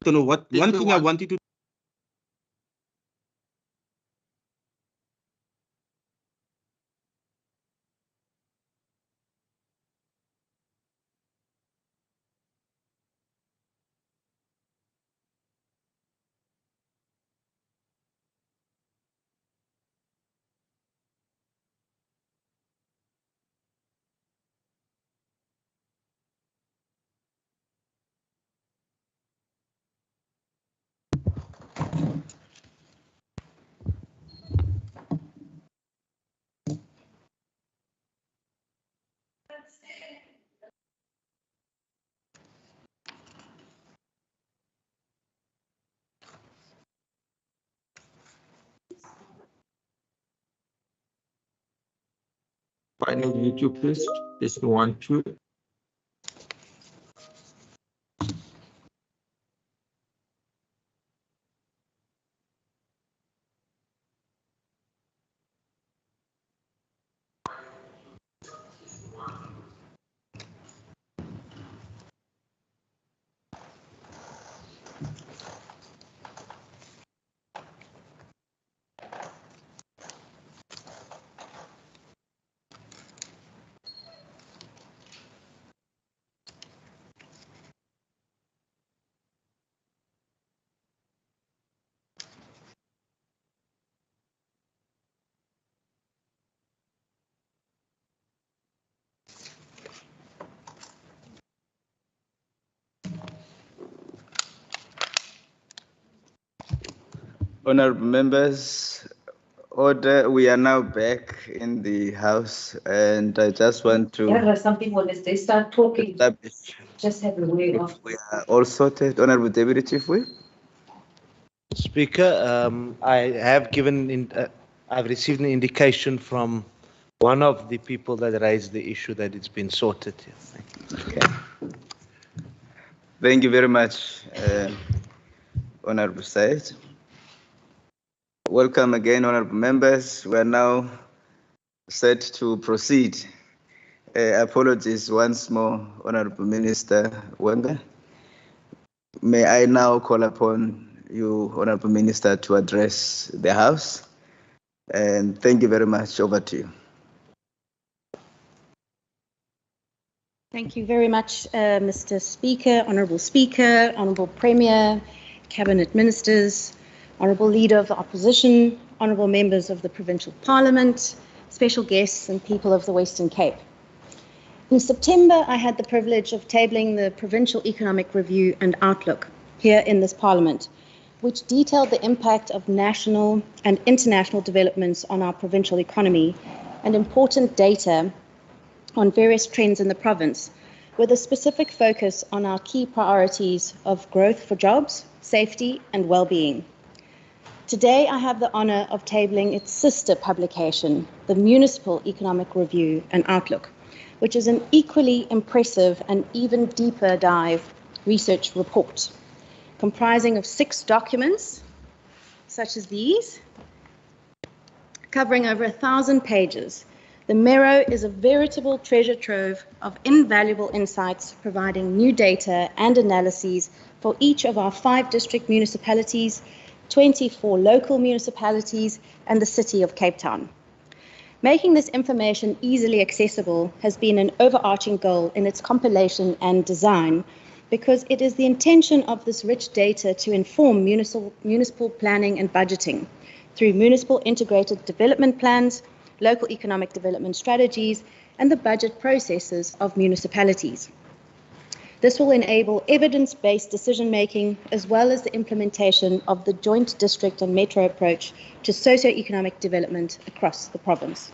don't know what. One thing I wanted to. Final YouTube first. This one, two. Honorable members, order. We are now back in the House, and I just want to. Yeah, some people, as they start talking, just have a way of. We are all sorted. Honorable Deputy Chief Whip. Speaker, I have I've received an indication from one of the people that raised the issue that it's been sorted. Okay. Thank you very much, Honorable Said. Welcome again, honorable members. We are now set to proceed. Apologies once more, Honorable Minister Wembe. May I now call upon you, Honorable Minister, to address the House. And thank you very much. Over to you. Thank you very much, Mr. Speaker, Honourable Premier, Cabinet Ministers, Honourable Leader of the Opposition, Honourable Members of the Provincial Parliament, special guests and people of the Western Cape. In September, I had the privilege of tabling the Provincial Economic Review and Outlook here in this Parliament, which detailed the impact of national and international developments on our provincial economy and important data on various trends in the province, with a specific focus on our key priorities of growth for jobs, safety and well-being. Today, I have the honour of tabling its sister publication, the Municipal Economic Review and Outlook, which is an equally impressive and even deeper dive research report, comprising of 6 documents, such as these, covering over 1,000 pages. The Mero is a veritable treasure trove of invaluable insights, providing new data and analyses for each of our 5 district municipalities, 24 local municipalities, and the City of Cape Town. Making this information easily accessible has been an overarching goal in its compilation and design, because it is the intention of this rich data to inform municipal planning and budgeting through municipal integrated development plans, local economic development strategies, and the budget processes of municipalities. This will enable evidence-based decision-making as well as the implementation of the joint district and metro approach to socio-economic development across the province.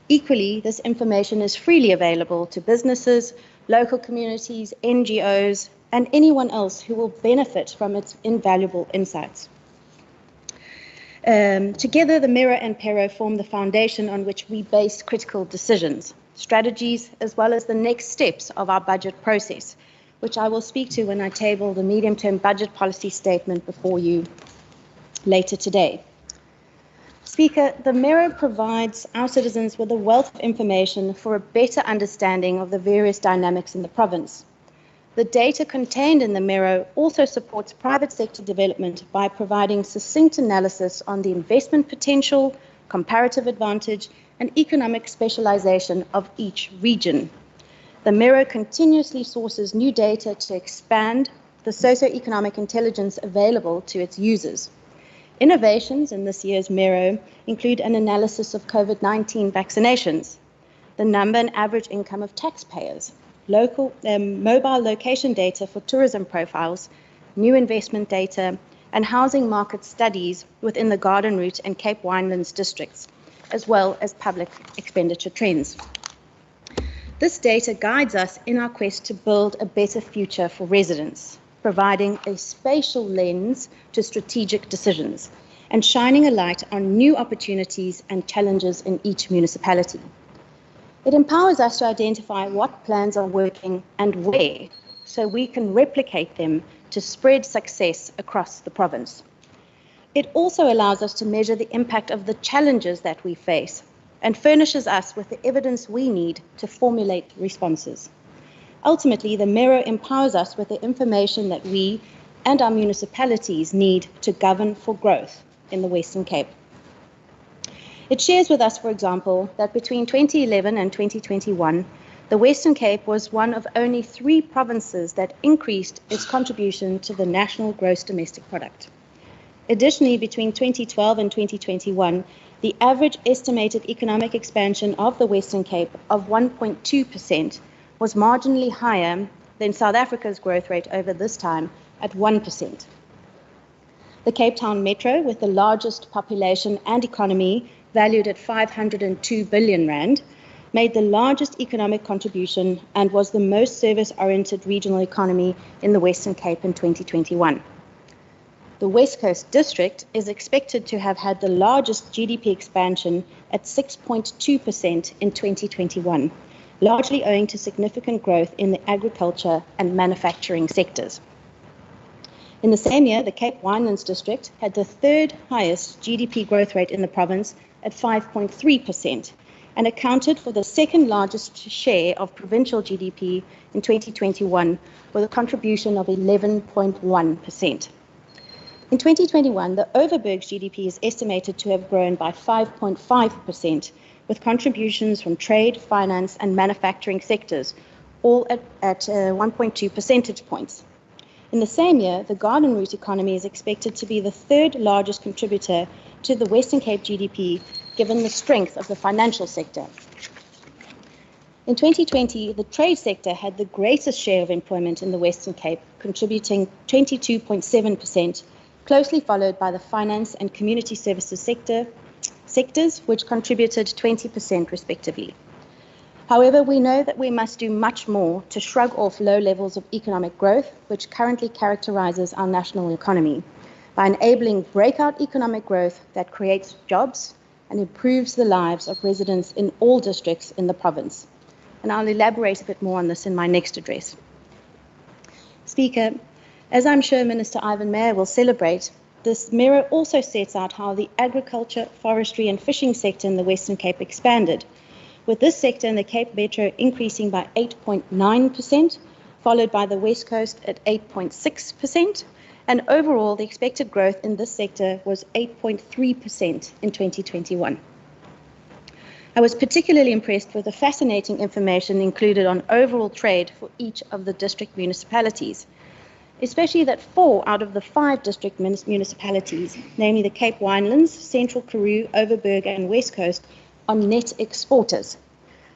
Equally, this information is freely available to businesses, local communities, NGOs, and anyone else who will benefit from its invaluable insights. Together, the Mero and Pero form the foundation on which we base critical decisions, strategies, as well as the next steps of our budget process, which I will speak to when I table the medium-term budget policy statement before you later today. Speaker, the Mero provides our citizens with a wealth of information for a better understanding of the various dynamics in the province. The data contained in the Mero also supports private sector development by providing succinct analysis on the investment potential, comparative advantage, and economic specialization of each region. The Mero continuously sources new data to expand the socioeconomic intelligence available to its users. Innovations in this year's Mero include an analysis of COVID-19 vaccinations, the number and average income of taxpayers, mobile location data for tourism profiles, new investment data, and housing market studies within the Garden Route and Cape Winelands districts, as well as public expenditure trends. This data guides us in our quest to build a better future for residents, providing a spatial lens to strategic decisions and shining a light on new opportunities and challenges in each municipality. It empowers us to identify what plans are working and where, so we can replicate them to spread success across the province. It also allows us to measure the impact of the challenges that we face and furnishes us with the evidence we need to formulate responses. Ultimately, the Mero empowers us with the information that we and our municipalities need to govern for growth in the Western Cape. It shares with us, for example, that between 2011 and 2021, the Western Cape was one of only 3 provinces that increased its contribution to the national gross domestic product. Additionally, between 2012 and 2021, the average estimated economic expansion of the Western Cape of 1.2% was marginally higher than South Africa's growth rate over this time at 1%. The Cape Town Metro, with the largest population and economy valued at 502 billion rand, made the largest economic contribution and was the most service-oriented regional economy in the Western Cape in 2021. The West Coast District is expected to have had the largest GDP expansion at 6.2% in 2021, largely owing to significant growth in the agriculture and manufacturing sectors. In the same year, the Cape Winelands District had the 3rd highest GDP growth rate in the province at 5.3% and accounted for the 2nd largest share of provincial GDP in 2021 with a contribution of 11.1%. In 2021, the Overberg's GDP is estimated to have grown by 5.5%, with contributions from trade, finance, and manufacturing sectors, all at 1.2 percentage points. In the same year, the Garden Route economy is expected to be the 3rd largest contributor to the Western Cape GDP, given the strength of the financial sector. In 2020, the trade sector had the greatest share of employment in the Western Cape, contributing 22.7%, closely followed by the finance and community services sectors, which contributed 20% respectively. However, we know that we must do much more to shrug off low levels of economic growth, which currently characterizes our national economy, by enabling breakout economic growth that creates jobs and improves the lives of residents in all districts in the province. And I'll elaborate a bit more on this in my next address. Speaker, as I'm sure Minister Ivan Meyer will celebrate, this Mero also sets out how the agriculture, forestry and fishing sector in the Western Cape expanded, with this sector in the Cape Metro increasing by 8.9%, followed by the West Coast at 8.6%, and overall the expected growth in this sector was 8.3% in 2021. I was particularly impressed with the fascinating information included on overall trade for each of the district municipalities, especially that 4 out of the 5 district municipalities, namely the Cape Winelands, Central Karoo, Overberg and West Coast, are net exporters,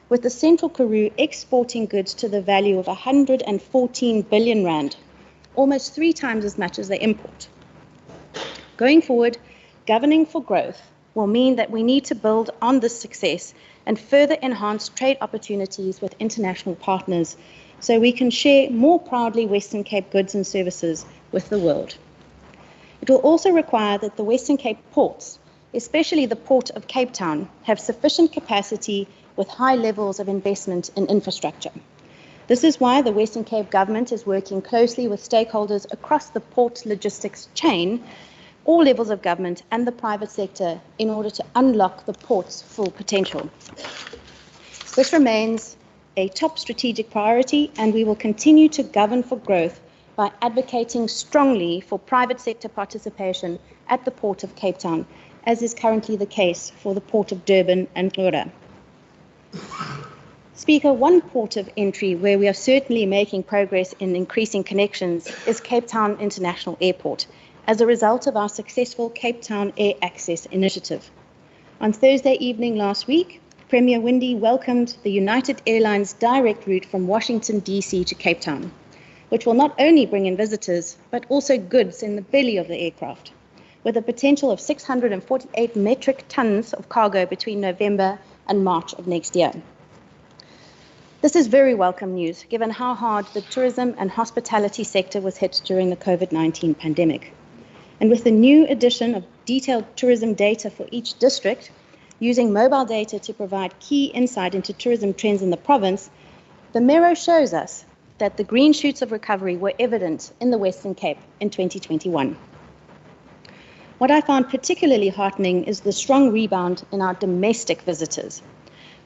with the Central Karoo exporting goods to the value of 114 billion rand, almost 3 times as much as they import. Going forward, governing for growth will mean that we need to build on this success and further enhance trade opportunities with international partners so we can share more proudly Western Cape goods and services with the world. It will also require that the Western Cape ports, especially the Port of Cape Town, have sufficient capacity with high levels of investment in infrastructure. This is why the Western Cape government is working closely with stakeholders across the port logistics chain, all levels of government and the private sector, in order to unlock the port's full potential. This remains a top strategic priority, and we will continue to govern for growth by advocating strongly for private sector participation at the Port of Cape Town, as is currently the case for the Port of Durban and Ngqura. Speaker, one port of entry where we are certainly making progress in increasing connections is Cape Town International Airport, as a result of our successful Cape Town Air Access initiative. On Thursday evening last week, Premier Windi welcomed the United Airlines direct route from Washington, D.C. to Cape Town, which will not only bring in visitors, but also goods in the belly of the aircraft, with a potential of 648 metric tons of cargo between November and March of next year. This is very welcome news, given how hard the tourism and hospitality sector was hit during the COVID-19 pandemic. And with the new addition of detailed tourism data for each district, using mobile data to provide key insight into tourism trends in the province, the Mero shows us that the green shoots of recovery were evident in the Western Cape in 2021. What I found particularly heartening is the strong rebound in our domestic visitors,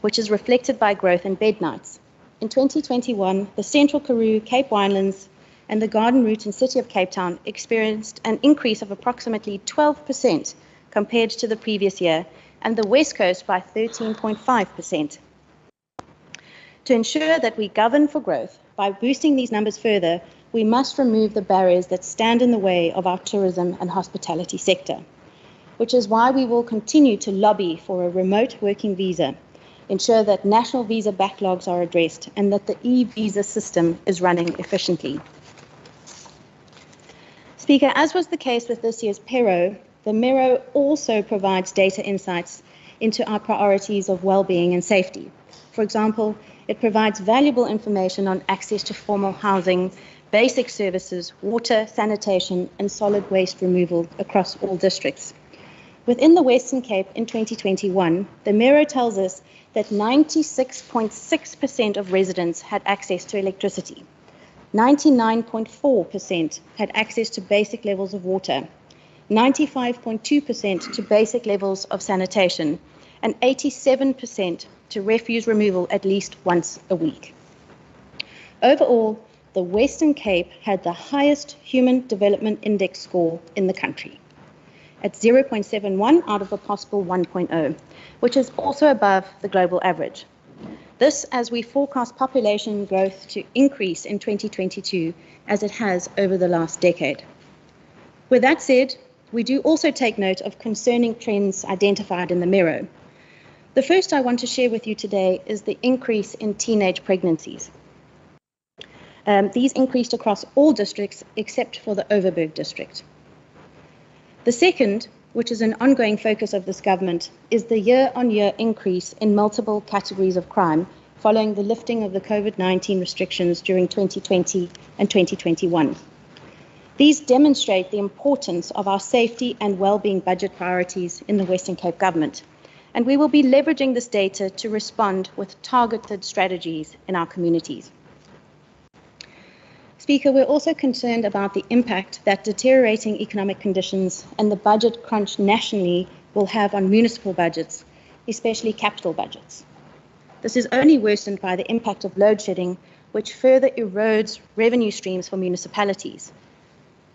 which is reflected by growth in bed nights. In 2021, the Central Karoo, Cape Winelands, and the Garden Route and City of Cape Town experienced an increase of approximately 12% compared to the previous year, and the West Coast by 13.5%. To ensure that we govern for growth by boosting these numbers further, we must remove the barriers that stand in the way of our tourism and hospitality sector, which is why we will continue to lobby for a remote working visa, ensure that national visa backlogs are addressed, and that the e-visa system is running efficiently. Speaker, as was the case with this year's Pero, the Mero also provides data insights into our priorities of well-being and safety. For example, it provides valuable information on access to formal housing, basic services, water, sanitation, and solid waste removal across all districts. Within the Western Cape in 2021, the Mero tells us that 96.6% of residents had access to electricity, 99.4% had access to basic levels of water, 95.2% to basic levels of sanitation, and 87% to refuse removal at least once a week. Overall, the Western Cape had the highest Human Development Index score in the country, at 0.71 out of a possible 1.0, which is also above the global average. This as we forecast population growth to increase in 2022, as it has over the last decade. With that said, we do also take note of concerning trends identified in the Mero. The first I want to share with you today is the increase in teenage pregnancies. These increased across all districts except for the Overberg district. The second, which is an ongoing focus of this government, is the year-on-year increase in multiple categories of crime following the lifting of the COVID-19 restrictions during 2020 and 2021. These demonstrate the importance of our safety and well-being budget priorities in the Western Cape government, and we will be leveraging this data to respond with targeted strategies in our communities. Speaker, we're also concerned about the impact that deteriorating economic conditions and the budget crunch nationally will have on municipal budgets, especially capital budgets. This is only worsened by the impact of load shedding, which further erodes revenue streams for municipalities.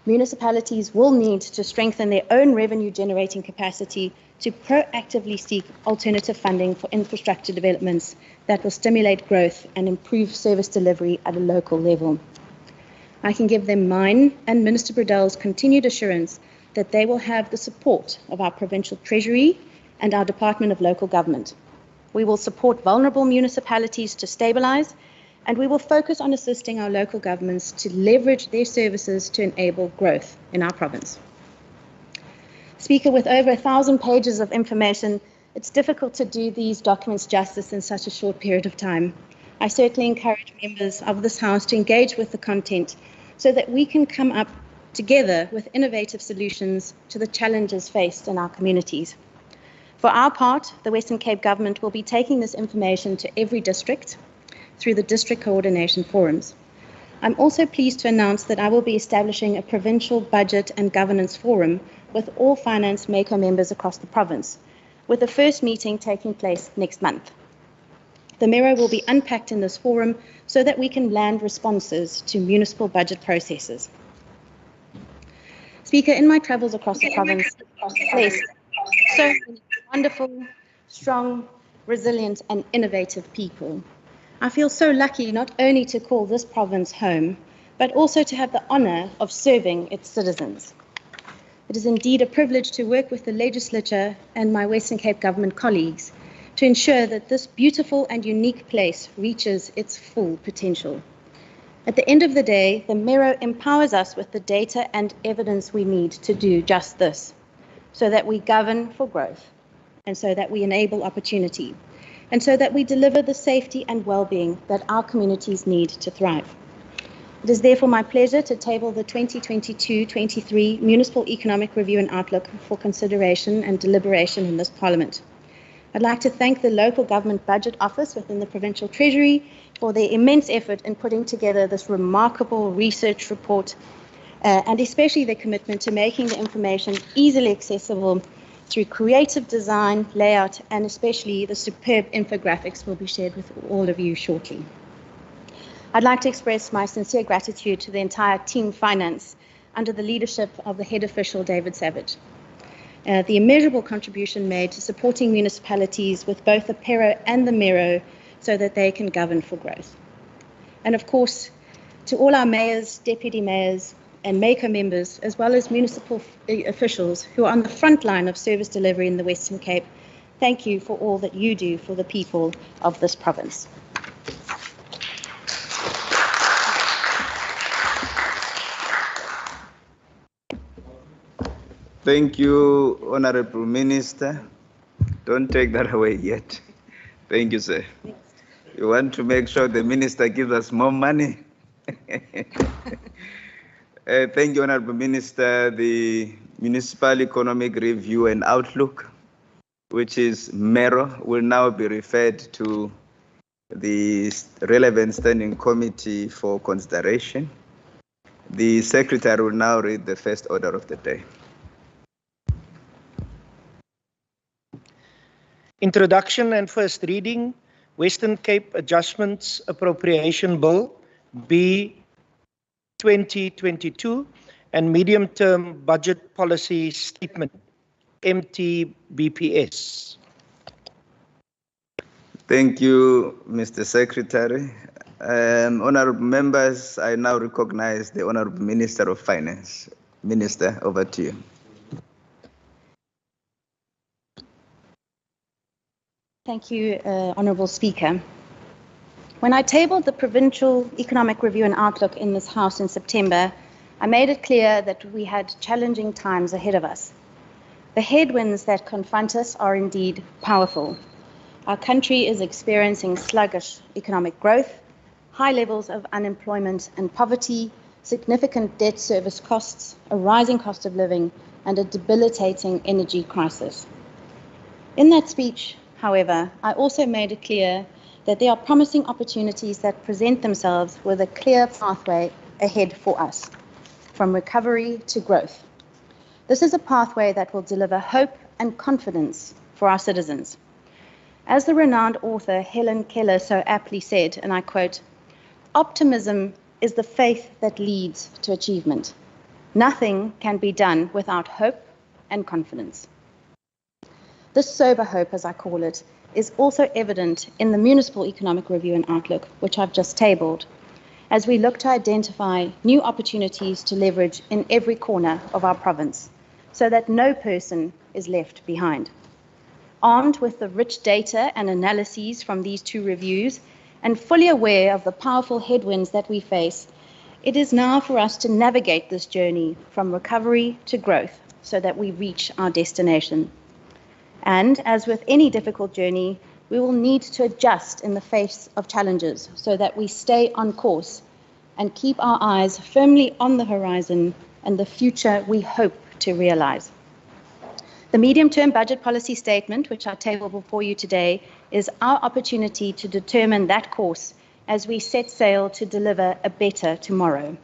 Municipalities will need to strengthen their own revenue generating capacity to proactively seek alternative funding for infrastructure developments that will stimulate growth and improve service delivery at a local level. I can give them mine and Minister Brudel's continued assurance that they will have the support of our Provincial Treasury and our Department of Local Government. We will support vulnerable municipalities to stabilise, and we will focus on assisting our local governments to leverage their services to enable growth in our province. Speaker, with over 1,000 pages of information, it's difficult to do these documents justice in such a short period of time. I certainly encourage members of this House to engage with the content so that we can come up together with innovative solutions to the challenges faced in our communities. For our part, the Western Cape Government will be taking this information to every district through the district coordination forums. I'm also pleased to announce that I will be establishing a provincial budget and governance forum with all finance MACO members across the province, with the first meeting taking place next month. The Mero will be unpacked in this forum so that we can land responses to municipal budget processes. Speaker, in my travels across the province, I've placed so many wonderful, strong, resilient and innovative people. I feel so lucky not only to call this province home, but also to have the honour of serving its citizens. It is indeed a privilege to work with the legislature and my Western Cape government colleagues to ensure that this beautiful and unique place reaches its full potential. At the end of the day, the Mero empowers us with the data and evidence we need to do just this, so that we govern for growth, and so that we enable opportunity, and so that we deliver the safety and well-being that our communities need to thrive. It is therefore my pleasure to table the 2022-23 Municipal Economic Review and Outlook for consideration and deliberation in this Parliament. I'd like to thank the Local Government Budget Office within the Provincial Treasury for their immense effort in putting together this remarkable research report, and especially their commitment to making the information easily accessible through creative design, layout, and especially the superb infographics will be shared with all of you shortly. I'd like to express my sincere gratitude to the entire Team Finance under the leadership of the head official, David Savage. The immeasurable contribution made to supporting municipalities with both the Pero and the Mero so that they can govern for growth. And of course, to all our mayors, deputy mayors, and MACO members, as well as municipal officials who are on the front line of service delivery in the Western Cape, thank you for all that you do for the people of this province. Thank you, Honorable Minister. Don't take that away yet. Thank you, sir. You want to make sure the minister gives us more money? Thank you, Honorable Minister. The Municipal Economic Review and Outlook, which is MERO, will now be referred to the relevant standing committee for consideration. The Secretary will now read the first order of the day. Introduction and first reading, Western Cape Adjustments Appropriation Bill, B 2022, and Medium-Term Budget Policy Statement, MTBPS. Thank you, Mr. Secretary. Honorable members, I now recognize the Honorable Minister of Finance. Minister, over to you. Thank you, Honourable Speaker. When I tabled the Provincial Economic Review and Outlook in this House in September, I made it clear that we had challenging times ahead of us. The headwinds that confront us are indeed powerful. Our country is experiencing sluggish economic growth, high levels of unemployment and poverty, significant debt service costs, a rising cost of living, and a debilitating energy crisis. In that speech, however, I also made it clear that there are promising opportunities that present themselves with a clear pathway ahead for us, from recovery to growth. This is a pathway that will deliver hope and confidence for our citizens. As the renowned author Helen Keller so aptly said, and I quote, "Optimism is the faith that leads to achievement. Nothing can be done without hope and confidence." This sober hope, as I call it, is also evident in the Municipal Economic Review and Outlook, which I've just tabled, as we look to identify new opportunities to leverage in every corner of our province, so that no person is left behind. Armed with the rich data and analyses from these two reviews, and fully aware of the powerful headwinds that we face, it is now for us to navigate this journey from recovery to growth, so that we reach our destination. And as with any difficult journey, we will need to adjust in the face of challenges so that we stay on course and keep our eyes firmly on the horizon and the future we hope to realize. The medium-term budget policy statement, which I table before you today, is our opportunity to determine that course as we set sail to deliver a better tomorrow.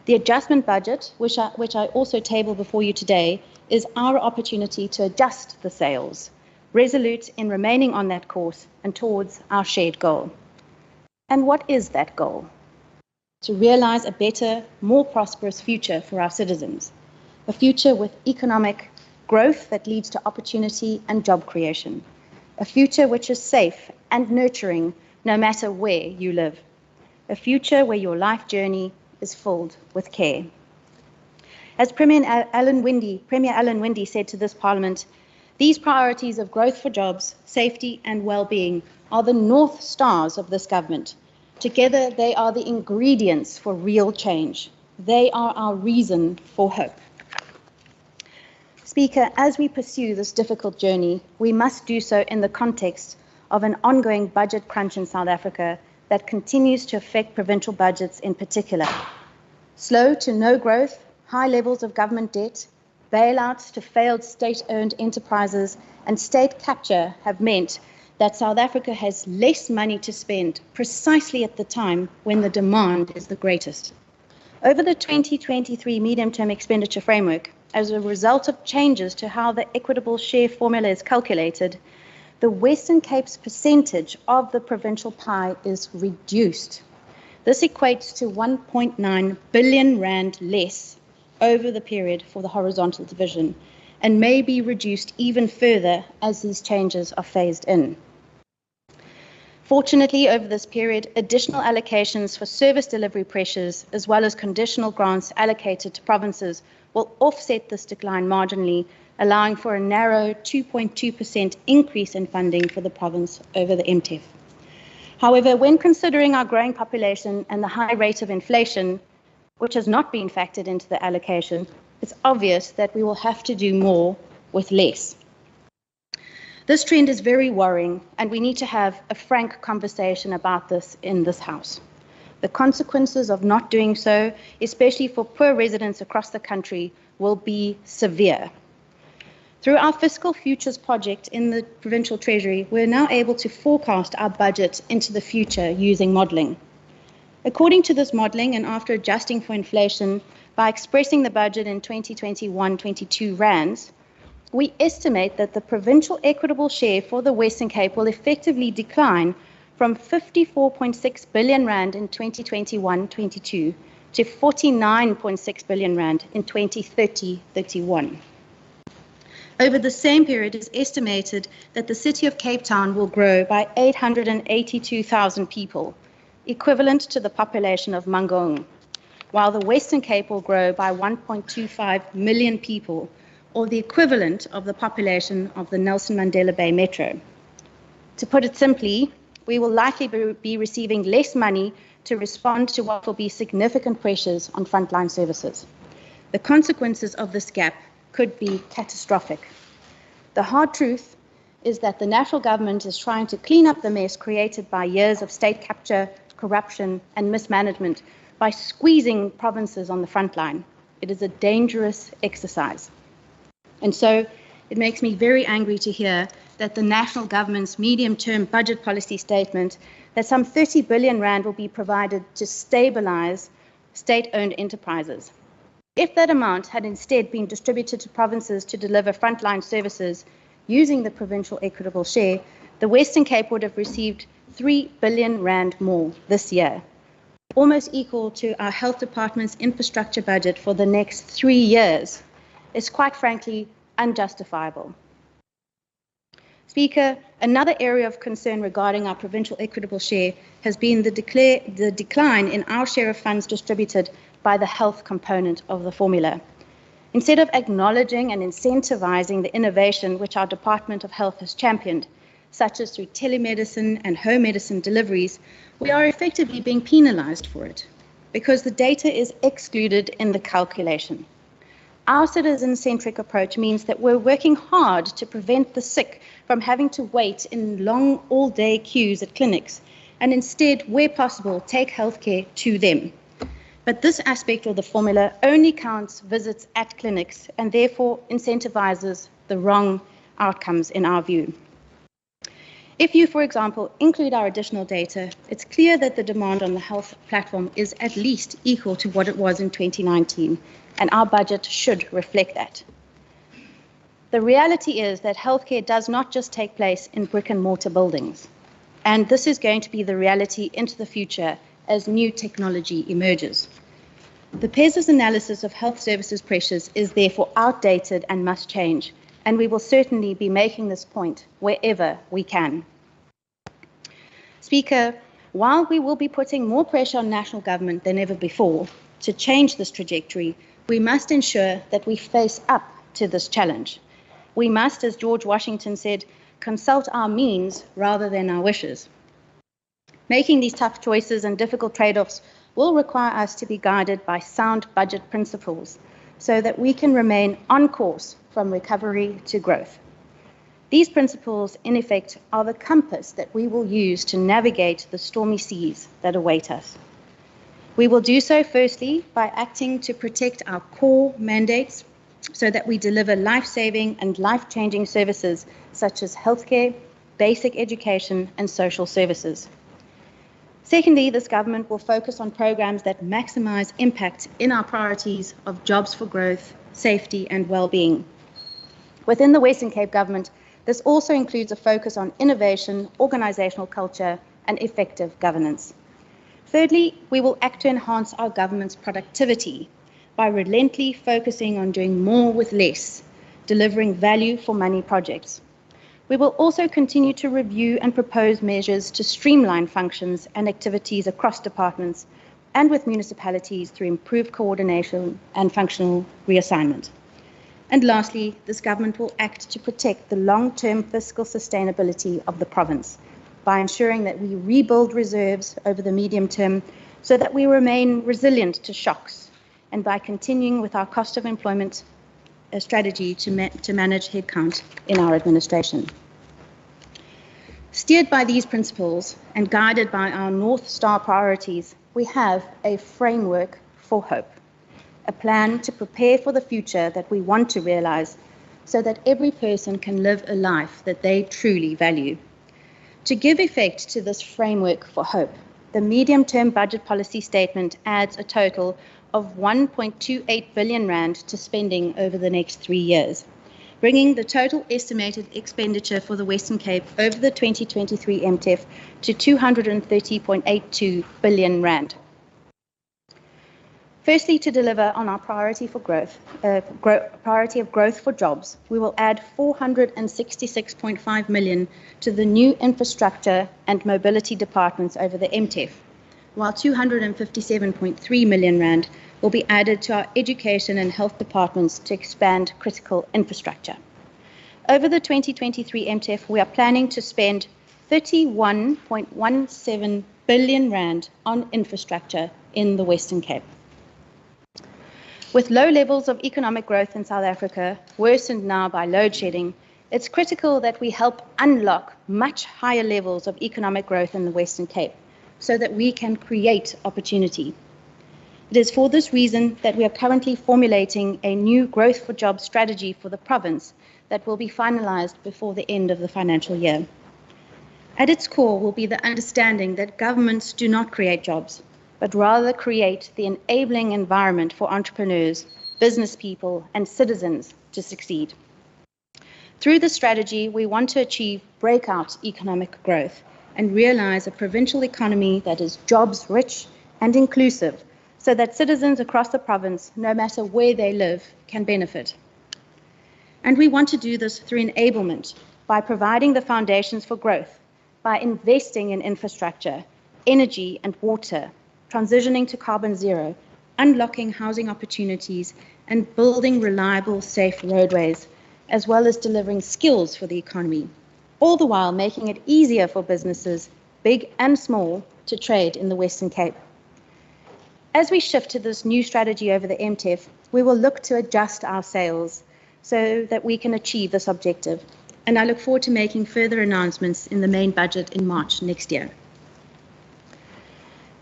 The adjustment budget, which I also table before you today, is our opportunity to adjust the sails resolute in remaining on that course and towards our shared goal. And what is that goal? To realize a better, more prosperous future for our citizens, a future with economic growth that leads to opportunity and job creation, a future which is safe and nurturing no matter where you live, a future where your life journey is filled with care. As Premier Alan Winde said to this Parliament, these priorities of growth for jobs, safety and well-being are the North Stars of this government. Together, they are the ingredients for real change. They are our reason for hope. Speaker, as we pursue this difficult journey, we must do so in the context of an ongoing budget crunch in South Africa that continues to affect provincial budgets in particular. Slow to no growth, high levels of government debt, bailouts to failed state-owned enterprises, and state capture have meant that South Africa has less money to spend precisely at the time when the demand is the greatest. Over the 2023 medium-term expenditure framework, as a result of changes to how the equitable share formula is calculated, the Western Cape's percentage of the provincial pie is reduced. This equates to 1.9 billion rand less over the period for the horizontal division and may be reduced even further as these changes are phased in. Fortunately, over this period, additional allocations for service delivery pressures, as well as conditional grants allocated to provinces, will offset this decline marginally, allowing for a narrow 2.2% increase in funding for the province over the MTEF. However, when considering our growing population and the high rate of inflation, which has not been factored into the allocation, it's obvious that we will have to do more with less. This trend is very worrying, and we need to have a frank conversation about this in this House. The consequences of not doing so, especially for poor residents across the country, will be severe. Through our Fiscal Futures project in the Provincial Treasury, we're now able to forecast our budget into the future using modelling. According to this modelling, and after adjusting for inflation by expressing the budget in 2021-22 rands, we estimate that the provincial equitable share for the Western Cape will effectively decline from 54.6 billion rand in 2021-22 to 49.6 billion rand in 2030-31. Over the same period, it is estimated that the city of Cape Town will grow by 882,000 people, equivalent to the population of Mangaung, while the Western Cape will grow by 1.25 million people, or the equivalent of the population of the Nelson Mandela Bay Metro. To put it simply, we will likely be receiving less money to respond to what will be significant pressures on frontline services. The consequences of this gap could be catastrophic. The hard truth is that the national government is trying to clean up the mess created by years of state capture, corruption, and mismanagement by squeezing provinces on the front line. It is a dangerous exercise. And so it makes me very angry to hear that the national government's medium-term budget policy statement that some 30 billion rand will be provided to stabilize state-owned enterprises. If that amount had instead been distributed to provinces to deliver frontline services using the provincial equitable share, the Western Cape would have received 3 billion rand more this year, almost equal to our health department's infrastructure budget for the next 3 years. Is quite frankly unjustifiable. Speaker, another area of concern regarding our provincial equitable share has been the decline in our share of funds distributed by the health component of the formula. Instead of acknowledging and incentivizing the innovation which our Department of Health has championed, such as through telemedicine and home medicine deliveries, we are effectively being penalized for it because the data is excluded in the calculation. Our citizen-centric approach means that we're working hard to prevent the sick from having to wait in long all-day queues at clinics and instead, where possible, take healthcare to them. But this aspect of the formula only counts visits at clinics and therefore incentivizes the wrong outcomes in our view. If you, for example, include our additional data, it's clear that the demand on the health platform is at least equal to what it was in 2019, and our budget should reflect that. The reality is that healthcare does not just take place in brick and mortar buildings. And this is going to be the reality into the future as new technology emerges. The PES's analysis of health services pressures is therefore outdated and must change, and we will certainly be making this point wherever we can. Speaker, while we will be putting more pressure on national government than ever before to change this trajectory, we must ensure that we face up to this challenge. We must, as George Washington said, consult our means rather than our wishes. Making these tough choices and difficult trade-offs will require us to be guided by sound budget principles so that we can remain on course from recovery to growth. These principles, in effect, are the compass that we will use to navigate the stormy seas that await us. We will do so firstly by acting to protect our core mandates so that we deliver life-saving and life-changing services such as healthcare, basic education, and social services. Secondly, this government will focus on programs that maximize impact in our priorities of jobs for growth, safety, and well-being. Within the Western Cape government, this also includes a focus on innovation, organizational culture, and effective governance. Thirdly, we will act to enhance our government's productivity by relentlessly focusing on doing more with less, delivering value for money projects. We will also continue to review and propose measures to streamline functions and activities across departments and with municipalities through improved coordination and functional reassignment. And lastly, this government will act to protect the long-term fiscal sustainability of the province by ensuring that we rebuild reserves over the medium term so that we remain resilient to shocks, and by continuing with our cost of employment strategy to manage headcount in our administration. Steered by these principles and guided by our North Star priorities, we have a framework for hope, a plan to prepare for the future that we want to realize so that every person can live a life that they truly value. To give effect to this framework for hope, the medium-term budget policy statement adds a total of 1.28 billion rand to spending over the next 3 years, bringing the total estimated expenditure for the Western Cape over the 2023 MTEF to 230.82 billion rand. Firstly, to deliver on our priority for growth, priority of growth for jobs, we will add 466.5 million to the new infrastructure and mobility departments over the MTEF, while 257.3 million rand will be added to our education and health departments to expand critical infrastructure. Over the 2023 MTEF, we are planning to spend 31.17 billion rand on infrastructure in the Western Cape. With low levels of economic growth in South Africa, worsened now by load shedding, it's critical that we help unlock much higher levels of economic growth in the Western Cape so that we can create opportunity. It is for this reason that we are currently formulating a new growth for jobs strategy for the province that will be finalized before the end of the financial year. At its core will be the understanding that governments do not create jobs, but rather create the enabling environment for entrepreneurs, business people, and citizens to succeed. Through this strategy, we want to achieve breakout economic growth and realize a provincial economy that is jobs rich and inclusive, so that citizens across the province, no matter where they live, can benefit. And we want to do this through enablement, by providing the foundations for growth, by investing in infrastructure, energy and water, transitioning to carbon zero, unlocking housing opportunities, and building reliable, safe roadways, as well as delivering skills for the economy, all the while making it easier for businesses, big and small, to trade in the Western Cape. As we shift to this new strategy over the MTEF, we will look to adjust our sails so that we can achieve this objective. And I look forward to making further announcements in the main budget in March next year.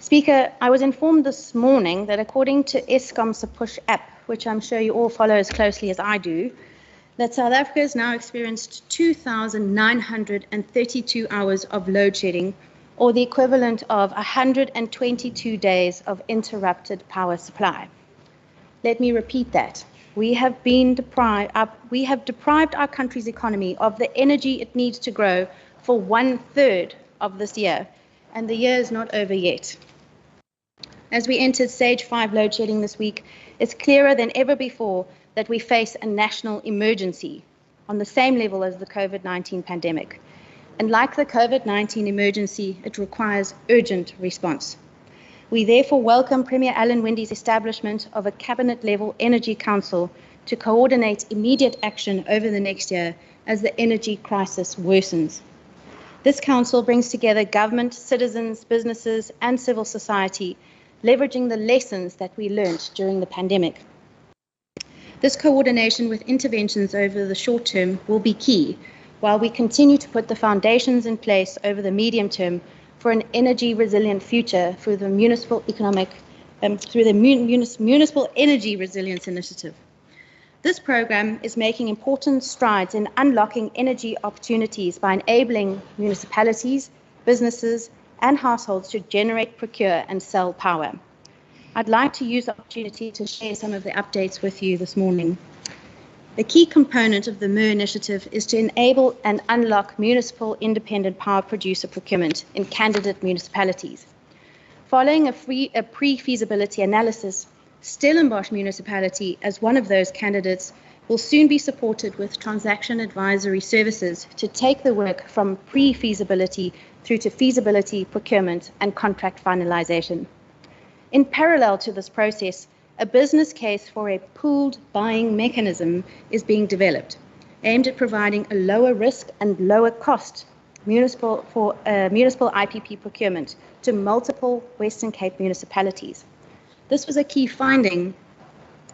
Speaker, I was informed this morning that according to Eskom's Push app, which I'm sure you all follow as closely as I do, that South Africa has now experienced 2,932 hours of load shedding, or the equivalent of 122 days of interrupted power supply. Let me repeat that. we have deprived our country's economy of the energy it needs to grow for 1/3 of this year, and the year is not over yet. As we entered stage 5 load shedding this week, it's clearer than ever before that we face a national emergency on the same level as the COVID-19 pandemic. And like the COVID-19 emergency, it requires urgent response. We therefore welcome Premier Alan Windey's establishment of a cabinet-level energy council to coordinate immediate action over the next year as the energy crisis worsens. This council brings together government, citizens, businesses, and civil society, leveraging the lessons that we learned during the pandemic. This coordination with interventions over the short term will be key, while we continue to put the foundations in place over the medium term for an energy resilient future through the Municipal Energy Resilience Initiative. This program is making important strides in unlocking energy opportunities by enabling municipalities, businesses, and households to generate, procure, and sell power. I'd like to use the opportunity to share some of the updates with you this morning. A key component of the MER initiative is to enable and unlock municipal independent power producer procurement in candidate municipalities. Following a pre-feasibility analysis, Stellenbosch municipality, as one of those candidates, will soon be supported with transaction advisory services to take the work from pre-feasibility through to feasibility, procurement, and contract finalization. In parallel to this process, a business case for a pooled buying mechanism is being developed, aimed at providing a lower risk and lower cost municipal IPP procurement to multiple Western Cape municipalities. This was a key finding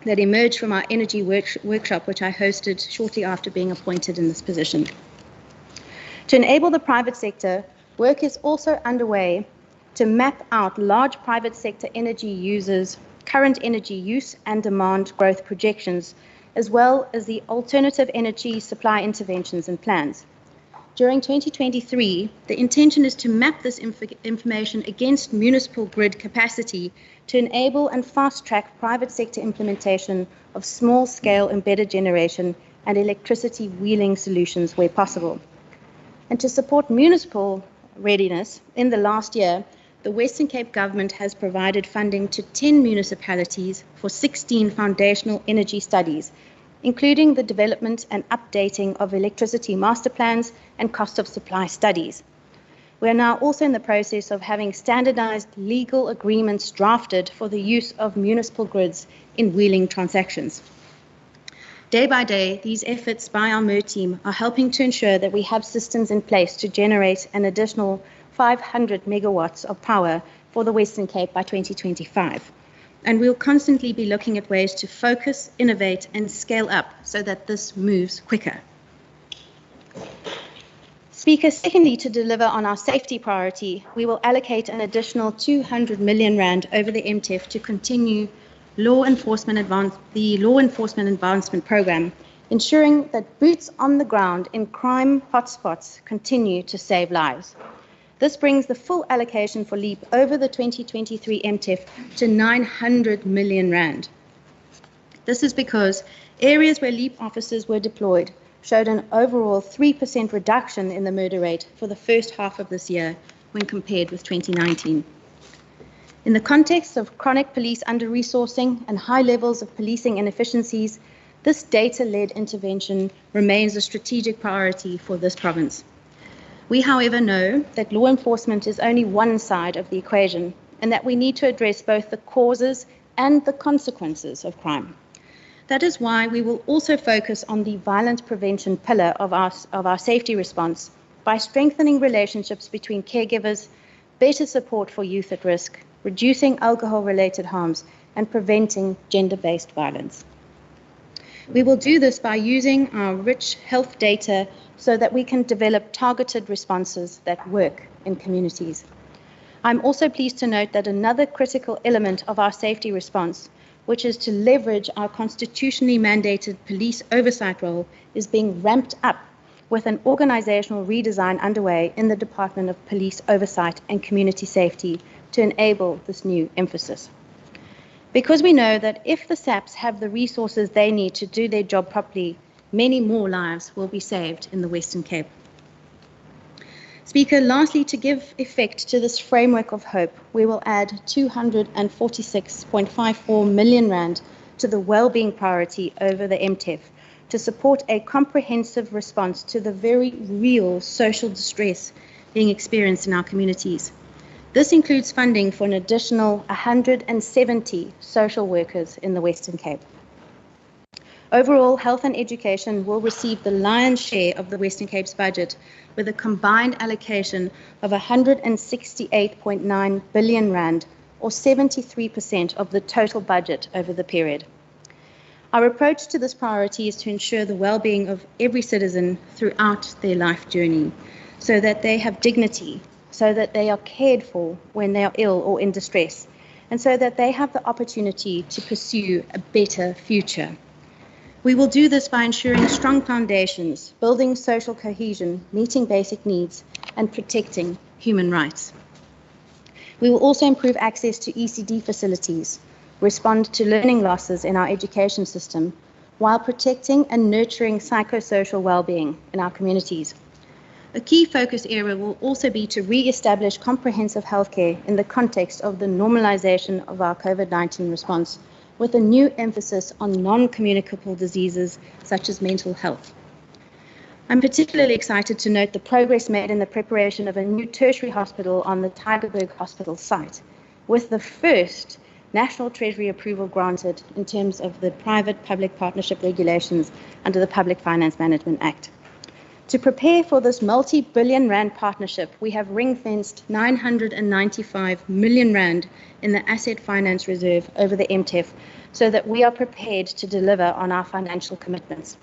that emerged from our energy workshop, which I hosted shortly after being appointed in this position. To enable the private sector, work is also underway to map out large private sector energy users' current energy use and demand growth projections, as well as the alternative energy supply interventions and plans. During 2023, the intention is to map this information against municipal grid capacity to enable and fast-track private sector implementation of small-scale embedded generation and electricity wheeling solutions where possible. And to support municipal readiness, in the last year, the Western Cape Government has provided funding to 10 municipalities for 16 foundational energy studies, including the development and updating of electricity master plans and cost of supply studies. We are now also in the process of having standardized legal agreements drafted for the use of municipal grids in wheeling transactions. Day by day, these efforts by our MER team are helping to ensure that we have systems in place to generate an additional 500 megawatts of power for the Western Cape by 2025. And we'll constantly be looking at ways to focus, innovate, and scale up so that this moves quicker. Speaker, secondly, to deliver on our safety priority, we will allocate an additional 200 million rand over the MTEF to continue the Law Enforcement Advancement Program, ensuring that boots on the ground in crime hotspots continue to save lives. This brings the full allocation for LEAP over the 2023 MTEF to 900 million rand. This is because areas where LEAP officers were deployed showed an overall 3% reduction in the murder rate for the first half of this year when compared with 2019. In the context of chronic police under-resourcing and high levels of policing inefficiencies, this data-led intervention remains a strategic priority for this province. We, however, know that law enforcement is only one side of the equation and that we need to address both the causes and the consequences of crime. That is why we will also focus on the violence prevention pillar of our safety response by strengthening relationships between caregivers, better support for youth at risk, reducing alcohol-related harms, and preventing gender-based violence. We will do this by using our rich health data so that we can develop targeted responses that work in communities. I'm also pleased to note that another critical element of our safety response, which is to leverage our constitutionally mandated police oversight role, is being ramped up with an organizational redesign underway in the Department of Police Oversight and Community Safety to enable this new emphasis. Because we know that if the SAPs have the resources they need to do their job properly, many more lives will be saved in the Western Cape. Speaker, lastly, to give effect to this framework of hope, we will add 246.54 million rand to the well-being priority over the MTEF to support a comprehensive response to the very real social distress being experienced in our communities. This includes funding for an additional 170 social workers in the Western Cape. Overall, health and education will receive the lion's share of the Western Cape's budget, with a combined allocation of 168.9 billion rand, or 73% of the total budget over the period. Our approach to this priority is to ensure the well-being of every citizen throughout their life journey, so that they have dignity, so that they are cared for when they are ill or in distress, and so that they have the opportunity to pursue a better future. We will do this by ensuring strong foundations, building social cohesion, meeting basic needs, and protecting human rights. We will also improve access to ECD facilities, respond to learning losses in our education system, while protecting and nurturing psychosocial well-being in our communities. A key focus area will also be to re-establish comprehensive healthcare in the context of the normalization of our COVID-19 response, with a new emphasis on non-communicable diseases such as mental health. I'm particularly excited to note the progress made in the preparation of a new tertiary hospital on the Tygerberg Hospital site, with the first National Treasury approval granted in terms of the private-public partnership regulations under the Public Finance Management Act. To prepare for this multi-billion rand partnership, we have ring-fenced 995 million rand in the Asset Finance Reserve over the MTEF, so that we are prepared to deliver on our financial commitments.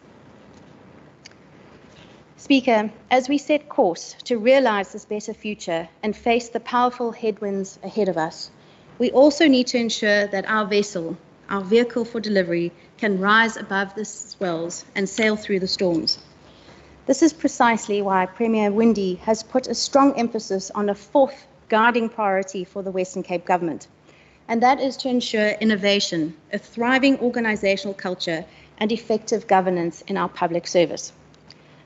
Speaker, as we set course to realize this better future and face the powerful headwinds ahead of us, we also need to ensure that our vessel, our vehicle for delivery, can rise above the swells and sail through the storms. This is precisely why Premier Windy has put a strong emphasis on a fourth guiding priority for the Western Cape Government, and that is to ensure innovation, a thriving organizational culture, and effective governance in our public service.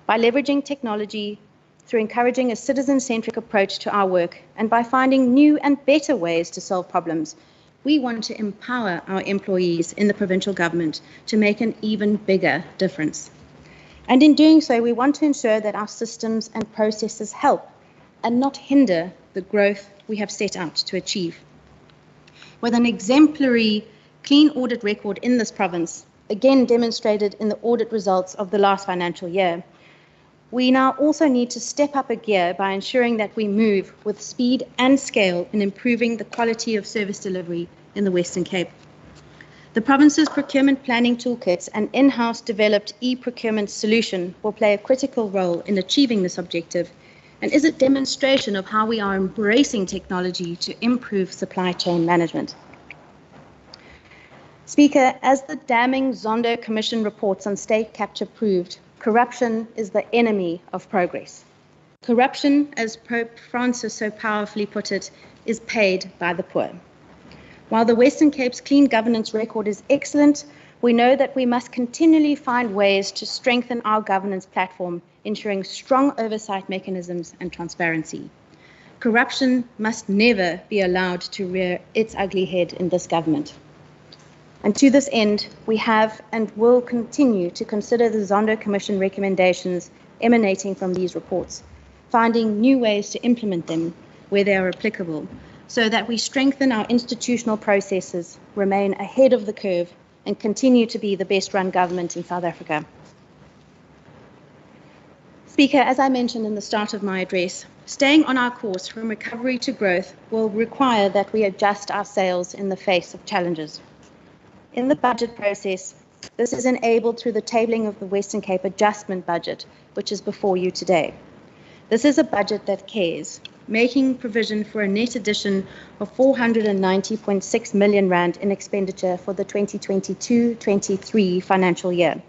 By leveraging technology, through encouraging a citizen-centric approach to our work, and by finding new and better ways to solve problems, we want to empower our employees in the provincial government to make an even bigger difference. And in doing so, we want to ensure that our systems and processes help and not hinder the growth we have set out to achieve. With an exemplary clean audit record in this province, again demonstrated in the audit results of the last financial year, we now also need to step up a gear by ensuring that we move with speed and scale in improving the quality of service delivery in the Western Cape. The province's procurement planning toolkits and in-house developed e-procurement solution will play a critical role in achieving this objective, and is a demonstration of how we are embracing technology to improve supply chain management. Speaker, as the damning Zondo Commission reports on state capture proved, corruption is the enemy of progress. Corruption, as Pope Francis so powerfully put it, is paid by the poor. While the Western Cape's clean governance record is excellent, we know that we must continually find ways to strengthen our governance platform, ensuring strong oversight mechanisms and transparency. Corruption must never be allowed to rear its ugly head in this government. And to this end, we have and will continue to consider the Zondo Commission recommendations emanating from these reports, finding new ways to implement them where they are applicable, so that we strengthen our institutional processes, remain ahead of the curve, and continue to be the best-run government in South Africa. Speaker, as I mentioned in the start of my address, staying on our course from recovery to growth will require that we adjust our sails in the face of challenges. In the budget process, this is enabled through the tabling of the Western Cape Adjustment Budget, which is before you today. This is a budget that cares, making provision for a net addition of 490.6 million rand in expenditure for the 2022-23 financial year.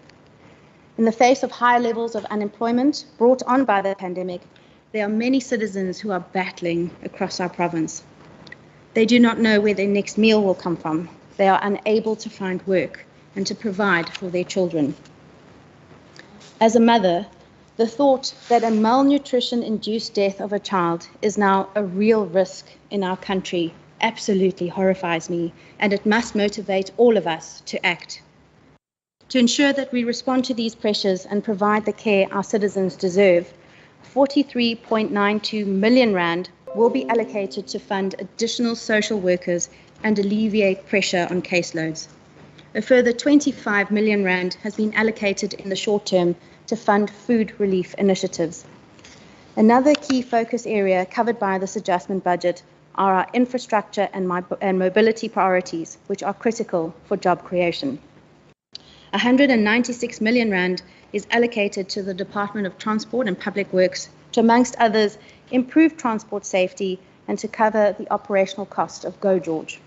In the face of high levels of unemployment brought on by the pandemic, there are many citizens who are battling across our province. They do not know where their next meal will come from. they are unable to find work and to provide for their children. As a mother, the thought that a malnutrition-induced death of a child is now a real risk in our country absolutely horrifies me, and it must motivate all of us to act. To ensure that we respond to these pressures and provide the care our citizens deserve, 43.92 million rand will be allocated to fund additional social workers and alleviate pressure on caseloads. A further 25 million rand has been allocated in the short term to fund food relief initiatives. Another key focus area covered by this adjustment budget are our infrastructure and mobility priorities, which are critical for job creation. 196 million rand is allocated to the Department of Transport and Public Works to, amongst others, improve transport safety and to cover the operational cost of Go George.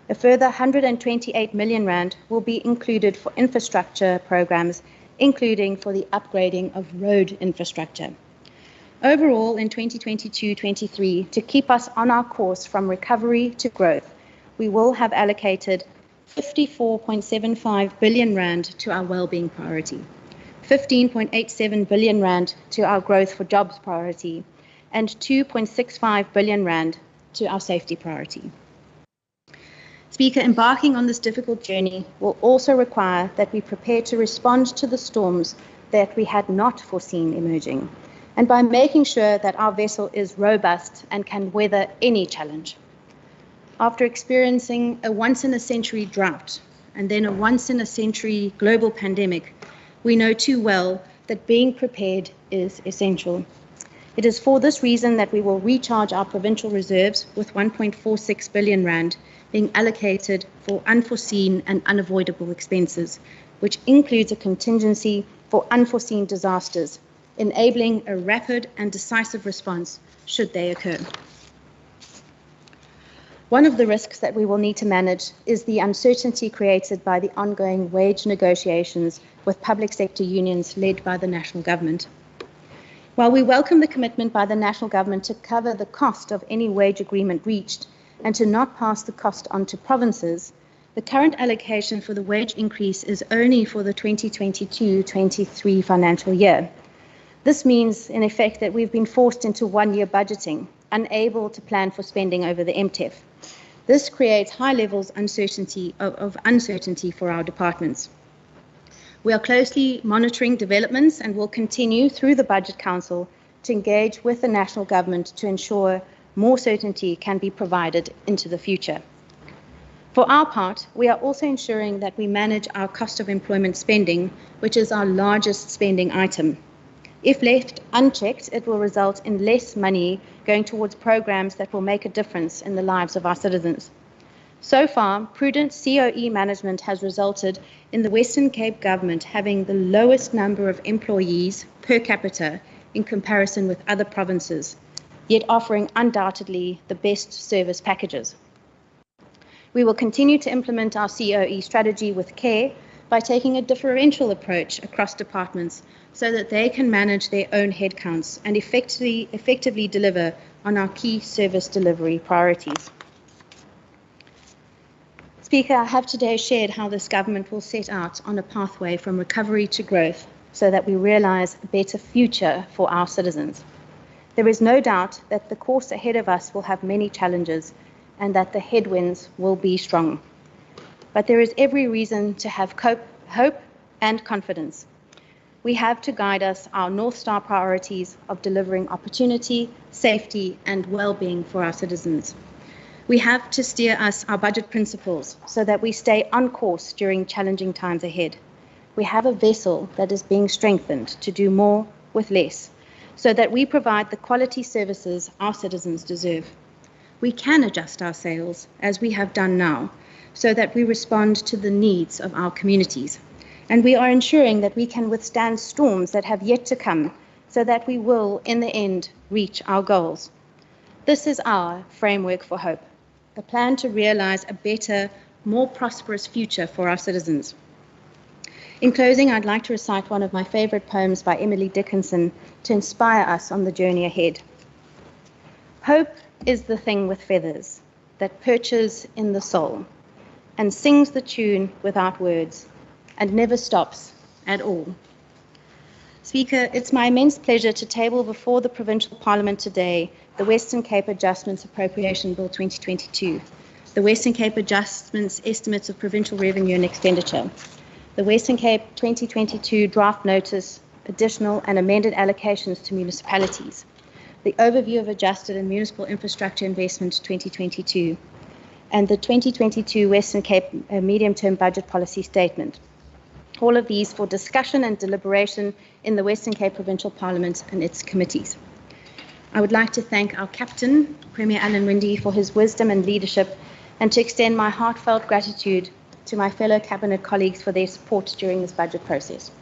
A further 128 million rand will be included for infrastructure programs, including for the upgrading of road infrastructure. Overall, in 2022-23, to keep us on our course from recovery to growth, we will have allocated 54.75 billion rand to our well-being priority, 15.87 billion rand to our growth for jobs priority, and 2.65 billion rand to our safety priority. Speaker, embarking on this difficult journey will also require that we prepare to respond to the storms that we had not foreseen emerging, and by making sure that our vessel is robust and can weather any challenge. After experiencing a once-in-a-century drought and then a once-in-a-century global pandemic, we know too well that being prepared is essential. It is for this reason that we will recharge our provincial reserves with 1.46 billion rand being allocated for unforeseen and unavoidable expenses, which includes a contingency for unforeseen disasters, enabling a rapid and decisive response should they occur. One of the risks that we will need to manage is the uncertainty created by the ongoing wage negotiations with public sector unions led by the national government. While we welcome the commitment by the national government to cover the cost of any wage agreement reached and to not pass the cost on to provinces, the current allocation for the wage increase is only for the 2022-23 financial year. This means, in effect, that we've been forced into one-year budgeting, unable to plan for spending over the MTEF. This creates high levels of uncertainty for our departments. We are closely monitoring developments and will continue through the Budget Council to engage with the national government to ensure more certainty can be provided into the future. For our part, we are also ensuring that we manage our cost of employment spending, which is our largest spending item. If left unchecked, it will result in less money going towards programs that will make a difference in the lives of our citizens. So far, prudent COE management has resulted in the Western Cape government having the lowest number of employees per capita in comparison with other provinces, yet offering undoubtedly the best service packages. We will continue to implement our COE strategy with care by taking a differential approach across departments so that they can manage their own headcounts and effectively deliver on our key service delivery priorities. Speaker, I have today shared how this government will set out on a pathway from recovery to growth so that we realise a better future for our citizens. There is no doubt that the course ahead of us will have many challenges and that the headwinds will be strong. But there is every reason to have hope and confidence. We have to guide us our North Star priorities of delivering opportunity, safety, and well-being for our citizens. We have to steer us our budget principles so that we stay on course during challenging times ahead. We have a vessel that is being strengthened to do more with less, so that we provide the quality services our citizens deserve. We can adjust our sails, as we have done now, so that we respond to the needs of our communities. And we are ensuring that we can withstand storms that have yet to come, so that we will, in the end, reach our goals. This is our framework for hope, a plan to realise a better, more prosperous future for our citizens. In closing, I'd like to recite one of my favourite poems by Emily Dickinson to inspire us on the journey ahead. Hope is the thing with feathers that perches in the soul. and sings the tune without words and never stops at all. Speaker, it's my immense pleasure to table before the Provincial Parliament today the Western Cape Adjustments Appropriation Bill 2022, the Western Cape Adjustments Estimates of Provincial Revenue and Expenditure, the Western Cape 2022 Draft Notice, Additional and Amended Allocations to Municipalities, the Overview of Adjusted and Municipal Infrastructure Investment 2022, and the 2022 Western Cape Medium-Term Budget Policy Statement. All of these for discussion and deliberation in the Western Cape Provincial Parliament and its committees. I would like to thank our captain, Premier Alan Winde, for his wisdom and leadership, and to extend my heartfelt gratitude to my fellow cabinet colleagues for their support during this budget process.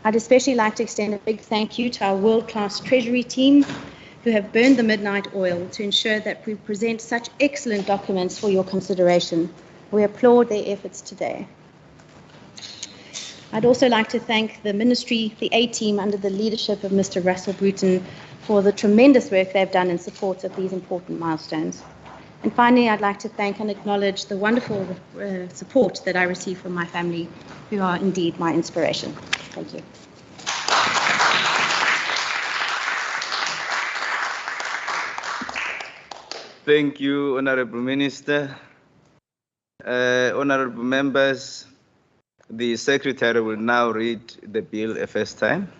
I'd especially like to extend a big thank you to our world-class Treasury team who have burned the midnight oil to ensure that we present such excellent documents for your consideration. We applaud their efforts today. I'd also like to thank the Ministry, the A-team under the leadership of Mr. Russell Bruton for the tremendous work they've done in support of these important milestones. And finally, I'd like to thank and acknowledge the wonderful support that I receive from my family, who are indeed my inspiration. Thank you. Thank you, Honorable Minister. Honorable members, the Secretary will now read the bill a first time.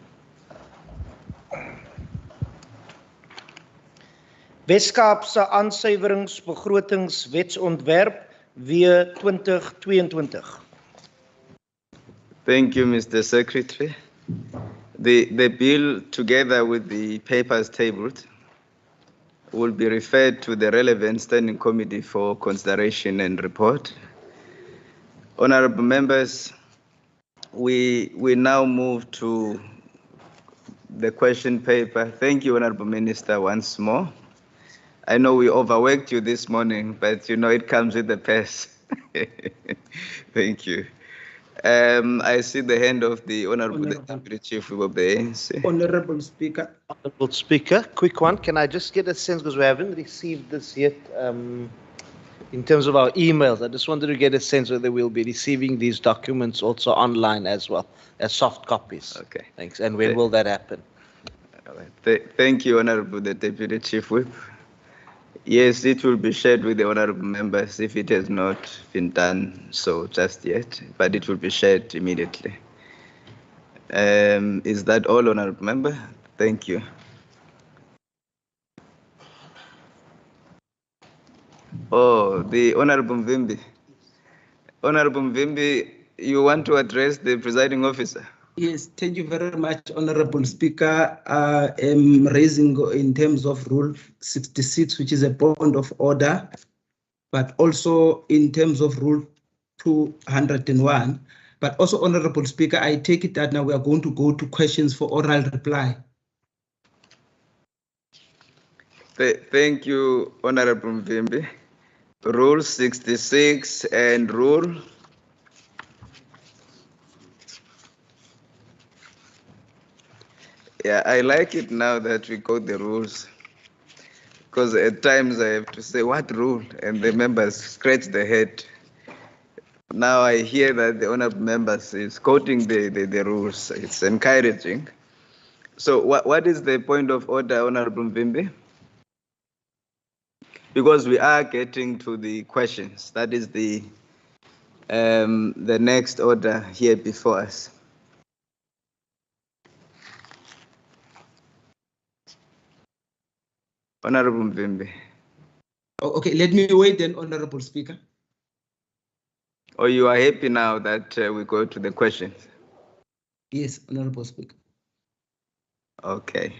Weskaapse aansuiveringsbegrotingswetsontwerp W 2022. Thank you, Mr. Secretary. The bill, together with the papers tabled, will be referred to the relevant standing committee for consideration and report. Honorable members, we now move to the question paper. Thank you, Honorable Minister, once more. I know we overworked you this morning, but you know it comes with the pace. Thank you. I see the hand of the Honorable Deputy Chief of the ANC. Honorable Speaker. Honorable Speaker, quick one. Can I just get a sense, because we haven't received this yet, in terms of our emails, I just wanted to get a sense whether we'll be receiving these documents also online as well, as soft copies. Okay. Thanks. And when will that happen? All right. Thank you, Honorable the Deputy Chief Whip. Yes, it will be shared with the honorable members if it has not been done so just yet, but it will be shared immediately. Is that all, honorable member? Thank you. Oh, the Honorable Mvimbi. Honorable Mvimbi, you want to address the presiding officer? Yes, thank you very much, Honorable Speaker. I'm raising in terms of Rule 66, which is a point of order, but also in terms of Rule 201. But also, Honorable Speaker, I take it that now we are going to go to questions for oral reply. Thank you, Honorable Mvimbi. Rule 66 and Rule Yeah, I like it now that we got the rules, because at times I have to say, what rule? And the members scratch their head. Now I hear that the honorable members is quoting the rules. It's encouraging. So what is the point of order, Honorable Mvimbi? Because we are getting to the questions. That is the next order here before us. Honorable Mvimbi. Okay, let me wait then, Honorable Speaker. Or you are happy now that we go to the questions? Yes, Honorable Speaker. Okay.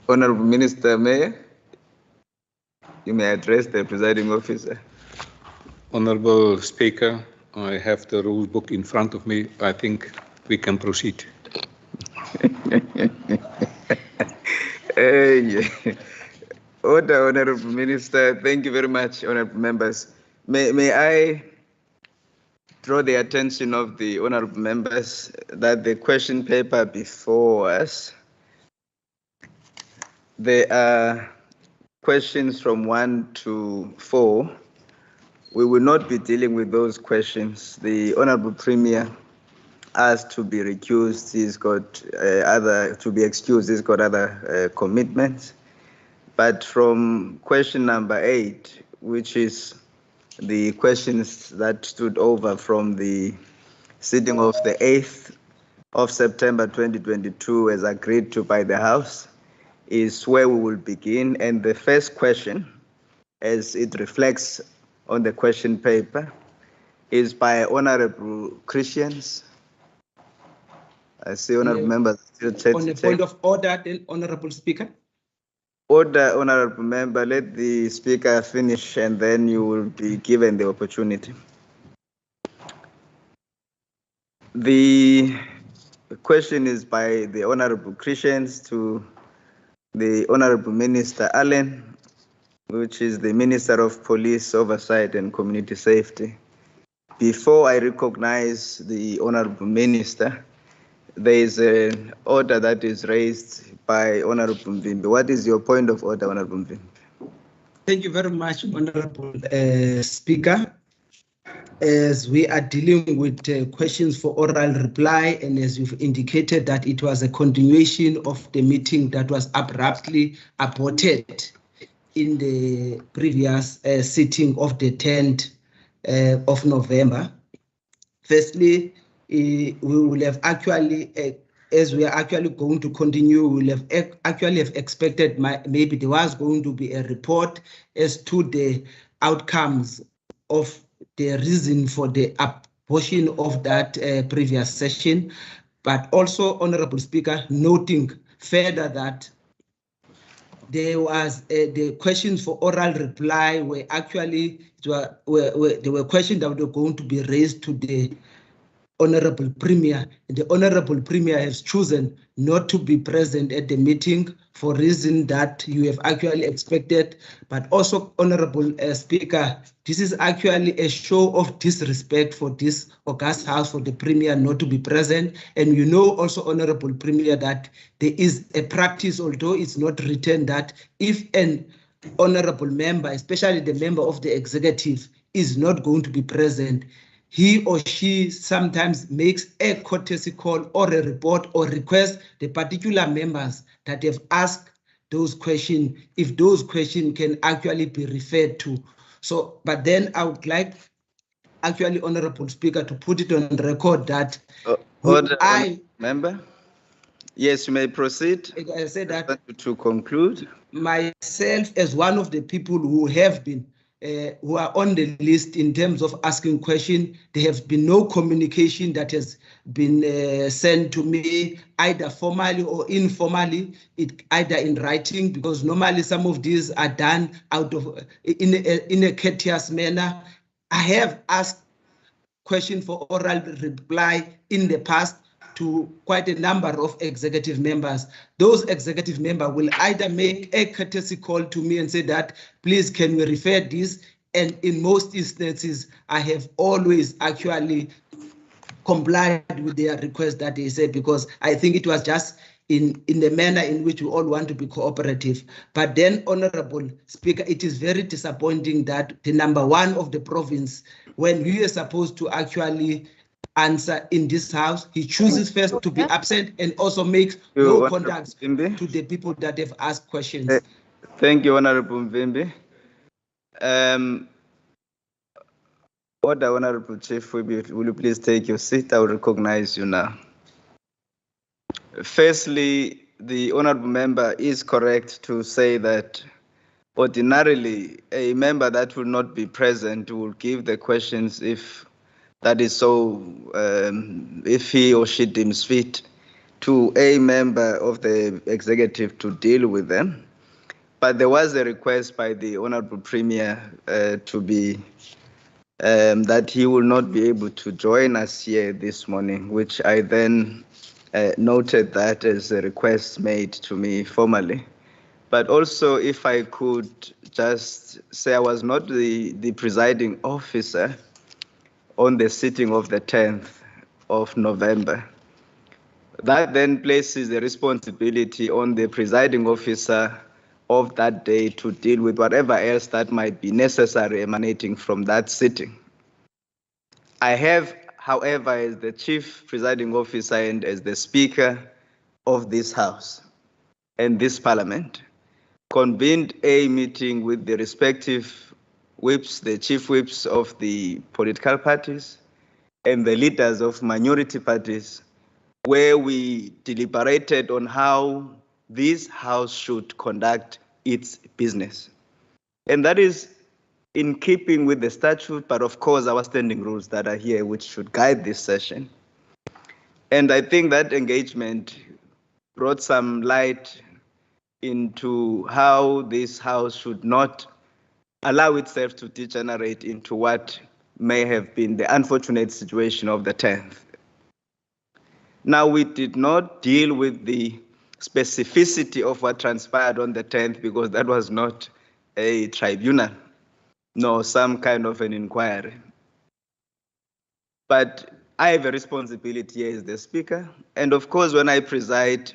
Honorable Minister Mayor, you may address the presiding officer. Honorable Speaker, I have the rule book in front of me. I think we can proceed. Order, Honorable Minister. Thank you very much, honorable members. May I draw the attention of the honorable members that the question paper before us, there are questions from 1 to 4, we will not be dealing with those questions. The Honorable Premier asked to be recused. He's got to be excused. He's got other commitments. But from question number 8, which is the questions that stood over from the sitting of the 8th of September 2022 as agreed to by the House, is where we will begin. And the first question, as it reflects on the question paper, is by Honorable Christians. I see Honorable members still On a point of order, then, Honorable Speaker. Order, Honorable Member, let the Speaker finish and then you will be given the opportunity. The question is by the Honorable Christians to the Honorable Minister Allen, which is the Minister of Police Oversight and Community Safety. Before I recognize the Honorable Minister, there is an order that is raised by Honorable Mvimbi. What is your point of order, Honorable Mvimbi? Thank you very much, Honorable Speaker. As we are dealing with questions for oral reply, and as you've indicated that it was a continuation of the meeting that was abruptly aborted in the previous sitting of the 10th of November. Firstly, we will have actually, as we are actually going to continue, we will have actually have expected maybe there was going to be a report as to the outcomes of the reason for the abortion of that previous session, but also, Honorable Speaker, noting further that there was the questions for oral reply were actually there were questions that were going to be raised to the Honorable Premier, and the Honorable Premier has chosen not to be present at the meeting for reason that you have actually expected. But also, Honorable Speaker, this is actually a show of disrespect for this august House for the Premier not to be present. And you know also, Honorable Premier, that there is a practice, although it's not written, that if an honorable member, especially the member of the executive, is not going to be present, he or she sometimes makes a courtesy call or a report or request the particular members that have asked those questions, if those questions can actually be referred to. So, but then I would like actually, Honorable Speaker, to put it on record that Member? Yes, you may proceed. I said that to conclude. Myself, as one of the people who have been who are on the list in terms of asking questions, there has been no communication that has been sent to me, either formally or informally, either in writing, because normally some of these are done out of in a courteous manner. I have asked questions for oral reply in the past to quite a number of executive members. Those executive members will either make a courtesy call to me and say that, please, can we refer this? And in most instances, I have always actually complied with their request that they said, because I think it was just in the manner in which we all want to be cooperative. But then, Honorable Speaker, it is very disappointing that the number one of the province, when we are supposed to actually answer in this House, he chooses first to be absent and also makes no contacts to the people that have asked questions. Thank you, Honorable Mvimbi. Order, Honorable Chief, will you please take your seat? I will recognize you now. Firstly, the Honorable Member is correct to say that ordinarily a member that will not be present will give the questions if that is so, if he or she deems fit, to a member of the executive to deal with them. But there was a request by the Honorable Premier to be that he will not be able to join us here this morning, which I then noted that as a request made to me formally. But also, if I could just say, I was not the presiding officer on the sitting of the 10th of November. That then places the responsibility on the presiding officer of that day to deal with whatever else that might be necessary emanating from that sitting. I have, however, as the Chief Presiding Officer and as the Speaker of this House and this Parliament, convened a meeting with the respective whips, the chief whips of the political parties and the leaders of minority parties, where we deliberated on how this House should conduct its business. And that is in keeping with the statute, but of course our standing rules that are here, which should guide this session. And I think that engagement brought some light into how this House should not allow itself to degenerate into what may have been the unfortunate situation of the 10th. Now, we did not deal with the specificity of what transpired on the 10th because that was not a tribunal, nor some kind of an inquiry. But I have a responsibility as the Speaker, and of course, when I preside,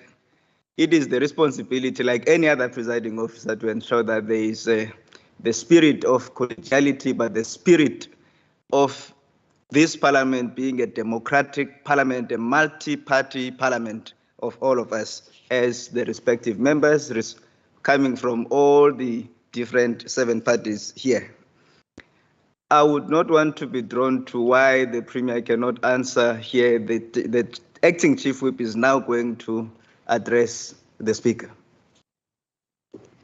it is the responsibility, like any other presiding officer, to ensure that there is the spirit of collegiality, but the spirit of this parliament being a democratic parliament, a multi-party parliament of all of us as the respective members coming from all the different 7 parties here. I would not want to be drawn to why the Premier cannot answer here. The acting Chief Whip is now going to address the Speaker.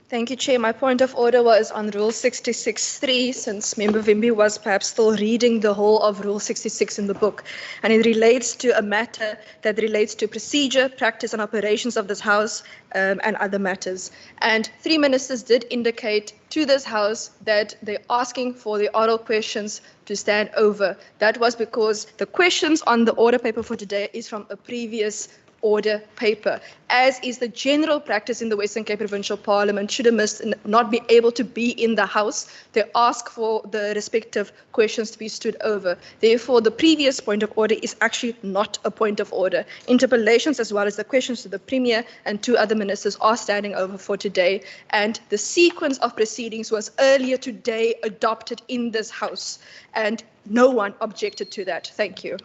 Thank you, Chair. My point of order was on Rule 66.3, since Member Vimbi was perhaps still reading the whole of Rule 66 in the book. And it relates to a matter that relates to procedure, practice and operations of this House and other matters. And 3 ministers did indicate to this House that they're asking for the oral questions to stand over. That was because the questions on the order paper for today is from a previous order paper, as is the general practice in the Western Cape Provincial Parliament. Should a minister not be able to be in the House, they ask for the respective questions to be stood over. Therefore, the previous point of order is actually not a point of order. Interpellations, as well as the questions to the Premier and 2 other ministers, are standing over for today, and the sequence of proceedings was earlier today adopted in this House, and no one objected to that. Thank you.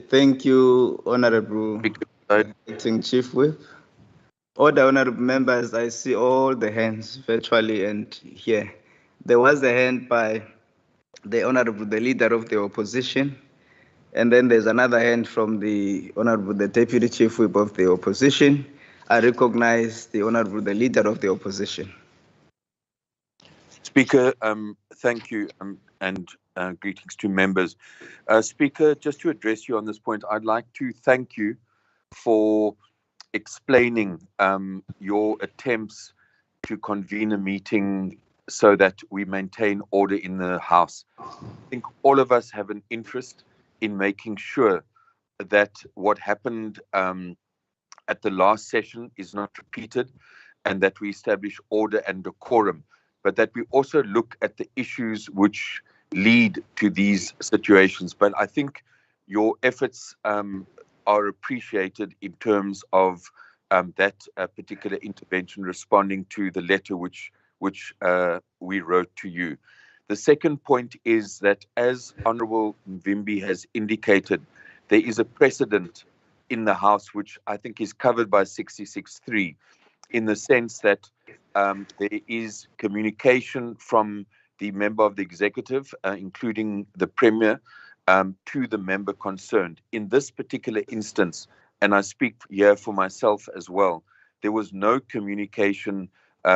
Thank you, Honorable Acting Chief Whip. Order, honorable members, I see all the hands virtually and here. There was a hand by the leader of the opposition, and then there's another hand from the Deputy Chief Whip of the opposition. I recognize the leader of the opposition. Speaker, thank you, and greetings to members. Speaker, just to address you on this point, I'd like to thank you for explaining your attempts to convene a meeting so that we maintain order in the House. I think all of us have an interest in making sure that what happened at the last session is not repeated, and that we establish order and decorum, but that we also look at the issues which lead to these situations. But I think your efforts are appreciated in terms of that particular intervention, responding to the letter which we wrote to you. The second point is that, as Honourable Mvimbi has indicated, there is a precedent in the House which I think is covered by 66.3, in the sense that there is communication from the member of the executive, including the Premier, to the member concerned. In this particular instance, and I speak here for myself as well, there was no communication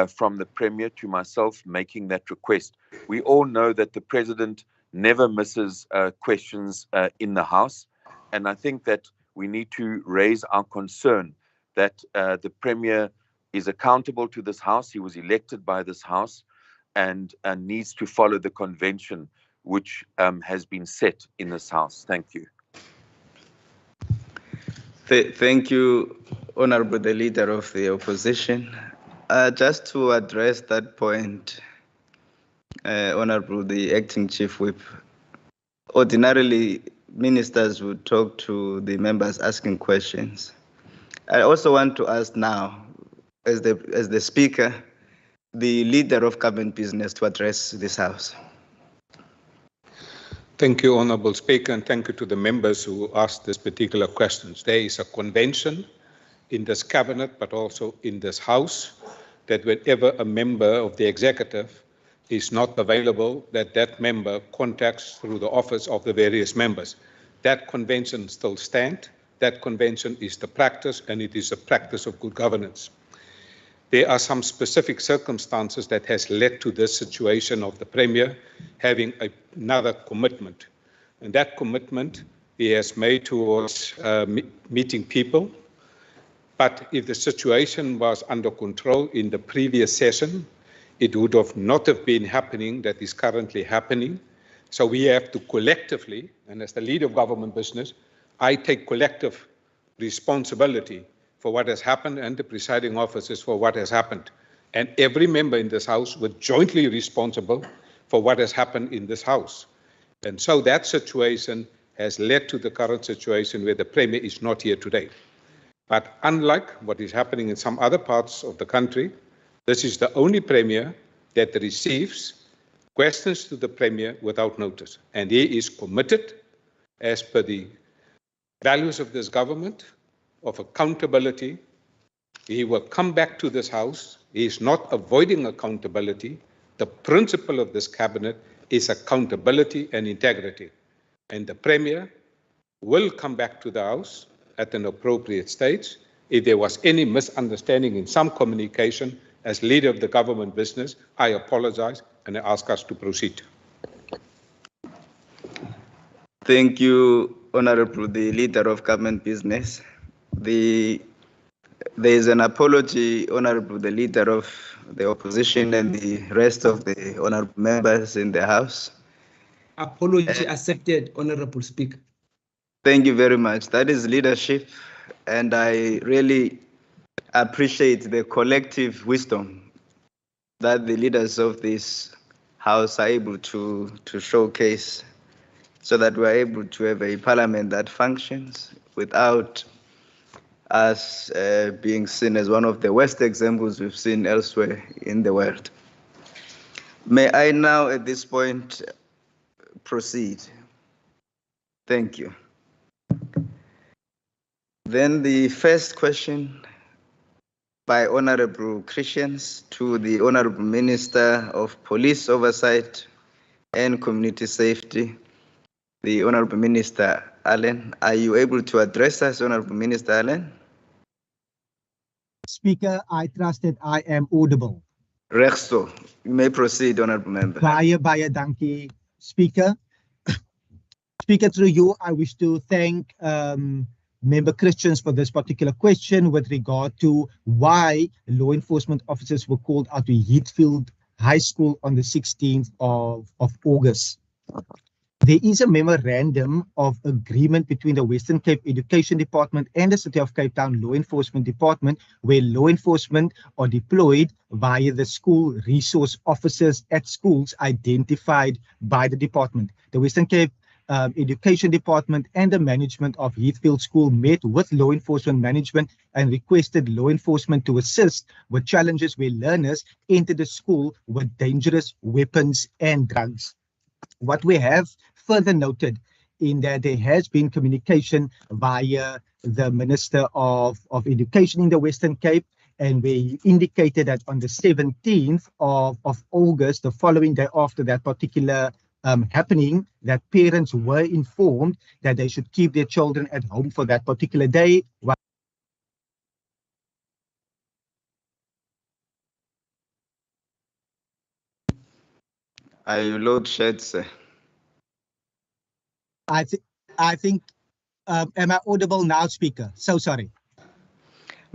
from the Premier to myself making that request. We all know that the President never misses questions in the House, and I think that we need to raise our concern that the Premier is accountable to this House. He was elected by this House, and needs to follow the convention which has been set in this House. Thank you. Thank you, Honorable the Leader of the Opposition. Just to address that point, Honorable the Acting Chief Whip, ordinarily ministers would talk to the members asking questions. I also want to ask now, as the Speaker, the Leader of Government Business to address this House. Thank you, Honourable Speaker, and thank you to the members who asked this particular questions. There is a convention in this Cabinet, but also in this House, that whenever a member of the Executive is not available, that member contacts through the office of the various members. That convention still stands. That convention is the practice, and it is a practice of good governance. There are some specific circumstances that has led to this situation of the Premier having another commitment. And that commitment he has made towards meeting people. But if the situation was under control in the previous session, it would have not have been happening that is currently happening. So we have to collectively, and as the leader of government business, I take collective responsibility for what has happened and the presiding officers for what has happened. And every member in this House was jointly responsible for what has happened in this House. And so that situation has led to the current situation where the Premier is not here today. But unlike what is happening in some other parts of the country, this is the only Premier that receives questions to the Premier without notice. And he is committed, as per the values of this government, of accountability. He will come back to this House. He is not avoiding accountability. The principle of this Cabinet is accountability and integrity. And the Premier will come back to the House at an appropriate stage. If there was any misunderstanding in some communication, as leader of the government business, I apologize and I ask us to proceed. Thank you, Honorable the Leader of Government Business. There is an apology, Honorable the Leader of the Opposition and the rest of the honorable members in the House. Apology accepted, Honorable Speaker. Thank you very much. That is leadership, and I really appreciate the collective wisdom that the leaders of this House are able to showcase, so that we're able to have a parliament that functions without us being seen as one of the worst examples we've seen elsewhere in the world. May I now at this point proceed? Thank you. Then the first question by Honorable Christians to the Honorable Minister of Police Oversight and Community Safety, the Honorable Minister Allen. Are you able to address us, Honorable Minister Allen? Speaker, I trust that I am audible. Rechtso. You may proceed, Honorable Member. Baie dankie, Speaker. Speaker, through you, I wish to thank Member Christians for this particular question with regard to why law enforcement officers were called out to Heathfield High School on the 16th of August. There is a memorandum of agreement between the Western Cape Education Department and the City of Cape Town Law Enforcement Department, where law enforcement are deployed via the school resource officers at schools identified by the department. The Western Cape Education Department and the management of Heathfield School met with law enforcement management and requested law enforcement to assist with challenges where learners entered the school with dangerous weapons and drugs. What we have further noted in that there has been communication via the Minister of Education in the Western Cape, and we indicated that on the 17th of August, the following day after that particular happening, that parents were informed that they should keep their children at home for that particular day. Are you load shed, sir? I think, am I audible now, Speaker? So sorry.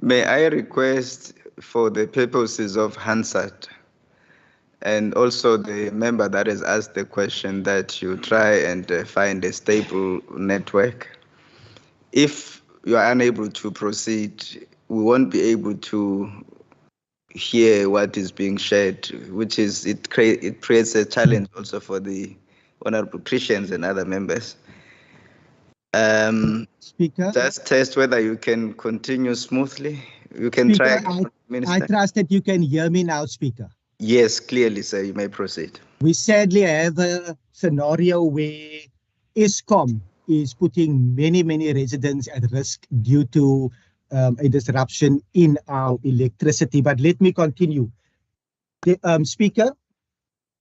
May I request, for the purposes of Hansard, and also the member that has asked the question, that you try and find a stable network. If you are unable to proceed, we won't be able to hear what is being shared, which is, it creates a challenge also for the Honorable Christians and other members. Speaker, just test whether you can continue smoothly You can Speaker, try, I Minister. trust that you can hear me now, Speaker. Yes, clearly, sir. You may proceed. We sadly have a scenario where ESCOM is putting many residents at risk due to a disruption in our electricity. But let me continue. Speaker,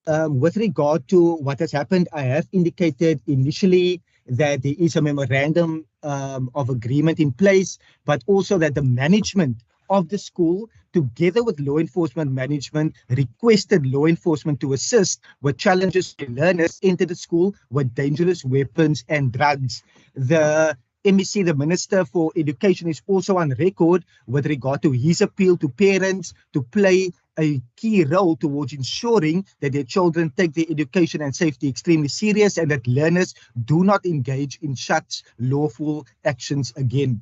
with regard to what has happened, I have indicated initially that there is a memorandum of agreement in place, but also that the management of the school, together with law enforcement management, requested law enforcement to assist with challenges when learners enter the school with dangerous weapons and drugs. The MEC, the Minister for Education, is also on record with regard to his appeal to parents to play a key role towards ensuring that their children take their education and safety extremely serious and that learners do not engage in such lawful actions again.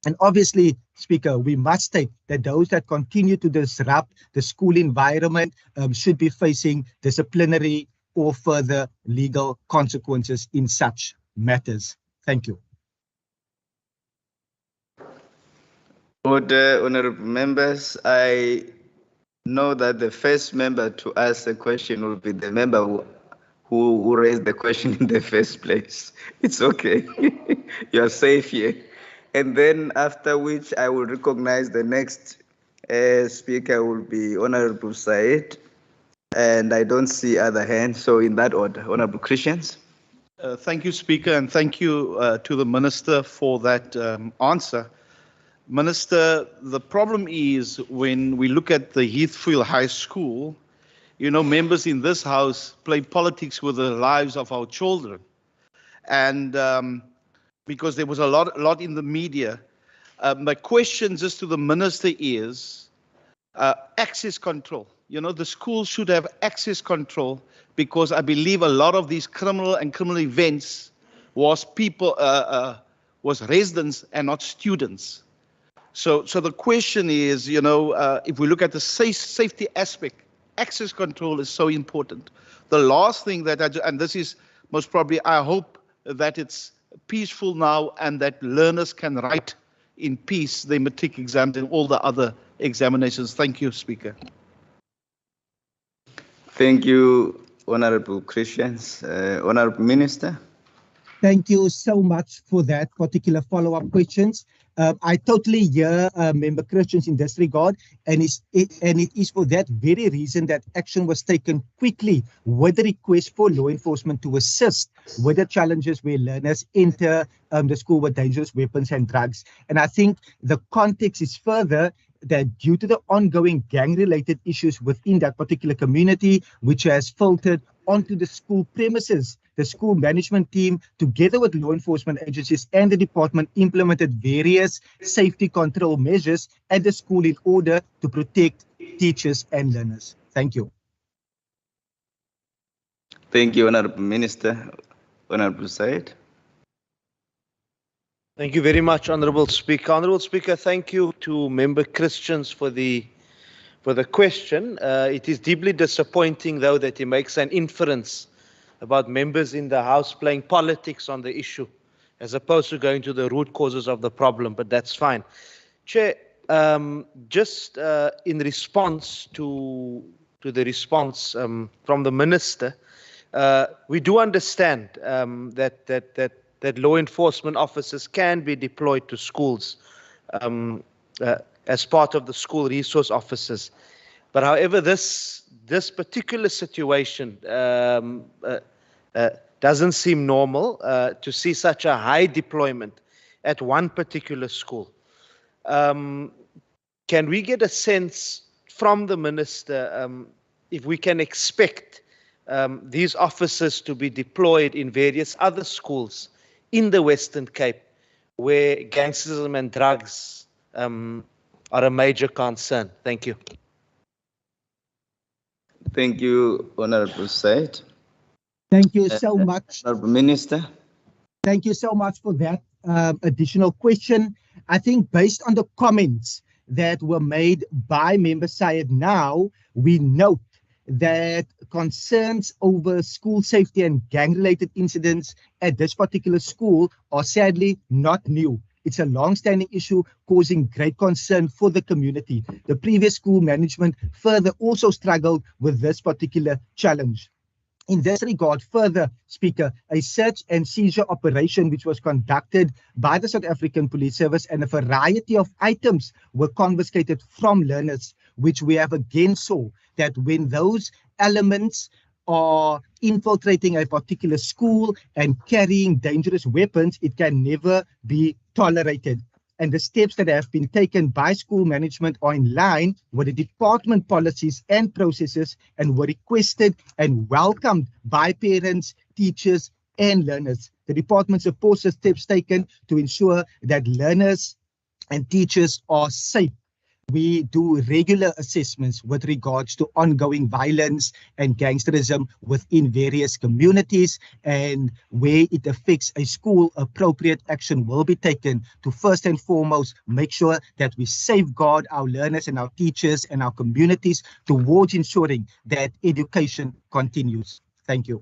And obviously, Speaker, we must state that those that continue to disrupt the school environment should be facing disciplinary or further legal consequences in such matters. Thank you. Order, honorable members. I know that the first member to ask a question will be the member who raised the question in the first place. It's okay. You're safe here. And then after which I will recognize the next speaker will be Honorable Said. And I don't see other hands. So in that order, Honorable Christians. Thank you, Speaker, and thank you to the Minister for that answer. Minister, the problem is when we look at the Heathfield High School, you know, members in this House play politics with the lives of our children. And because there was a lot in the media, my question just to the Minister is access control. You know, the school should have access control because I believe a lot of these criminal events was was residents and not students. So the question is, you know, if we look at the safety aspect, access control is so important. The last thing that and this is most probably, I hope that it's peaceful now and that learners can write in peace their matric exams and all the other examinations. Thank you, Speaker. Thank you, Honorable Christians. Honorable Minister. Thank you so much for that particular follow-up questions. I totally hear Member Christians in this regard, and it is for that very reason that action was taken quickly with the request for law enforcement to assist with the challenges where learners enter the school with dangerous weapons and drugs. And I think the context is further that due to the ongoing gang-related issues within that particular community, which has filtered onto the school premises, the school management team, together with law enforcement agencies and the department, implemented various safety control measures at the school in order to protect teachers and learners. Thank you. Thank you, Honorable Minister. Honorable Said. Thank you very much, Honorable Speaker. Honorable Speaker, thank you to Member Christians for the question. It is deeply disappointing, though, that he makes an inference about members in the House playing politics on the issue, as opposed to going to the root causes of the problem, but that's fine. Chair, just in response to the response from the Minister, we do understand that law enforcement officers can be deployed to schools as part of the school resource officers. But however, this particular situation doesn't seem normal to see such a high deployment at one particular school. Can we get a sense from the Minister if we can expect these officers to be deployed in various other schools in the Western Cape where gangsterism and drugs are a major concern? Thank you. Thank you, Honorable Said. Thank you so much. Honorable Minister. Thank you so much for that additional question. I think based on the comments that were made by Member Syed now, we note that concerns over school safety and gang-related incidents at this particular school are sadly not new. It's a long-standing issue causing great concern for the community. The previous school management further also struggled with this particular challenge. In this regard, further, Speaker, a search and seizure operation which was conducted by the South African Police Service, and a variety of items were confiscated from learners, which we have again saw that when those elements are infiltrating a particular school and carrying dangerous weapons, it can never be tolerated. And the steps that have been taken by school management are in line with the department policies and processes, and were requested and welcomed by parents, teachers, and learners. The department supports the steps taken to ensure that learners and teachers are safe. We do regular assessments with regards to ongoing violence and gangsterism within various communities, and where it affects a school, appropriate action will be taken to first and foremost make sure that we safeguard our learners and our teachers and our communities towards ensuring that education continues. Thank you.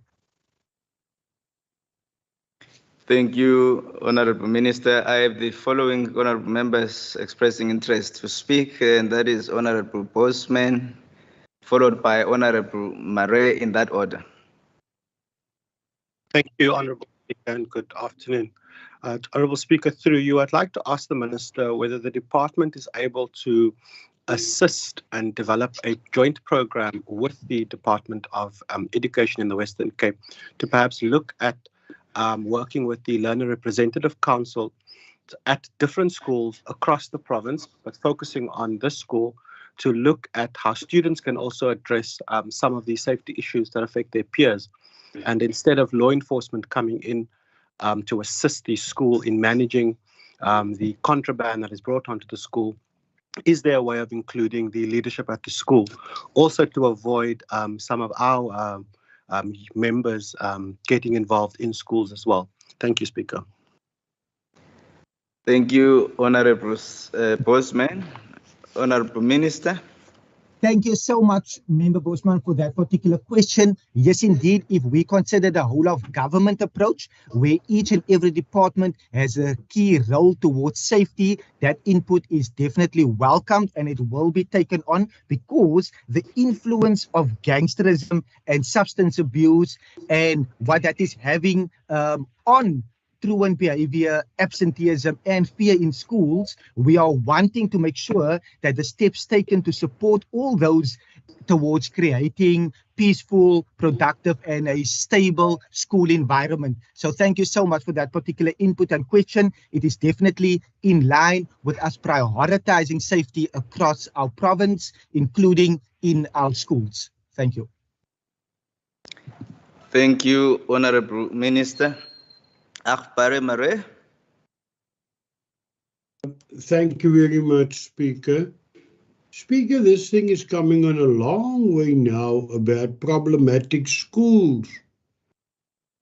Thank you, Honorable Minister. I have the following honorable members expressing interest to speak, and that is Honorable Bosman, followed by Honorable Murray, in that order. Thank you, Honorable Speaker, and good afternoon. Honorable Speaker, through you, I'd like to ask the Minister whether the department is able to assist and develop a joint program with the Department of Education in the Western Cape to perhaps look at working with the Learner Representative Council at different schools across the province, but focusing on this school to look at how students can also address some of the safety issues that affect their peers. And instead of law enforcement coming in to assist the school in managing the contraband that is brought onto the school, is there a way of including the leadership at the school, also to avoid some of our members getting involved in schools as well? Thank you, Speaker. Thank you, Honorable Bosman. Honorable Minister. Thank you so much, Member Bosman, for that particular question. Yes, indeed, if we consider the whole of government approach, where each and every department has a key role towards safety, that input is definitely welcomed, and it will be taken on, because the influence of gangsterism and substance abuse and what that is having on truant behavior, absenteeism, and fear in schools, we are wanting to make sure that the steps taken to support all those towards creating peaceful, productive, and a stable school environment. So thank you so much for that particular input and question. It is definitely in line with us prioritizing safety across our province, including in our schools. Thank you. Thank you, Honorable Minister. Thank you very much, Speaker. Speaker, this thing is coming on a long way now about problematic schools.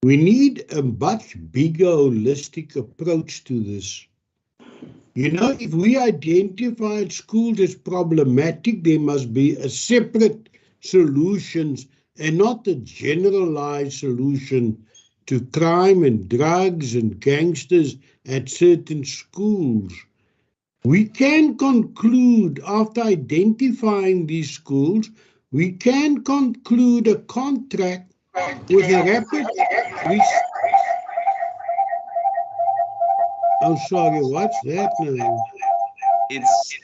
We need a much bigger holistic approach to this. You know, if we identify schools as problematic, there must be a separate solutions and not a generalized solution to crime and drugs and gangsters at certain schools. We can conclude, after identifying these schools, we can conclude a contract with a rapid... Oh, sorry, what's that now? It's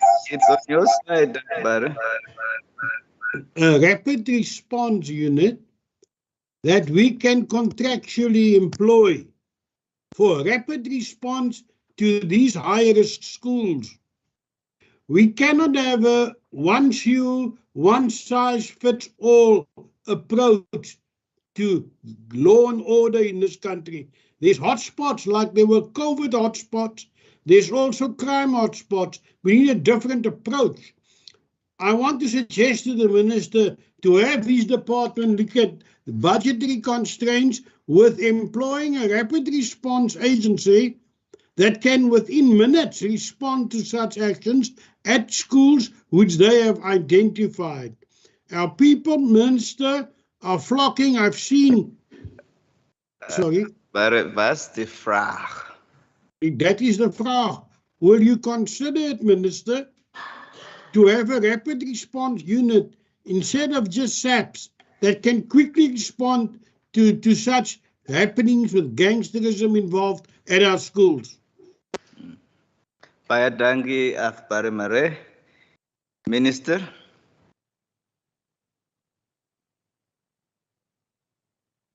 on your side, Barry. A rapid response unit that we can contractually employ for rapid response to these high-risk schools. We cannot have a one-size-fits-all approach to law and order in this country. There's hotspots, like there were COVID hotspots. There's also crime hotspots. We need a different approach. I want to suggest to the Minister to have his department look at the budgetary constraints with employing a rapid response agency that can within minutes respond to such actions at schools which they have identified. Our people, Minister, are flocking. I've seen... Sorry? But was die vraag? That is the vraag. Will you consider it, Minister, to have a rapid response unit instead of just SAPs that can quickly respond to such happenings with gangsterism involved at our schools? Payadangi Afparimare, Minister.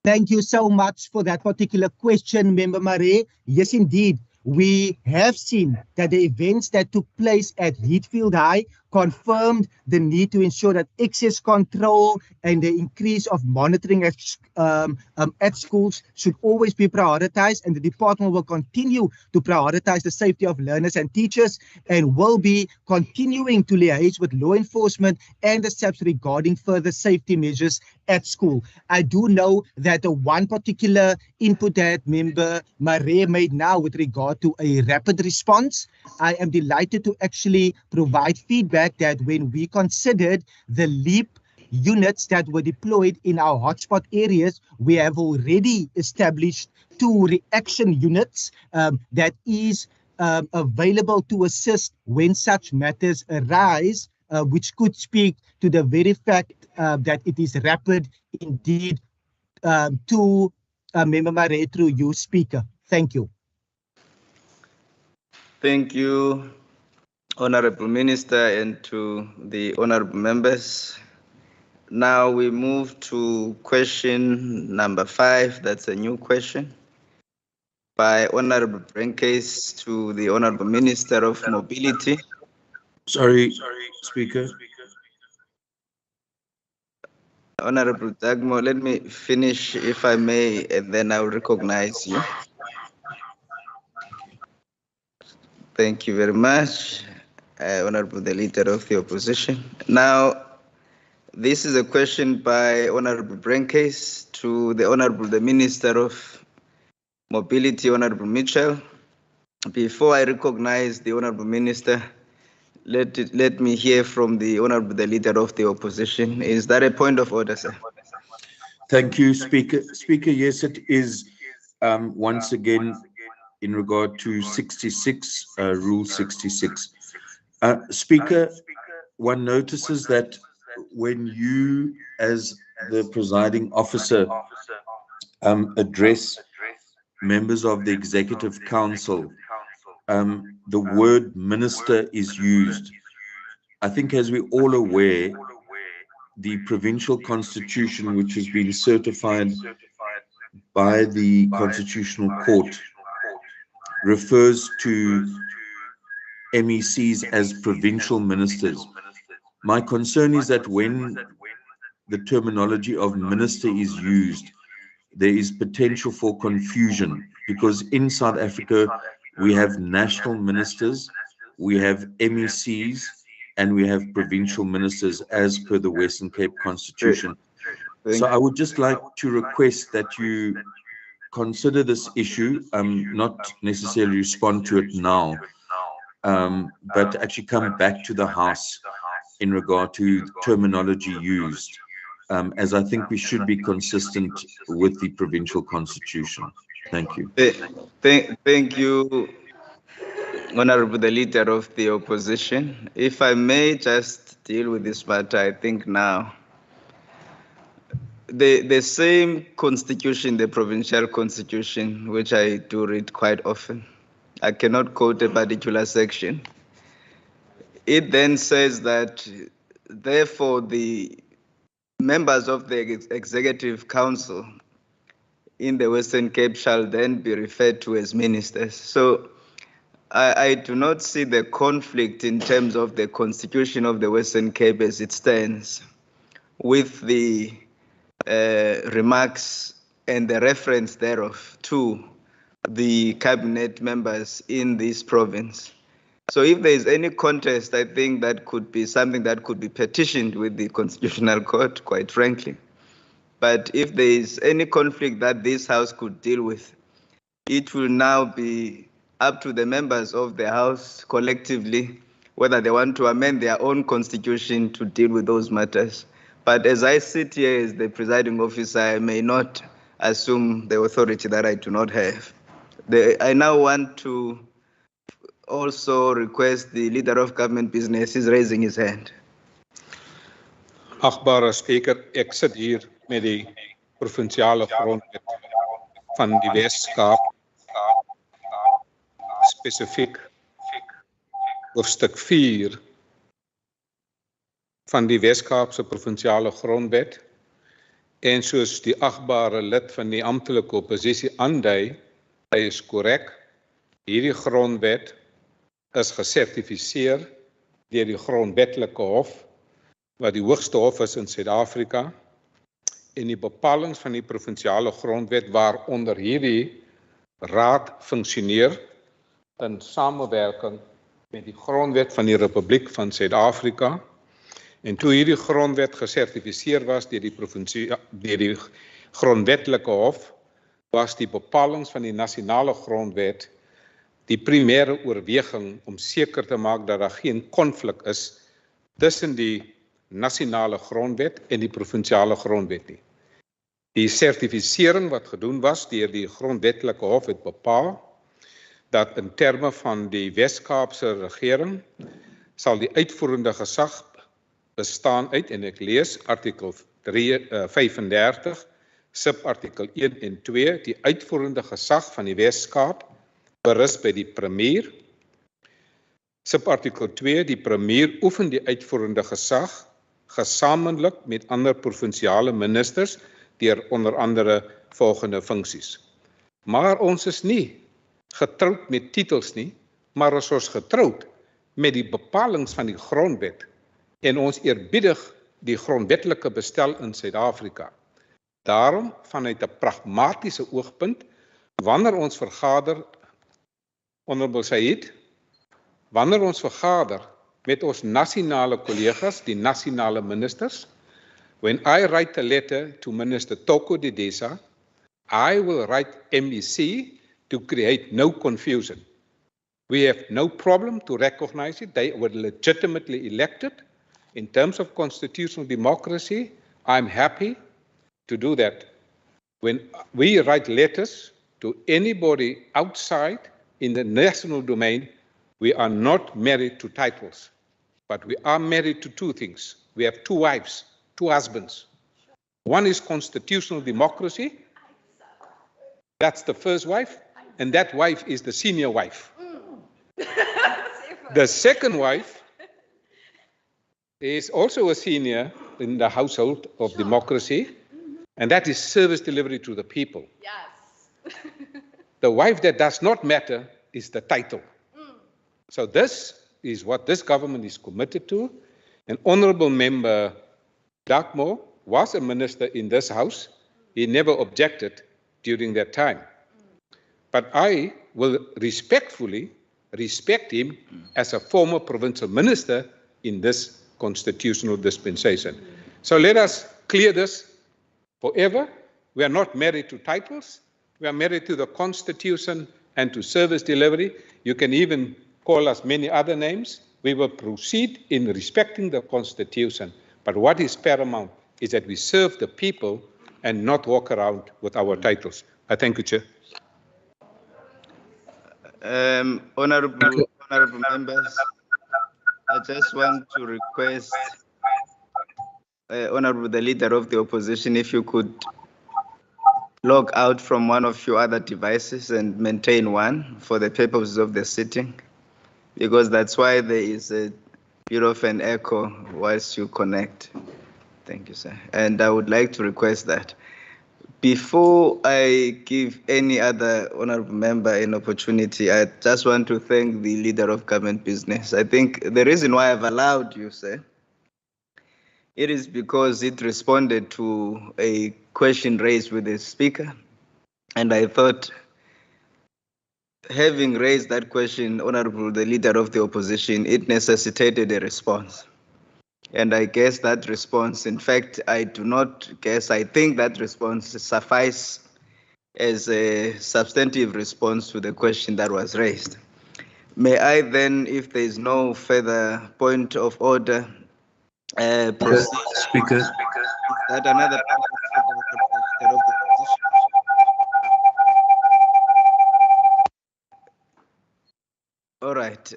Thank you so much for that particular question, Member Marais. Yes, indeed. We have seen that the events that took place at Heathfield High confirmed the need to ensure that excess control and the increase of monitoring at schools should always be prioritized, and the department will continue to prioritize the safety of learners and teachers and will be continuing to liaise with law enforcement and the SAPs regarding further safety measures at school. I do know that the one particular input that Member Marais made now with regard to a rapid response, I am delighted to actually provide feedback that when we considered the LEAP units that were deployed in our hotspot areas, we have already established 2 reaction units that is available to assist when such matters arise, which could speak to the very fact that it is rapid indeed to Member Marais through you, Speaker. Thank you. Thank you, Honorable Minister, and to the honorable members. Now we move to question number 5. That's a new question by Honorable Brenkes to the Honorable Minister of Mobility. Sorry, Speaker. Honorable Dagmo, let me finish, if I may, and then I'll recognize you. Thank you very much, Honorable the Leader of the Opposition. Now, this is a question by Honorable Brenkes to the Honorable the Minister of Mobility, Honorable Mitchell. Before I recognize the Honorable Minister, let me hear from the Honorable the Leader of the Opposition. Is that a point of order, sir? Thank you, Speaker. Speaker, yes, it is once again in regard to 66, Rule 66. Speaker, one notices that when you, as the presiding officer, address members of the Executive Council, the word minister is used. I think, as we're all aware, the provincial constitution, which has been certified by the Constitutional Court, refers to MECs as provincial ministers. My concern is that when the terminology of minister is used, there is potential for confusion, because in South Africa, we have national ministers, we have MECs, and we have provincial ministers as per the Western Cape Constitution. So I would just like to request that you consider this issue, not necessarily respond to it now, but actually come back to the House in regard to terminology used, as I think we should be consistent with the provincial constitution. Thank you. Thank you, Honorable the Leader of the Opposition. If I may just deal with this matter, I think now. The same constitution, the provincial constitution, which I do read quite often, I cannot quote a particular section. It then says that, therefore, the members of the Executive Council in the Western Cape shall then be referred to as ministers. So I do not see the conflict in terms of the Constitution of the Western Cape as it stands with the remarks and the reference thereof to the cabinet members in this province. So if there is any contest, I think that could be something that could be petitioned with the Constitutional Court, quite frankly. But if there is any conflict that this House could deal with, it will now be up to the members of the House collectively whether they want to amend their own constitution to deal with those matters. But as I sit here as the presiding officer, I may not assume the authority that I do not have. I now want to also request the Leader of Government Business is raising his hand. Achtbare spreker, ek sit hier met die provinsiale grondwet van die Wes-Kaap, spesifiek hoofstuk 4 van die Wes-Kaapse provinsiale grondwet. En soos die achtbare lid van die amptelike oppositie aandui, hy is korrek. Hierdie grondwet is gesertifiseer deur die grondwetlike hof, wat die hoogste hof is in Suid-Afrika, en die bepalings van die provinsiale grondwet waaronder hierdie raad funksioneer in samewerking met die grondwet van die Republiek van Suid-Afrika. En toe hierdie grondwet gesertifiseer was deur die grondwetlike hof, was die bepalings van die nasionale grondwet die primêre oorweging om seker te maak dat daar geen konflik is tussen die nasionale grondwet en die provinsiale grondwet nie. Die sertifisering wat gedoen was deur die grondwetlike hof het bepaal dat in terme van die Wes-Kaapse regering sal die uitvoerende gesag bestaan uit, en ek lees artikel 35, subartikel 1 en 2, die uitvoerende gesag van die Wes-Kaap berus by die premier. Subartikel 2, die premier oefen die uitvoerende gesag gesamentlik met ander provinsiale ministers deur onder andere volgende funksies. Maar ons is nie getroud met titels nie, maar ons is getroud met die bepalings van die grondwet en ons eerbiedig die grondwetlike bestel in Suid-Afrika. Daarom, vanuit 'n pragmatiese oogpunt, wanneer ons vergader, Honorable Said, wanneer ons vergader met ons nasionale kollegas, die nasionale ministers, when I write a letter to Minister Toko Didesa, I will write MEC to create no confusion. We have no problem to recognize it. They were legitimately elected. In terms of constitutional democracy, I'm happy to do that. When we write letters to anybody outside in the national domain, we are not married to titles, but we are married to two things. We have two wives, two husbands. One is constitutional democracy. That's the first wife, and that wife is the senior wife. The second wife is also a senior in the household of democracy, and that is service delivery to the people. Yes. The wife that does not matter is the title. So this is what this government is committed to. And Honourable Member Dartmoor was a minister in this house. He never objected during that time. But I will respectfully respect him as a former provincial minister in this constitutional dispensation. So let us clear this forever. We are not married to titles. We are married to the Constitution and to service delivery. You can even call us many other names. We will proceed in respecting the Constitution. But what is paramount is that we serve the people and not walk around with our titles. I thank you, Chair. Honorable members, I just want to request, Honorable the Leader of the Opposition, if you could log out from one of your other devices and maintain one for the purposes of the sitting, because that's why there is a bit of an echo whilst you connect. Thank you, sir. And I would like to request that before I give any other honorable member an opportunity, I just want to thank the Leader of Government Business. I think the reason why I've allowed you, sir, it is because it responded to a question raised with the Speaker. And I thought, having raised that question, Honorable the Leader of the Opposition, it necessitated a response. And I guess that response, in fact, I do not guess, I think that response suffice as a substantive response to the question that was raised. May I then, if there is no further point of order, proceed? Speaker. Is that another point of order of the opposition? All right. right.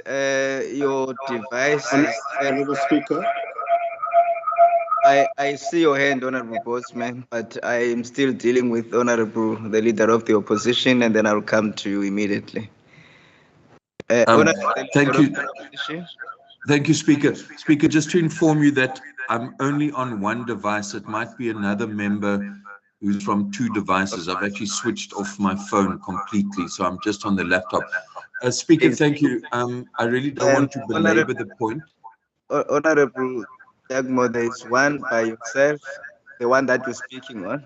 Your device is... Honourable Speaker. I see your hand, Honourable Bosman, but I am still dealing with Honourable, the Leader of the Opposition, and then I'll come to you immediately. Thank you. Thank you, Speaker. Speaker, just to inform you that I'm only on one device. It might be another member who's from two devices. I've actually switched off my phone completely, so I'm just on the laptop. Speaker, thank you. I really don't want to belabor the point. Honourable Dagmo, there is one by yourself, the one that you're speaking on,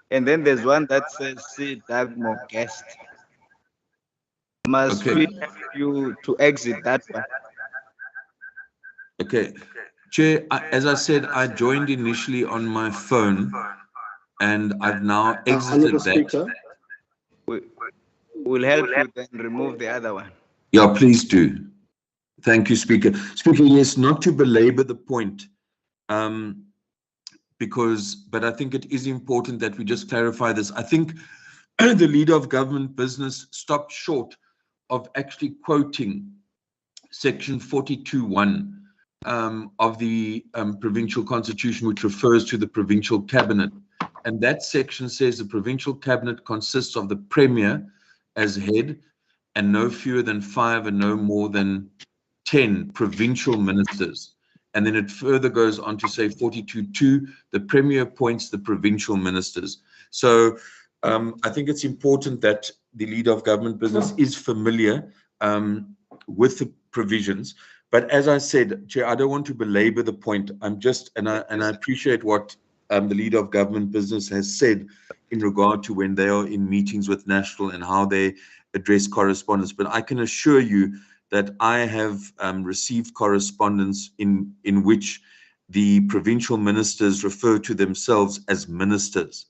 and then there's one that says "See Dagmo guest." Must we have you to exit that one? Okay. Chair, as I said, I joined initially on my phone, and I've now exited that. Speaker. We'll help you then remove the other one. Yeah, please do. Thank you, Speaker. Speaker, yes, not to belabor the point, but I think it is important that we just clarify this. I think the Leader of Government Business stopped short of actually quoting Section 42(1) of the Provincial Constitution, which refers to the Provincial Cabinet. And that section says the Provincial Cabinet consists of the Premier as head and no fewer than 5 and no more than 10 provincial ministers. And then it further goes on to say 42(2), the Premier appoints the provincial ministers. So I think it's important that the Leader of Government Business is familiar with the provisions. But as I said, Chair, I don't want to belabor the point. I appreciate what the Leader of Government Business has said in regard to when they are in meetings with National and how they address correspondence. But I can assure you that I have received correspondence in which the provincial ministers refer to themselves as ministers.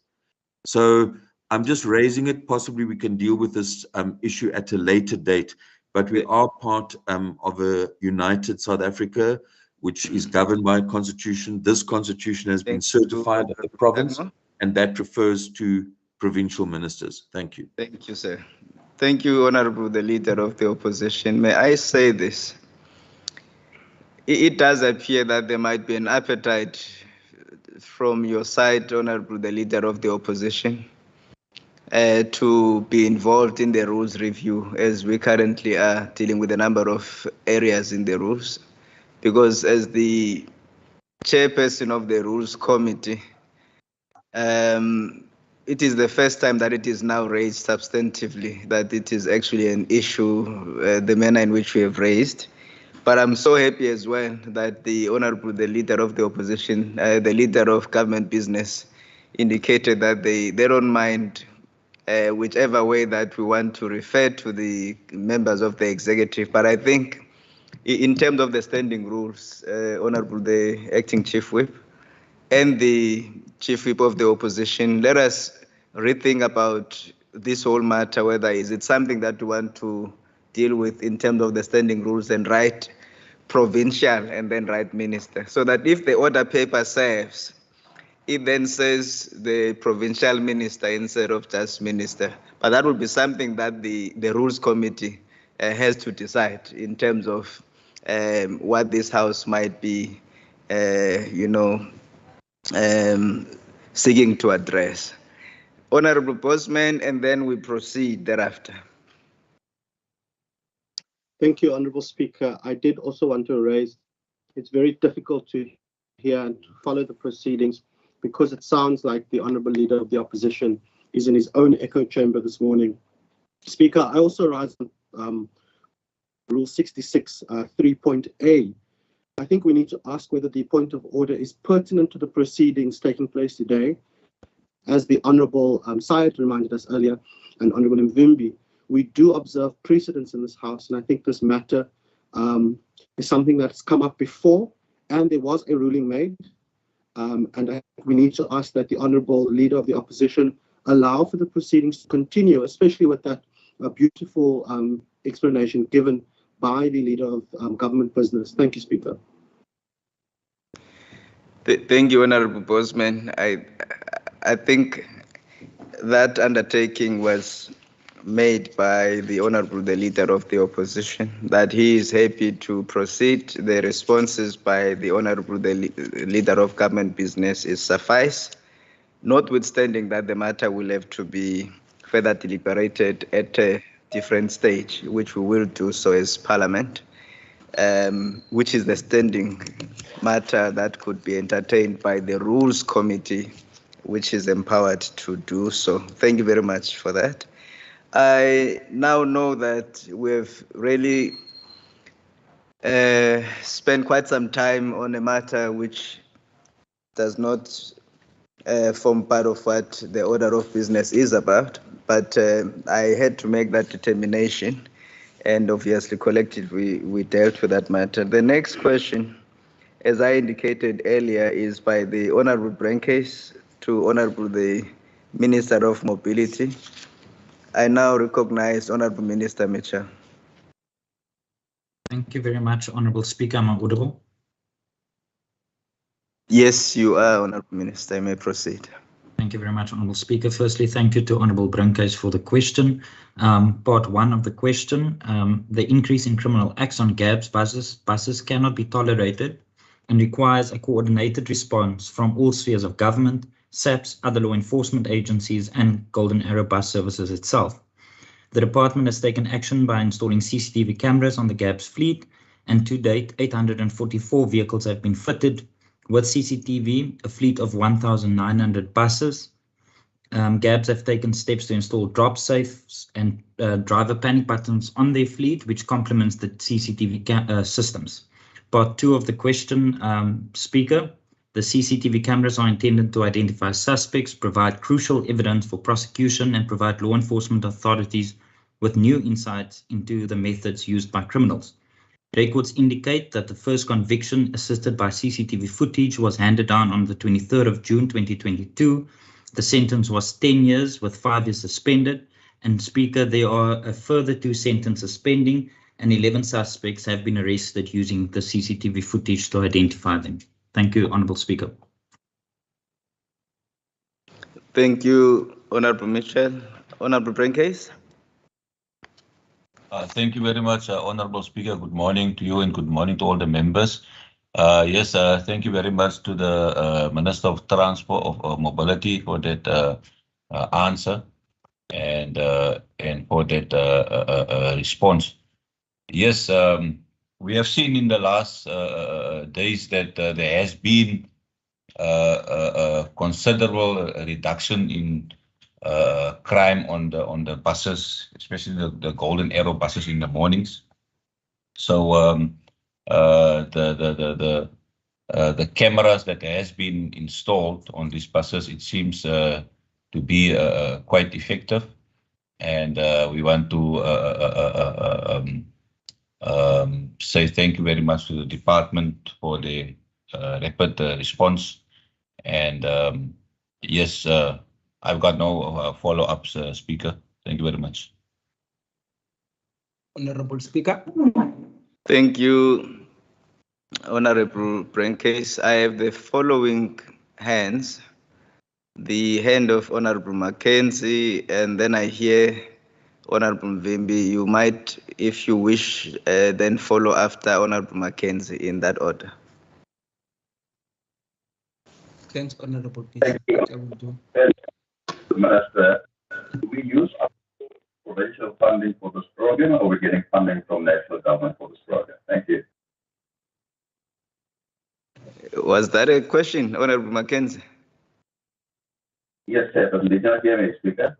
So I'm just raising it. Possibly we can deal with this issue at a later date, but we are part of a united South Africa, which is governed by a constitution. This constitution has been certified at the province, and that refers to provincial ministers. Thank you. Thank you, sir. Thank you, Honourable, the Leader of the Opposition. May I say this? It does appear that there might be an appetite from your side, Honourable, the Leader of the Opposition, to be involved in the rules review, as we currently are dealing with a number of areas in the rules. Because as the chairperson of the Rules Committee, it is the first time that it is now raised substantively, that it is actually an issue, the manner in which we have raised. But I'm so happy as well that the Honourable, the Leader of the Opposition, the Leader of Government Business, indicated that they don't mind whichever way that we want to refer to the members of the executive. But I think in terms of the standing rules, Honourable, the Acting Chief Whip and the Chief Whip of the Opposition, let us rethink about this whole matter, whether is it something that we want to deal with in terms of the standing rules and write provincial and then write minister, so that if the order paper serves, it then says the provincial minister instead of just minister. But that will be something that the Rules Committee has to decide in terms of what this House might be, seeking to address. Honourable Bosman, and then we proceed thereafter. Thank you, Honourable Speaker. I did also want to raise, it's very difficult to hear and to follow the proceedings because it sounds like the Honourable Leader of the Opposition is in his own echo chamber this morning. Speaker, I also rise on Rule 66, 3.A. I think we need to ask whether the point of order is pertinent to the proceedings taking place today. As the Honourable Syed reminded us earlier, and Honourable Mvimbi, we do observe precedents in this House, and I think this matter is something that's come up before, and there was a ruling made. And we need to ask that the Honourable Leader of the Opposition allow for the proceedings to continue, especially with that beautiful explanation given by the Leader of Government Business. Thank you, Speaker. Thank you, Honourable Bosman. I think that undertaking was made by the Honorable the Leader of the Opposition, that he is happy to proceed. The responses by the Honorable the Leader of Government Business is suffice, notwithstanding that the matter will have to be further deliberated at a different stage, which we will do so as Parliament, which is the standing matter that could be entertained by the Rules Committee, which is empowered to do so. Thank you very much for that. I now know that we've really spent quite some time on a matter which does not form part of what the order of business is about, but I had to make that determination, and obviously collectively we dealt with that matter. The next question, as I indicated earlier, is by the Honorable Brenkes to Honorable the Minister of Mobility. I now recognize Honorable Minister Mitchell. Thank you very much, Honorable Speaker. Am I audible? Yes, you are, Honorable Minister. You may proceed. Thank you very much, Honorable Speaker. Firstly, thank you to Honorable Brenkes for the question. Part one of the question, the increase in criminal acts on GABS buses cannot be tolerated and requires a coordinated response from all spheres of government, SAPS, other law enforcement agencies, and Golden Arrow Bus Services itself. The department has taken action by installing CCTV cameras on the GABS fleet, and to date, 844 vehicles have been fitted with CCTV, a fleet of 1,900 buses. GABS have taken steps to install drop safes and driver panic buttons on their fleet, which complements the CCTV systems. Part two of the question, Speaker, the CCTV cameras are intended to identify suspects, provide crucial evidence for prosecution, and provide law enforcement authorities with new insights into the methods used by criminals. Records indicate that the first conviction assisted by CCTV footage was handed down on the 23rd of June 2022. The sentence was 10 years with 5 years suspended. And Speaker, there are a further 2 sentences pending, and 11 suspects have been arrested using the CCTV footage to identify them. Thank you, Honourable Speaker. Thank you, Honourable Mitchell. Honourable Brenkes. Thank you very much, Honourable Speaker. Good morning to you and good morning to all the members. Yes, thank you very much to the Minister of Transport of Mobility for that answer and for that response. Yes, we have seen in the last days that there has been a considerable reduction in crime on the buses, especially the Golden Arrow buses in the mornings. So the cameras that has been installed on these buses, it seems to be quite effective, and we want to say thank you very much to the department for the rapid response. And yes, I've got no follow-ups, Speaker. Thank you very much. Honorable Speaker. Thank you, Honorable Brenkes. I have the following hands. The hand of Honorable Mackenzie, and then I hear Honorable Mvimbi. You might, if you wish, then follow after Honorable Mackenzie in that order. Thanks, Honorable Thank you. Minister, do we use provincial funding for this program, or are we getting funding from national government for this program? Thank you. Was that a question, Honorable Mackenzie? Yes, sir. Did you not hear me, Speaker?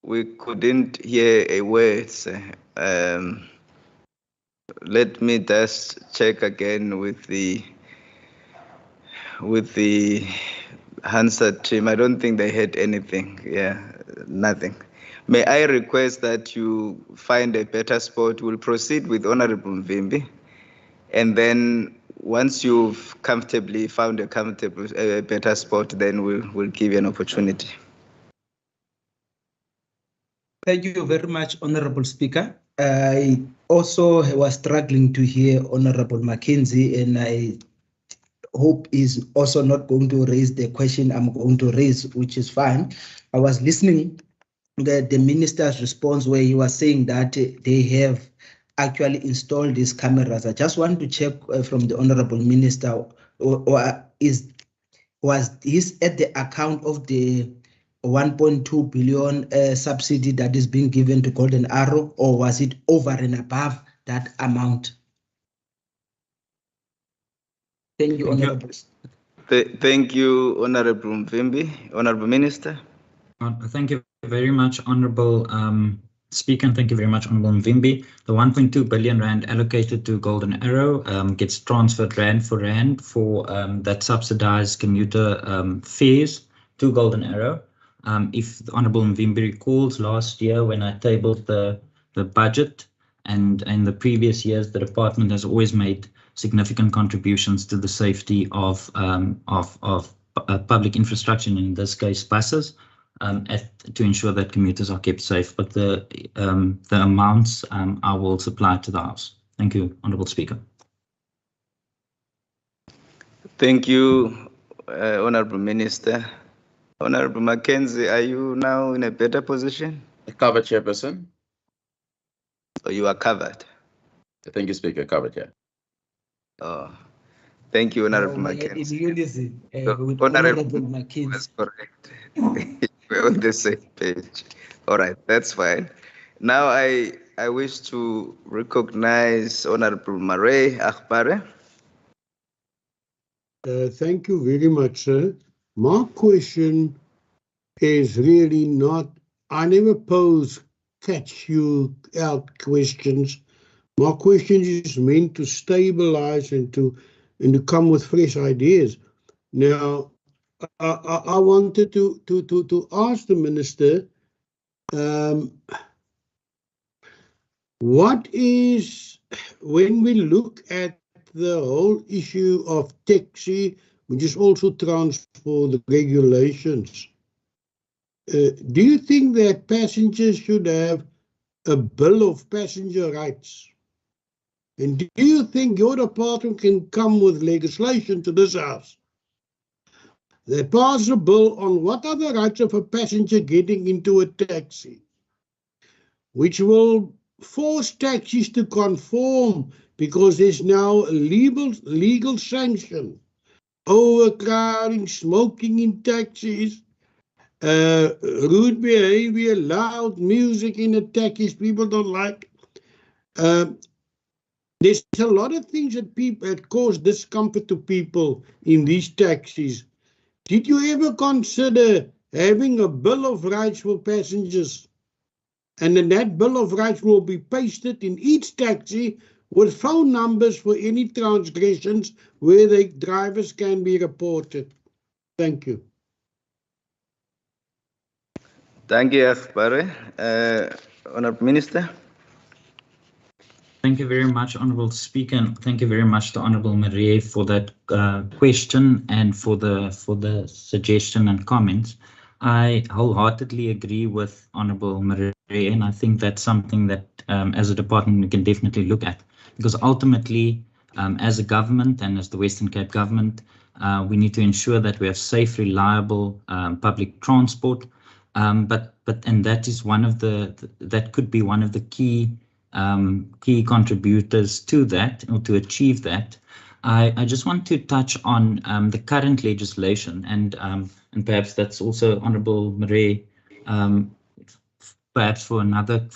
We couldn't hear a word, sir. Let me just check again with the Hansard team. I don't think they had anything. Yeah, nothing. May I request that you find a better spot? We'll proceed with Honorable Mvimbi, and then once you've comfortably found a better spot, then we'll give you an opportunity. Thank you very much, Honorable Speaker. I also was struggling to hear Honorable Mackenzie, and I hope is also not going to raise the question I'm going to raise, which is fine. I was listening the minister's response where he was saying that they have actually installed these cameras. I just want to check from the Honorable Minister, was this at the account of the 1.2 billion subsidy that is being given to Golden Arrow, or was it over and above that amount? Thank you, Honorable. Thank you, Honorable Mvimbi. Honorable Minister. Thank you very much, Honorable Speaker, and thank you very much, Honorable Mvimbi. The 1.2 billion rand allocated to Golden Arrow gets transferred rand for rand for that subsidized commuter fares to Golden Arrow. If the Honorable Mvimbi recalls, last year when I tabled the budget, and in the previous years, the department has always made significant contributions to the safety of public infrastructure, and in this case, buses. To ensure that commuters are kept safe, but the amounts I will supply to the House. Thank you, Honourable Speaker. Thank you, Honourable Minister. Honourable Mackenzie, are you now in a better position? Covered, Chairperson. So you are covered. Thank you, Speaker. Covered, yeah. Oh, thank you, Honourable Mackenzie. Honourable Mackenzie. That's correct. We're on the same page. All right, that's fine. Now I wish to recognize Honorable Murray Akpare. Thank you very much, sir. My question is really not, I never pose catch you out questions. My question is meant to stabilize and to come with fresh ideas. Now, I wanted to ask the Minister, what is, when we look at the whole issue of taxi, which is also transport the regulations, do you think that passengers should have a bill of passenger rights? And do you think your department can come with legislation to this House that pass a bill on what are the rights of a passenger getting into a taxi, which will force taxis to conform because there's now a legal sanction, overcrowding, smoking in taxis, rude behavior, loud music in the taxis people don't like. There's a lot of things that cause discomfort to people in these taxis. Did you ever consider having a bill of rights for passengers? And then that bill of rights will be pasted in each taxi with phone numbers for any transgressions where the drivers can be reported. Thank you. Thank you, Akpare. Honourable Minister. Thank you very much, Honourable Speaker, and thank you very much to Honourable Marie for that question and for the suggestion and comments. I wholeheartedly agree with Honourable Marie, and I think that's something that as a department we can definitely look at, because ultimately as a government and as the Western Cape government, we need to ensure that we have safe, reliable public transport, and that is one of that could be one of the key contributors to that, or to achieve that. I just want to touch on the current legislation, and perhaps that's also Honourable Marie, perhaps for another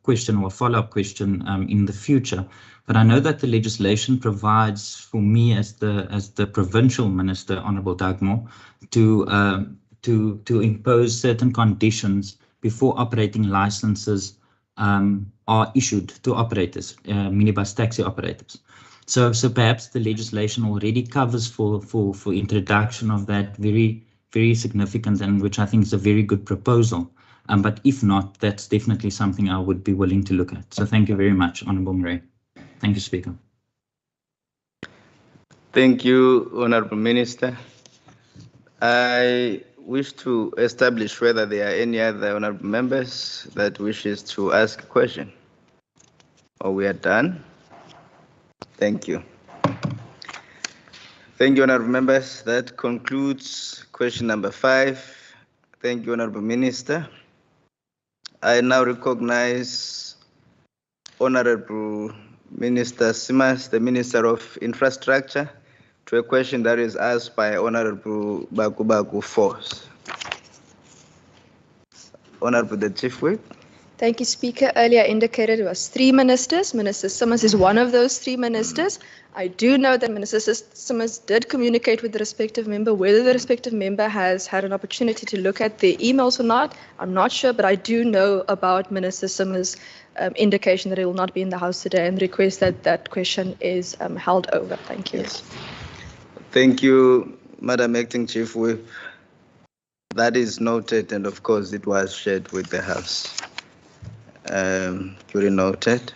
question or a follow-up question in the future. But I know that the legislation provides for me as the provincial minister, Honourable Dagmore, to impose certain conditions before operating licenses are issued to operators, minibus taxi operators. So perhaps the legislation already covers for introduction of that very significant, and which I think is a very good proposal. But if not, that's definitely something I would be willing to look at. So thank you very much, Honourable Murray. Thank you, Speaker. Thank you, Honourable Minister. I wish to establish whether there are any other honourable members that wishes to ask a question. Or we are done. Thank you. Thank you, honourable members. That concludes question number 5. Thank you, Honourable Minister. I now recognize Honorable Minister Simas, the Minister of Infrastructure, to a question that is asked by Honorable Baku Force. Honorable the Chief Whip. Thank you, Speaker. Earlier indicated it was 3 ministers. Minister Simmons is one of those 3 ministers. I do know that Minister Simmons did communicate with the respective member. Whether the respective member has had an opportunity to look at the emails or not, I'm not sure, but I do know about Minister Simmons' indication that he will not be in the House today and request that that question is held over. Thank you. Yes. Thank you, Madam Acting Chief Whip. That is noted, and of course it was shared with the House. Duly noted.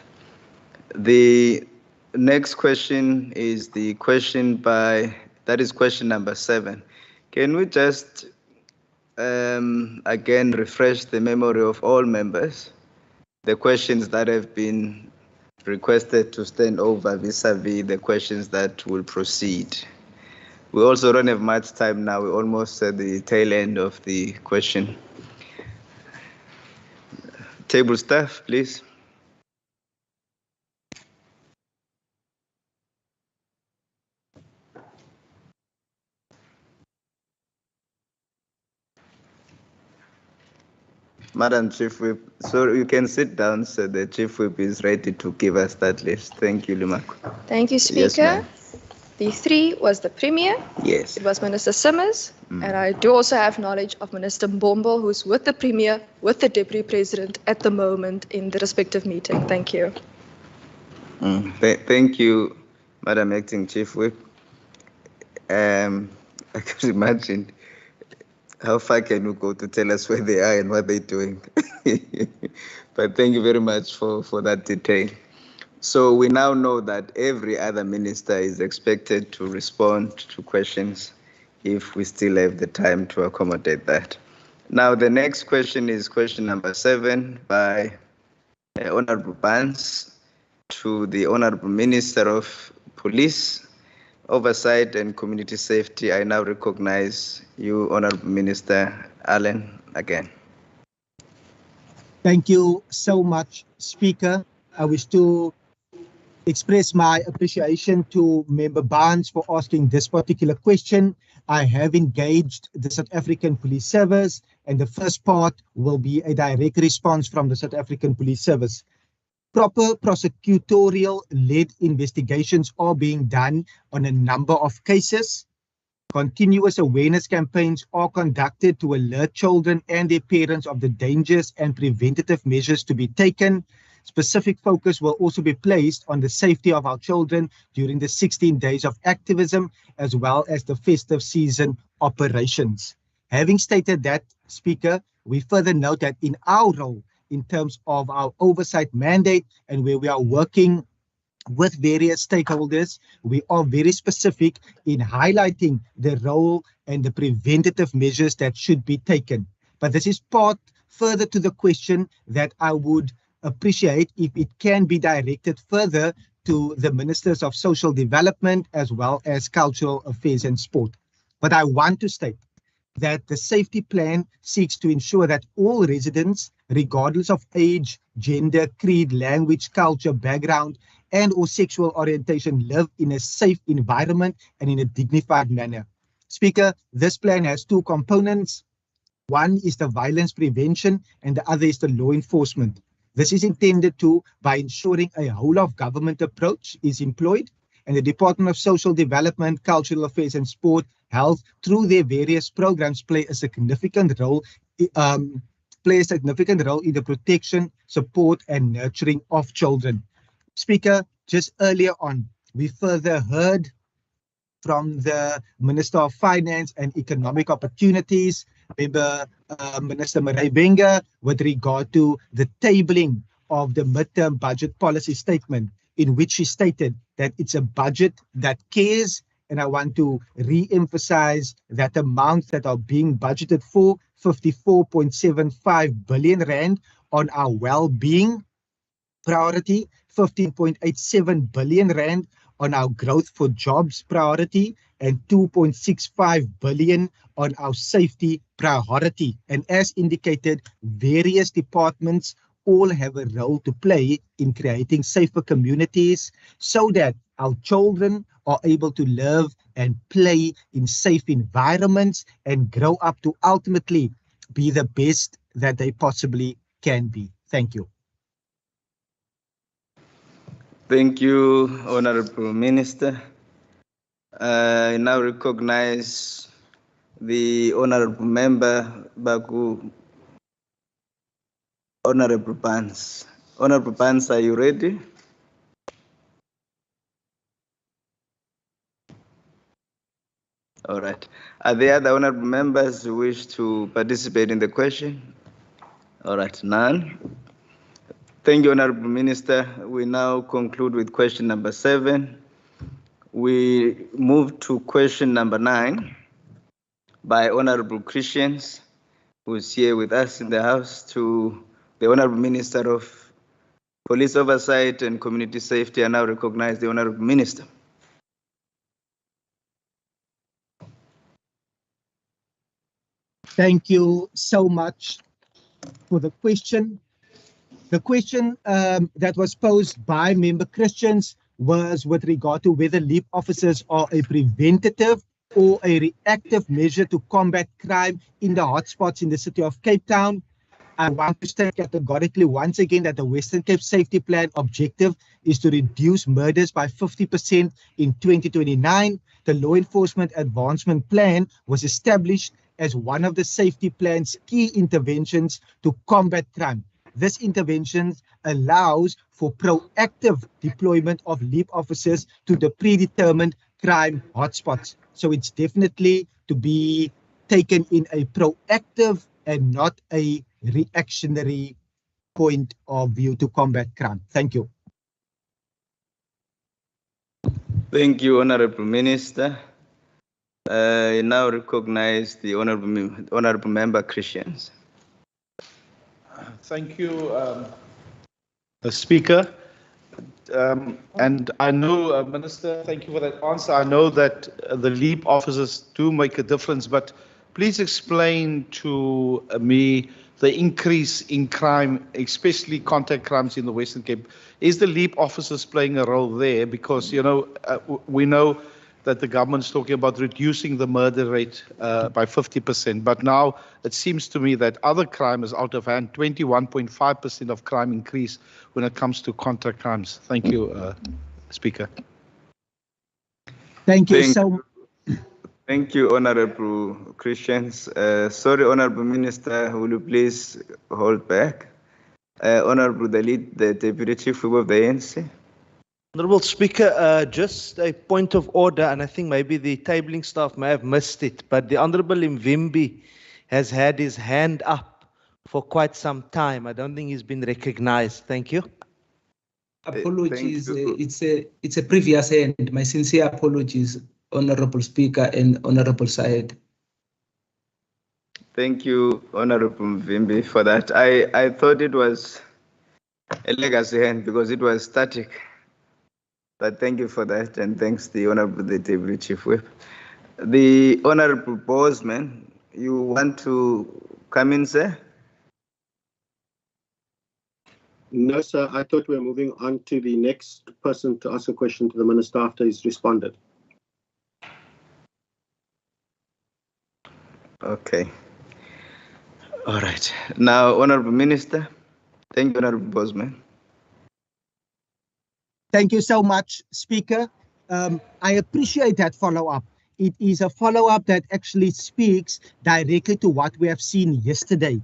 The next question is the question that is question number 7. Can we just again refresh the memory of all members? The questions that have been requested to stand over vis-a-vis the questions that will proceed. We also don't have much time now. We're almost at the tail end of the question. Table staff, please. Madam Chief Whip, so you can sit down, so the Chief Whip is ready to give us that list. Thank you, Lumako. Thank you, Speaker. Yes, ma'am. The 3 was the Premier. Yes. It was Minister Simmons. And I do also have knowledge of Minister Mbombo, who's with the Premier, with the Deputy President at the moment in the respective meeting. Thank you. Thank you, Madam Acting Chief Whip. I can imagine how far can you go to tell us where they are and what they're doing. But thank you very much for that detail. So we now know that every other minister is expected to respond to questions if we still have the time to accommodate that. Now, the next question is question number 7 by Honorable Barnes to the Honorable Minister of Police, Oversight and Community Safety. I now recognize you, Honorable Minister Allen, again. Thank you so much, Speaker. I wish to express my appreciation to Member Barnes for asking this particular question. I have engaged the South African Police Service, and the first part will be a direct response from the South African Police Service. Proper prosecutorial-led investigations are being done on a number of cases. Continuous awareness campaigns are conducted to alert children and their parents of the dangers and preventative measures to be taken. Specific focus will also be placed on the safety of our children during the 16 days of activism, as well as the festive season operations. Having stated that, Speaker, we further note that in our role, in terms of our oversight mandate and where we are working with various stakeholders, we are very specific in highlighting the role and the preventative measures that should be taken. But this is part further to the question that I would appreciate if it can be directed further to the Ministers of Social Development as well as Cultural Affairs and Sport. But I want to state that the safety plan seeks to ensure that all residents, regardless of age, gender, creed, language, culture, background, and or sexual orientation, live in a safe environment and in a dignified manner. Speaker, this plan has 2 components. One is the violence prevention and the other is the law enforcement. This is intended to, by ensuring a whole of government approach is employed, and the Department of Social Development, Cultural Affairs and Sport, Health, through their various programs, play a significant role in the protection, support, and nurturing of children. Speaker, just earlier on, we further heard from the Minister of Finance and Economic Opportunities, Minister Marai Benga, with regard to the tabling of the midterm budget policy statement, in which she stated that it's a budget that cares. And I want to re-emphasize that amounts that are being budgeted for, 54.75 billion rand on our well-being priority, 15.87 billion rand on our growth for jobs priority and 2.65 billion on our safety priority. And as indicated, various departments all have a role to play in creating safer communities so that our children are able to live and play in safe environments and grow up to ultimately be the best that they possibly can be. Thank you. Thank you, Honorable Minister. I now recognize the Honorable Member Baku. Honorable Pans. Honorable Pans, are you ready? All right. Are there other honorable members who wish to participate in the question? All right, none. Thank you, Honorable Minister. We now conclude with question number 7. We move to question number 9 by Honorable Christians, who is here with us in the House, to the Honorable Minister of Police Oversight and Community Safety. I now recognize the Honorable Minister. Thank you so much for the question. The question that was posed by Member Christians was with regard to whether LEAP officers are a preventative or a reactive measure to combat crime in the hotspots in the city of Cape Town. I want to state categorically once again that the Western Cape Safety Plan objective is to reduce murders by 50% in 2029. The Law Enforcement Advancement Plan was established as one of the safety plan's key interventions to combat crime. This intervention allows for proactive deployment of LEAP officers to the predetermined crime hotspots. So it's definitely to be taken in a proactive and not a reactionary point of view to combat crime. Thank you. Thank you, Honorable Minister. I now recognize the Honorable Member Christians. Thank you, Speaker. And I know, Minister, thank you for that answer. I know that the LEAP officers do make a difference, but please explain to me the increase in crime, especially contact crimes in the Western Cape. Is the LEAP officers playing a role there? Because, you know, we know that the government's talking about reducing the murder rate by 50%. But now it seems to me that other crime is out of hand, 21.5% of crime increase when it comes to contact crimes. Thank you, Speaker. Thank you so much. Thank you, Honorable Christians. Sorry, Honorable Minister, will you please hold back? Honorable the Deputy Chief Whip of the ANC. Honorable Speaker, just a point of order, and I think maybe the tabling staff may have missed it, but the Honorable Mvimbi has had his hand up for quite some time. I don't think he's been recognized. Thank you. Apologies. It's a previous hand. My sincere apologies, Honorable Speaker and Honorable Said. Thank you, Honorable Mvimbi, for that. I thought it was a legacy hand because it was static. But thank you for that, and thanks the Honorable the Deputy Chief Whip. The Honorable Bosman, you want to come in, sir? No, sir. I thought we were moving on to the next person to ask a question to the Minister after he's responded. Okay. All right. Now, Honorable Minister. Thank you, Honorable Bosman. Thank you so much, Speaker. I appreciate that follow-up. It is a follow-up that actually speaks directly to what we have seen yesterday.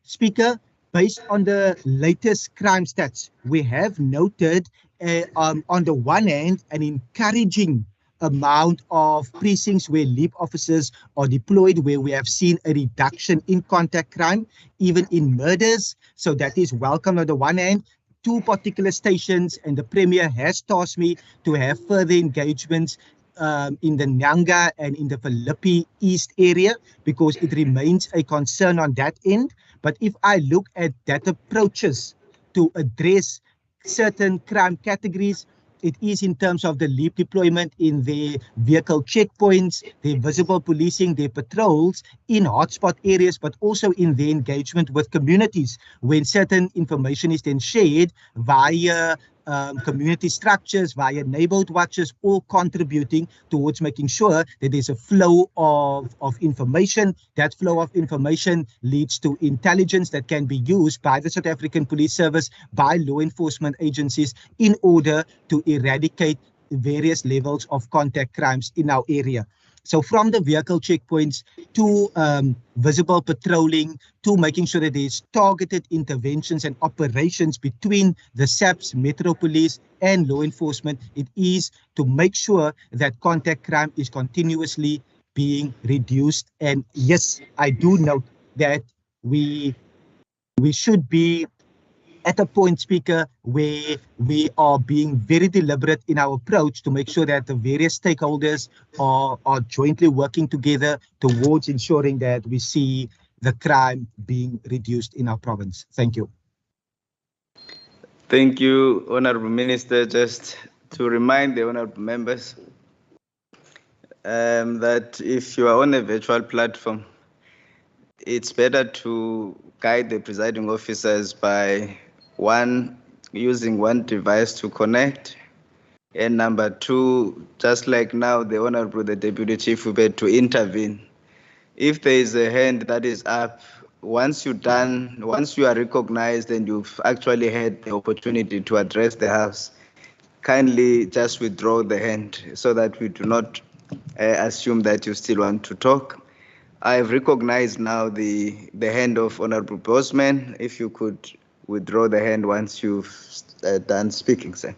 Speaker, based on the latest crime stats, we have noted on the one hand an encouraging amount of precincts where LEAP officers are deployed, where we have seen a reduction in contact crime, even in murders. So that is welcome on the one hand. 2 particular stations, and the Premier has tasked me to have further engagements in the Nyanga and in the Philippi East area, because it remains a concern on that end. But if I look at that approaches to address certain crime categories, it is in terms of the LEAP deployment in their vehicle checkpoints, their visible policing, their patrols in hotspot areas, but also in their engagement with communities when certain information is then shared via community structures, via neighborhood watches, all contributing towards making sure that there's a flow of information. That flow of information leads to intelligence that can be used by the South African Police Service, by law enforcement agencies in order to eradicate various levels of contact crimes in our area. So from the vehicle checkpoints to visible patrolling, to making sure that there's targeted interventions and operations between the SAPS, Metro Police and law enforcement, it is to make sure that contact crime is continuously being reduced. And yes, I do note that we should be at a point, Speaker, where we are being very deliberate in our approach to make sure that the various stakeholders are jointly working together towards ensuring that we see the crime being reduced in our province. Thank you. Thank you, Honourable Minister. Just to remind the honourable members that if you are on a virtual platform, it's better to guide the presiding officers by using one device to connect, and number two, just like now, the Honourable the Deputy Chief Whip to intervene. If there is a hand that is up, once you are recognized and you've actually had the opportunity to address the House, kindly just withdraw the hand so that we do not assume that you still want to talk. I've recognized now the hand of Honourable Bosman. If you could withdraw the hand once you've done speaking, sir.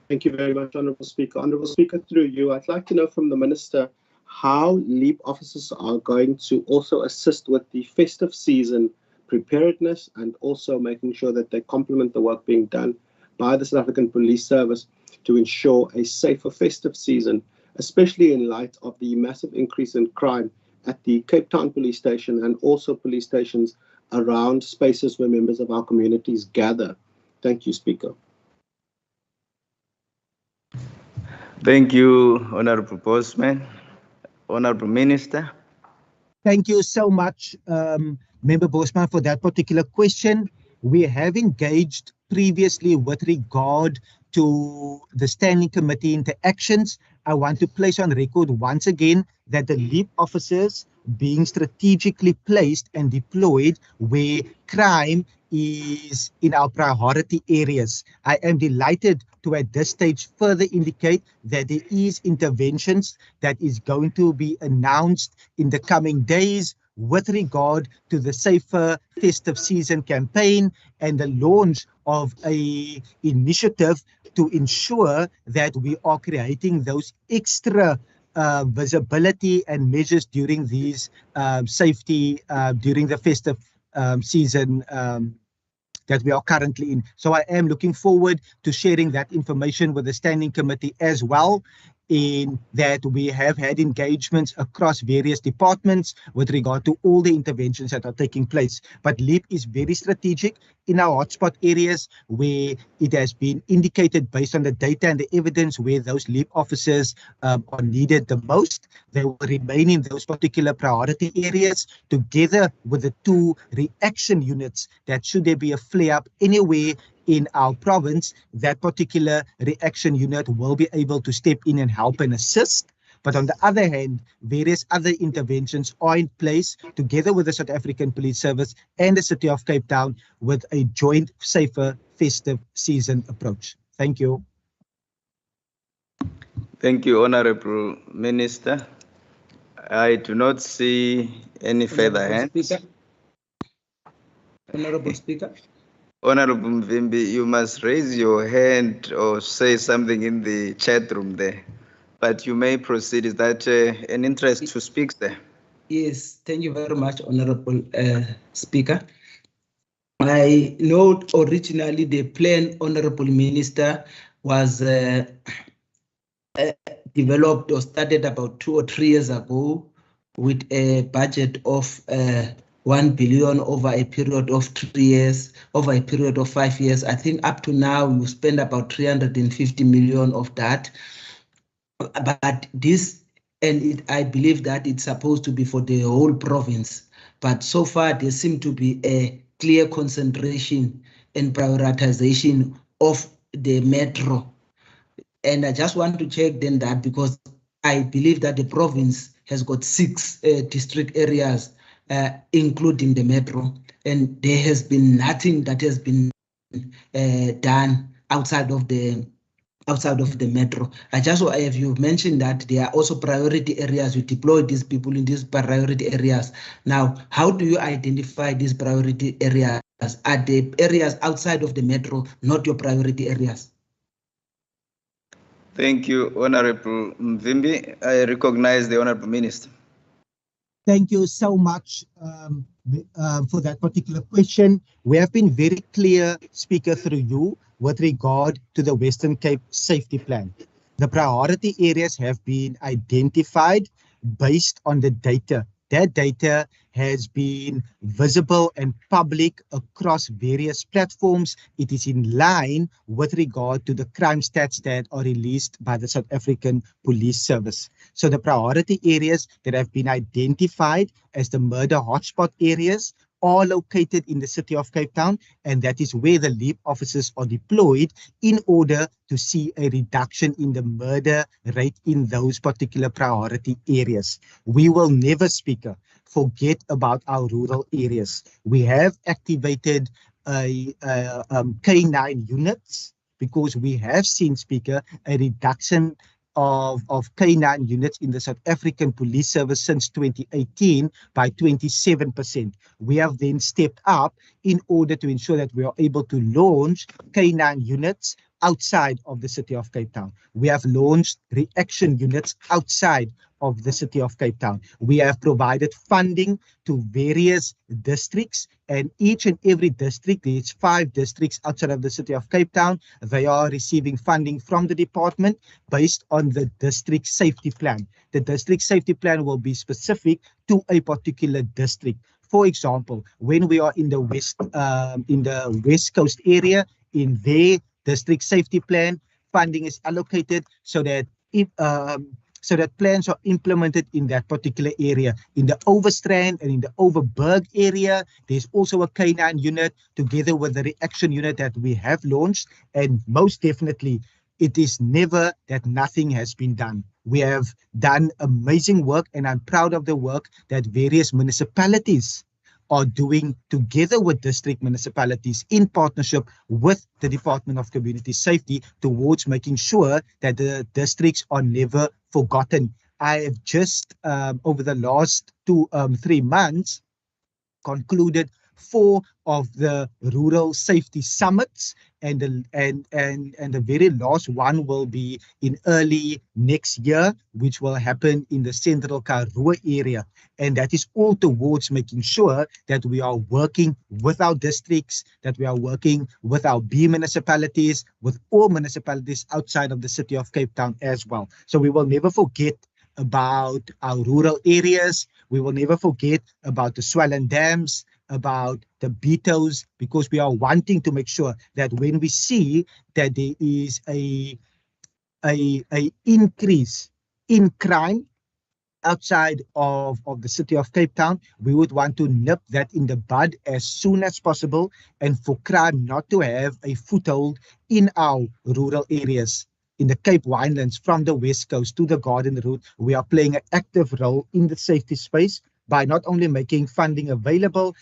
Thank you very much, Honourable Speaker. Honourable Speaker, through you, I'd like to know from the Minister how LEAP officers are going to also assist with the festive season preparedness and also making sure that they complement the work being done by the South African Police Service to ensure a safer festive season, especially in light of the massive increase in crime at the Cape Town police station and also police stations around spaces where members of our communities gather. Thank you, Speaker. Thank you, Honourable Bosman. Honourable Minister. Thank you so much, Member Bosman, for that particular question. We have engaged previously with regard to the Standing Committee interactions. I want to place on record once again that the LEAP officers being strategically placed and deployed where crime is in our priority areas. I am delighted to at this stage further indicate that there is interventions that is going to be announced in the coming days with regard to the Safer Festive Season campaign and the launch of an initiative to ensure that we are creating those extra visibility and measures during these safety, during the festive season that we are currently in. So I am looking forward to sharing that information with the Standing Committee as well, in that we have had engagements across various departments with regard to all the interventions that are taking place. But LEAP is very strategic in our hotspot areas where it has been indicated based on the data and the evidence where those LEAP officers are needed the most. They will remain in those particular priority areas together with the 2 reaction units that should there be a flare-up anywhere in our province, that particular reaction unit will be able to step in and help and assist. But on the other hand, various other interventions are in place together with the South African Police Service and the City of Cape Town with a joint safer festive season approach. Thank you. Thank you, Honourable Minister. I do not see any further hands. Honourable Speaker. Honourable Mvimbi, you must raise your hand or say something in the chat room there. But you may proceed. Is that an interest to speak there? Yes, thank you very much, Honourable Speaker. I know originally the plan, Honourable Minister, was developed or started about 2 or 3 years ago with a budget of 1 billion over a period of 3 years, over a period of 5 years. I think up to now we spend about 350 million of that. But this, I believe that it's supposed to be for the whole province. But so far there seems to be a clear concentration and prioritization of the metro. And I just want to check then that, because I believe that the province has got 6 district areas, including the metro, and there has been nothing that has been done outside of the metro. I just have you mentioned that there are also priority areas. You deploy these people in these priority areas. Now, how do you identify these priority areas? Are the areas outside of the metro not your priority areas? Thank you, Honorable Mvimbi. I recognize the Honorable Minister. Thank you so much for that particular question. We have been very clear, Speaker, through you, with regard to the Western Cape Safety Plan. The priority areas have been identified based on the data. That data has been visible and public across various platforms. It is in line with regard to the crime stats that are released by the South African Police Service. So the priority areas that have been identified as the murder hotspot areas are located in the city of Cape Town, and that is where the LEAP officers are deployed in order to see a reduction in the murder rate in those particular priority areas. We will never, Speaker, forget about our rural areas. We have activated K9 units because we have seen, Speaker, a reduction of K9 units in the South African Police Service since 2018 by 27%. We have then stepped up in order to ensure that we are able to launch K9 units outside of the city of Cape Town. We have launched reaction units outside of the city of Cape Town. We have provided funding to various districts, and each and every district, there's 5 districts outside of the city of Cape Town, they are receiving funding from the department based on the district safety plan. The district safety plan will be specific to a particular district. For example, when we are in the West Coast area, in their district safety plan, funding is allocated so that plans are implemented in that particular area. In the Overstrand and in the Overberg area, there's also a K9 unit together with the reaction unit that we have launched. And most definitely, it is never that nothing has been done. We have done amazing work, and I'm proud of the work that various municipalities are doing together with district municipalities in partnership with the Department of Community Safety towards making sure that the districts are never forgotten. I have just over the last 3 months concluded 4 of the rural safety summits, and the very last one will be in early next year, which will happen in the Central Karoo area. And that is all towards making sure that we are working with our districts, that we are working with our B municipalities, with all municipalities outside of the city of Cape Town as well. So we will never forget about our rural areas. We will never forget about the swollen dams, about the beetles, because we are wanting to make sure that when we see that there is a increase in crime outside of the city of Cape Town, we would want to nip that in the bud as soon as possible, and for crime not to have a foothold in our rural areas. In the Cape Winelands, from the West Coast to the Garden Route, we are playing an active role in the safety space by not only making funding available,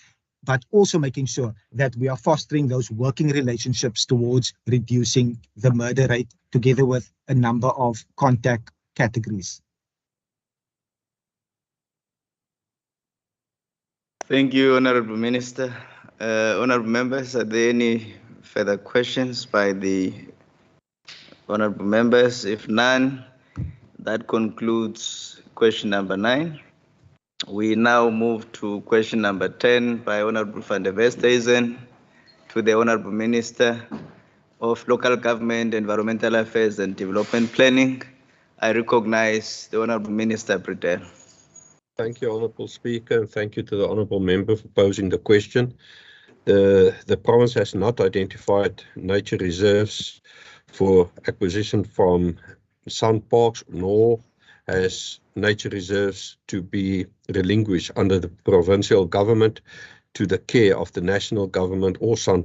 but also making sure that we are fostering those working relationships towards reducing the murder rate together with a number of contact categories. Thank you, Honorable Minister. Honorable members, are there any further questions by the honorable members? If none, that concludes question number 9. We now move to question number 10 by Honorable van der Westhuizen to the Honorable Minister of Local Government, Environmental Affairs and Development Planning. I recognize the Honorable Minister Pretel. Thank you, Honourable Speaker, and thank you to the Honourable Member for posing the question. The province has not identified nature reserves for acquisition from sun parks, nor has nature reserves to be relinquished under the provincial government to the care of the national government or sun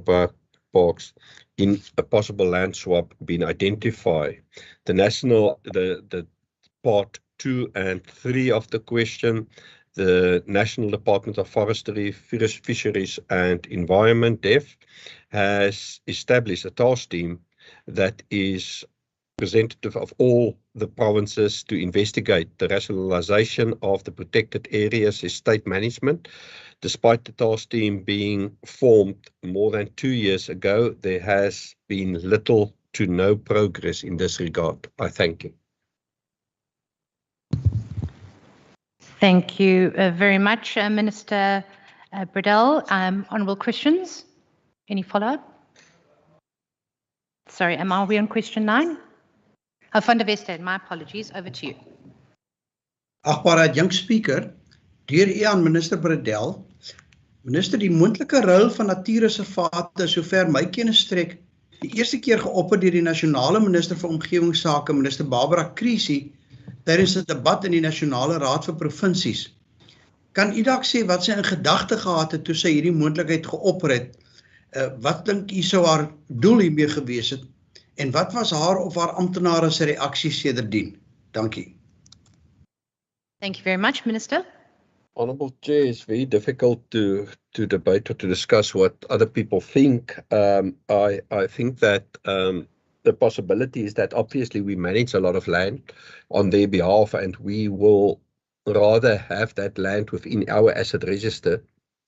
parks in a possible land swap been identified. The part 2 and 3 of the question, the National Department of Forestry, Fisheries and Environment, DEF, has established a task team that is representative of all the provinces to investigate the rationalization of the protected areas estate management. Despite the task team being formed more than 2 years ago, there has been little to no progress in this regard. I thank you. Thank you very much, Minister Bradell. Honourable questions? Any follow-up? Sorry, are we on question 9? Oh, Van der Westhuizen, my apologies. Over to you. Agbare young speaker, deur u aan Minister Bradell. Minister, die moontlike ruil van natuurreservate sover my kennis strek, die eerste keer geopper deur die nasionale minister vir omgewingsake, Minister Barbara Creecy, tydens 'n debat in die Nasionale Raad vir Provinsies. Kan u dalk sê wat sy in gedagte gehad het toe sy hierdie moontlikheid geopper het? Wat dink u sou haar doel hiermee gewees het? En wat was haar of haar amptenare se reaksie sedertdien? Dankie. Thank you very much, Minister. Honourable Chair, it's very difficult to debate or to discuss what other people think. I think that the possibility is that obviously we manage a lot of land on their behalf, and we will rather have that land within our asset register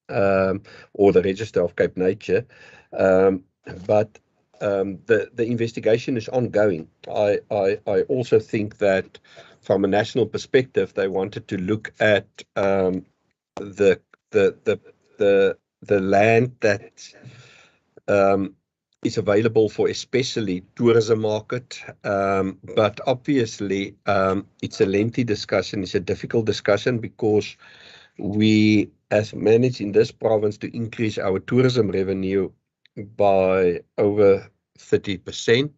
or the register of Cape Nature. But the investigation is ongoing. I also think that from a national perspective, they wanted to look at the land that is available for especially tourism market, but obviously it's a lengthy discussion, it's a difficult discussion, because we has managed in this province to increase our tourism revenue by over 30%.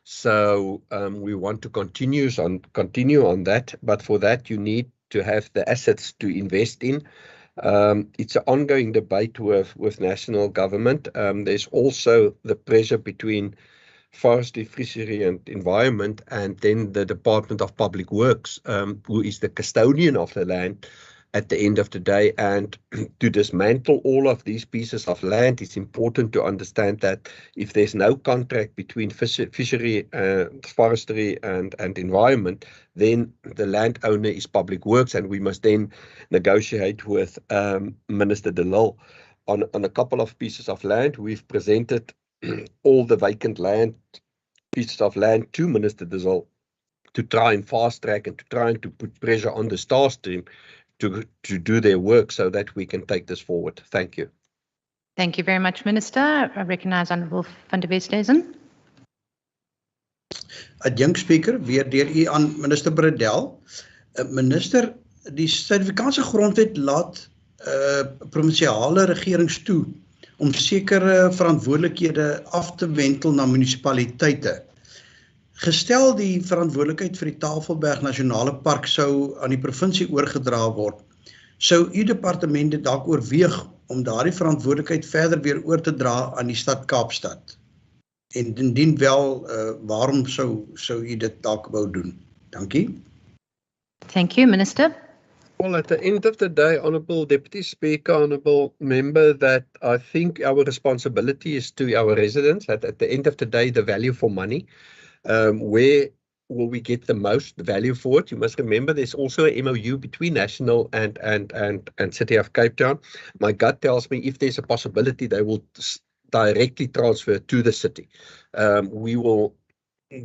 So we want to continue on that, but for that you need to have the assets to invest in. It's an ongoing debate with national government. There's also the pressure between forestry, fishery and environment, and then the Department of Public Works, who is the custodian of the land at the end of the day. And to dismantle all of these pieces of land, it's important to understand that if there's no contract between fishery, forestry and environment, then the landowner is Public Works, and we must then negotiate with Minister De Lille on a couple of pieces of land. We've presented all the vacant land, pieces of land, to Minister De Lille to try and fast track and to try and to put pressure on the task team to do their work so that we can take this forward. Thank you. Thank you very much, Minister. I recognise Honourable Van der Westhuizen. Adjunct Speaker, weer deur u aan Minister Bradell. Minister, die Suid-Afrikaanse grondwet laat provinsiale regerings toe om sekere verantwoordelikhede af te wentel na munisipaliteite. Gestel die verantwoordelikheid vir die Tafelberg Nasionale Park sou aan die provinsie oorgedra word, sou u departement dit dalk oorweeg om daardie verantwoordelikheid verder weer oor te dra aan die stad Kaapstad? En indien wel, waarom sou u dit dalk wou doen? Dankie. Thank you, Minister. Well, at the end of the day, Honourable Deputy Speaker, Honourable Member, that I think our responsibility is to our residents. At the end of the day, the value for money. Where will we get the most value for it? You must remember there's also a MOU between National and City of Cape Town. My gut tells me if there's a possibility, they will directly transfer to the city. We will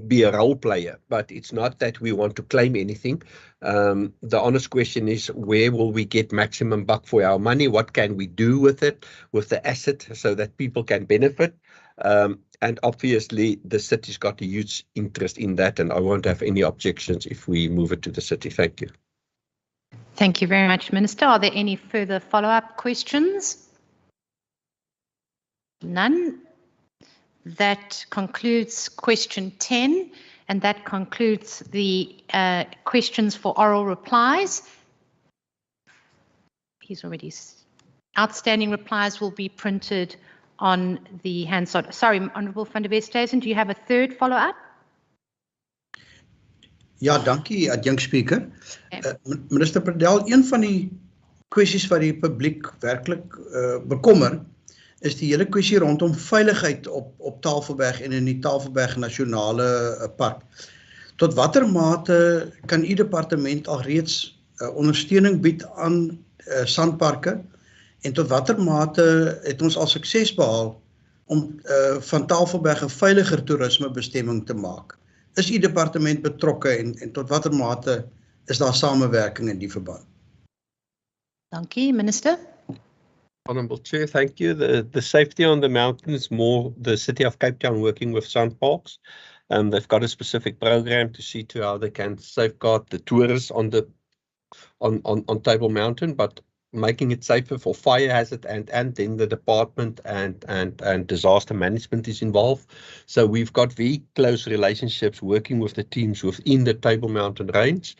be a role player, but it's not that we want to claim anything. The honest question is, where will we get maximum buck for our money? What can we do with it, with the asset, so that people can benefit? And obviously the city's got a huge interest in that, and I won't have any objections if we move it to the city. Thank you. Thank you very much, Minister. Are there any further follow-up questions? None. That concludes question 10, and that concludes the questions for oral replies. He's already... Outstanding replies will be printed on the Hansard. Sorry, Honourable van der Westhuizen, do you have a third follow-up? Ja, dankie, adjunct speaker. Minister Pradel, een van die kwessies wat die publiek werklik bekommer, is die hele kwessie rondom veiligheid op Tafelberg en in die Tafelberg Nasionale Park. Tot watter mate kan u departement al reeds ondersteuning bied aan sandparke en tot watter mate het ons al sukses behaal om van Tafelberg 'n veiliger toerismebestemming te maak? Is u departement betrokke en tot watter mate is daar samewerking in die verband? Dankie, Minister. Honourable Chair, thank you. The safety on the mountain is more the City of Cape Town working with SANParks. They've got a specific program to see to how they can safeguard the tourists on Table Mountain, but making it safer for fire hazard and then the department and disaster management is involved. So we've got very close relationships working with the teams within the Table Mountain range,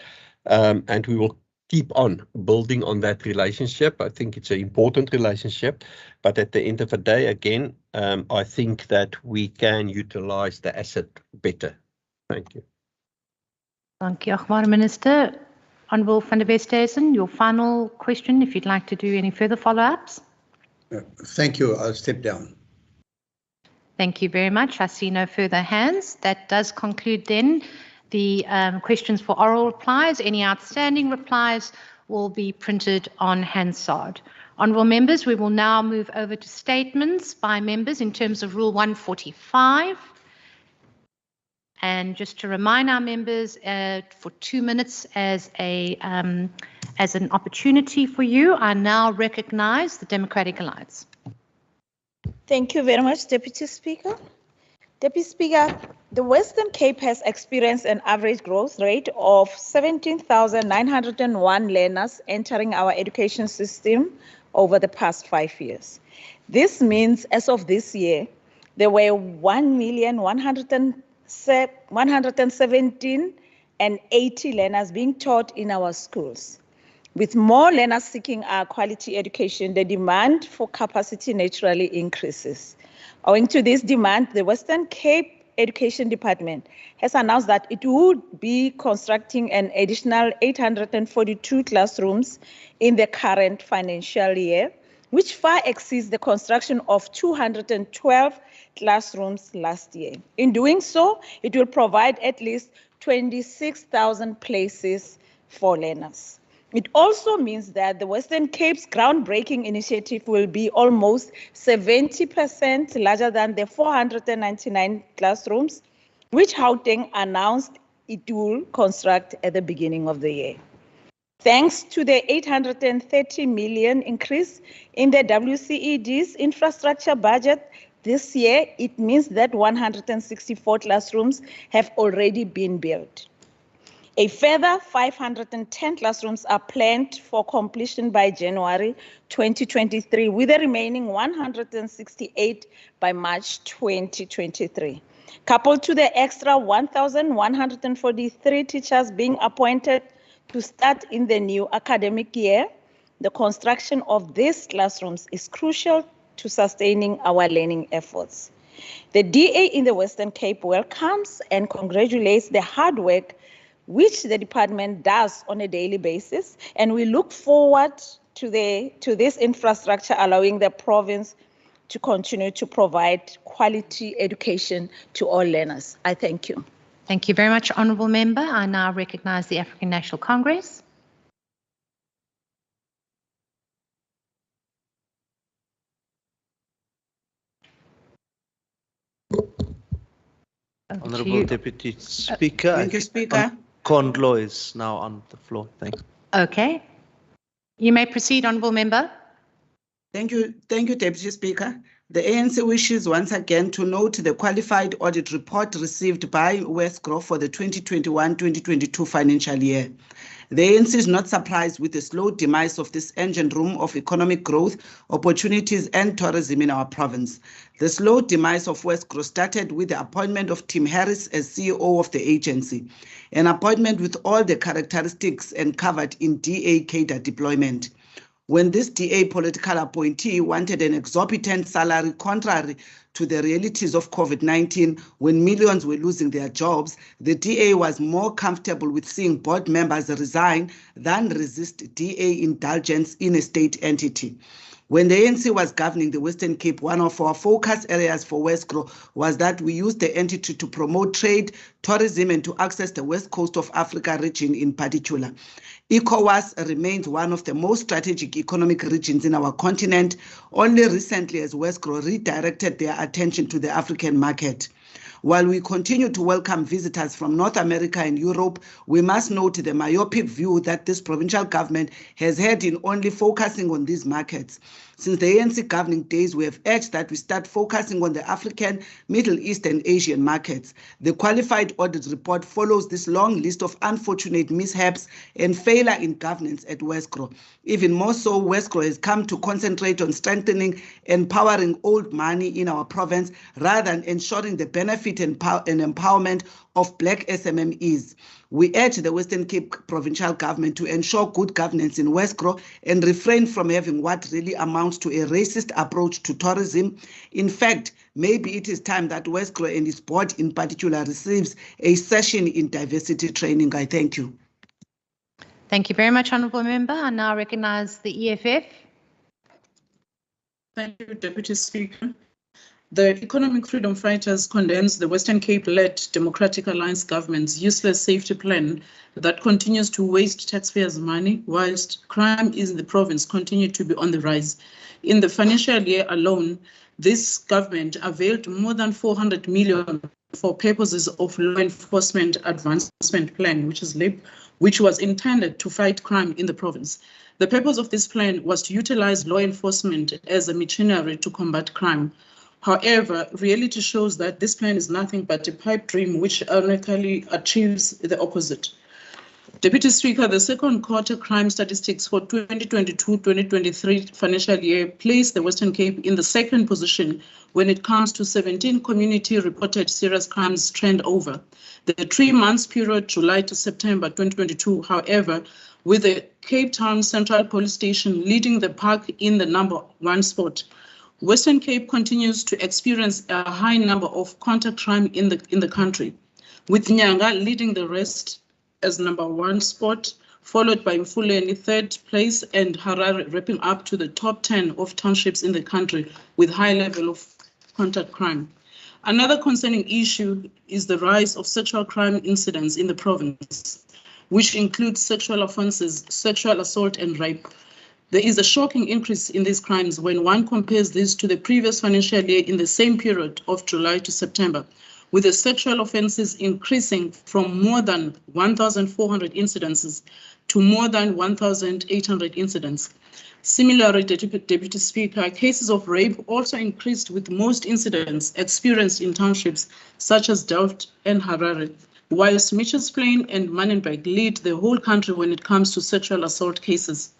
and we will keep on building on that relationship. I think it's an important relationship, but at the end of the day, again, I think that we can utilize the asset better. Thank you. Thank you, Akhbar Minister. Honourable van der Westhuizen, your final question, if you'd like to do any further follow-ups. Thank you. I'll step down. Thank you very much. I see no further hands. That does conclude then the questions for oral replies. Any outstanding replies will be printed on Hansard. Honourable members, we will now move over to statements by members in terms of Rule 145. And just to remind our members, for 2 minutes as an opportunity for you, I now recognise the Democratic Alliance. Thank you very much, Deputy Speaker. Deputy Speaker, the Western Cape has experienced an average growth rate of 17,901 learners entering our education system over the past 5 years. This means as of this year, there were 117,080 learners being taught in our schools. With more learners seeking our quality education, the demand for capacity naturally increases. Owing to this demand, the Western Cape Education Department has announced that it would be constructing an additional 842 classrooms in the current financial year, which far exceeds the construction of 212 classrooms last year. In doing so, it will provide at least 26,000 places for learners. It also means that the Western Cape's groundbreaking initiative will be almost 70% larger than the 499 classrooms, which Gauteng announced it will construct at the beginning of the year. Thanks to the 830 million increase in the WCED's infrastructure budget this year, it means that 164 classrooms have already been built. A further 510 classrooms are planned for completion by January 2023, with the remaining 168 by March 2023. Coupled to the extra 1,143 teachers being appointed to start in the new academic year, the construction of these classrooms is crucial to sustaining our learning efforts. The DA in the Western Cape welcomes and congratulates the hard work which the department does on a daily basis, and we look forward to this infrastructure allowing the province to continue to provide quality education to all learners. I thank you. Thank you very much, Honourable Member. I now recognise the African National Congress. Honourable Deputy Speaker. Thank you, Speaker. Condlo is now on the floor. Thank you. Okay. You may proceed, Honourable Member. Thank you, Deputy Speaker. The ANC wishes once again to note the qualified audit report received by Westgro for the 2021-2022 financial year. The ANC is not surprised with the slow demise of this engine room of economic growth, opportunities and tourism in our province. The slow demise of Westgro started with the appointment of Tim Harris as CEO of the agency, an appointment with all the characteristics and covered in DA cadre deployment. When this DA political appointee wanted an exorbitant salary contrary to the realities of COVID-19, when millions were losing their jobs, the DA was more comfortable with seeing board members resign than resist DA indulgence in a state entity. When the ANC was governing the Western Cape, one of our focus areas for Westgro was that we used the entity to promote trade, tourism, and to access the West Coast of Africa region in particular. ECOWAS remains one of the most strategic economic regions in our continent. Only recently has Westgro redirected their attention to the African market. While we continue to welcome visitors from North America and Europe, we must note the myopic view that this provincial government has had in only focusing on these markets. Since the ANC governing days, we have urged that we start focusing on the African, Middle East and Asian markets. The qualified audit report follows this long list of unfortunate mishaps and failure in governance at Westgro. Even more so, Westgro has come to concentrate on strengthening, empowering old money in our province rather than ensuring the benefit and empowerment of Black SMMEs. We urge the Western Cape provincial government to ensure good governance in Westgro and refrain from having what really amounts to a racist approach to tourism. In fact, maybe it is time that Westgro and its board in particular receives a session in diversity training. I thank you. Thank you very much, Honourable Member. I now recognise the EFF. Thank you, Deputy Speaker. The Economic Freedom Fighters condemns the Western Cape-led Democratic Alliance government's useless safety plan that continues to waste taxpayers' money whilst crime in the province continues to be on the rise. In the financial year alone, this government availed more than 400 million for purposes of law enforcement advancement plan, which is LIP, which was intended to fight crime in the province. The purpose of this plan was to utilize law enforcement as a machinery to combat crime. However, reality shows that this plan is nothing but a pipe dream which ironically achieves the opposite. Deputy Speaker, the second quarter crime statistics for 2022-2023 financial year place the Western Cape in the second position when it comes to 17 community-reported serious crimes trend over. The 3 months period, July to September 2022, however, with the Cape Town Central Police Station leading the pack in the number 1 spot. Western Cape continues to experience a high number of contact crime in the country, with Nyanga leading the rest as number 1 spot, followed by Mfuleni 3rd place and Harare wrapping up to the top 10 of townships in the country with high level of contact crime. Another concerning issue is the rise of sexual crime incidents in the province, which includes sexual offences, sexual assault and rape. There is a shocking increase in these crimes when one compares this to the previous financial year in the same period of July to September, with the sexual offences increasing from more than 1,400 incidences to more than 1,800 incidents. Similarly, Deputy Speaker, cases of rape also increased, with most incidents experienced in townships such as Delft and Harare, whilst Mitchells Plain and Manenberg lead the whole country when it comes to sexual assault cases.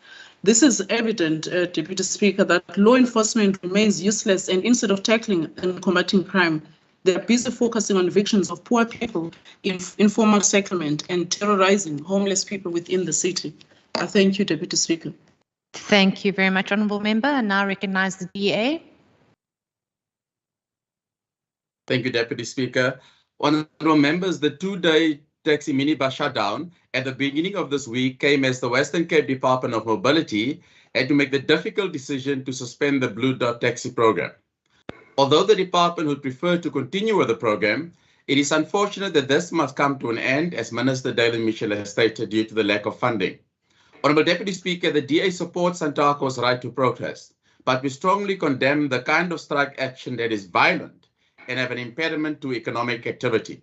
This is evident, Deputy Speaker, that law enforcement remains useless, and instead of tackling and combating crime, they are busy focusing on evictions of poor people, informal settlement, and terrorizing homeless people within the city. I thank you, Deputy Speaker. Thank you very much, Honourable Member. I now recognise the DA. Thank you, Deputy Speaker. Honourable members, the 2-day taxi minibus shutdown at the beginning of this week came as the Western Cape Department of Mobility had to make the difficult decision to suspend the Blue Dot taxi program. Although the department would prefer to continue with the program, it is unfortunate that this must come to an end, as Minister Dalen Mitchell has stated, due to the lack of funding. Honourable Deputy Speaker, the DA supports Santaco's right to protest, but we strongly condemn the kind of strike action that is violent and have an impediment to economic activity.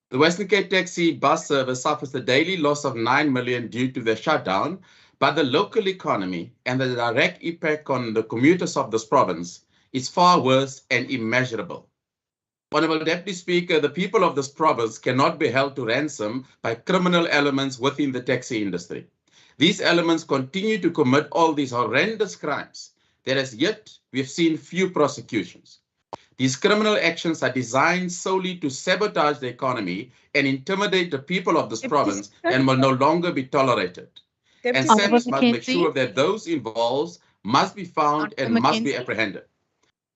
The Western Cape taxi bus service suffers the daily loss of 9 million due to the shutdown, but the local economy and the direct impact on the commuters of this province is far worse and immeasurable. Honourable Deputy Speaker, the people of this province cannot be held to ransom by criminal elements within the taxi industry. These elements continue to commit all these horrendous crimes that as yet we have seen few prosecutions. These criminal actions are designed solely to sabotage the economy and intimidate the people of this province and will no longer be tolerated. And SAPS must make sure that those involved must be found and must be apprehended.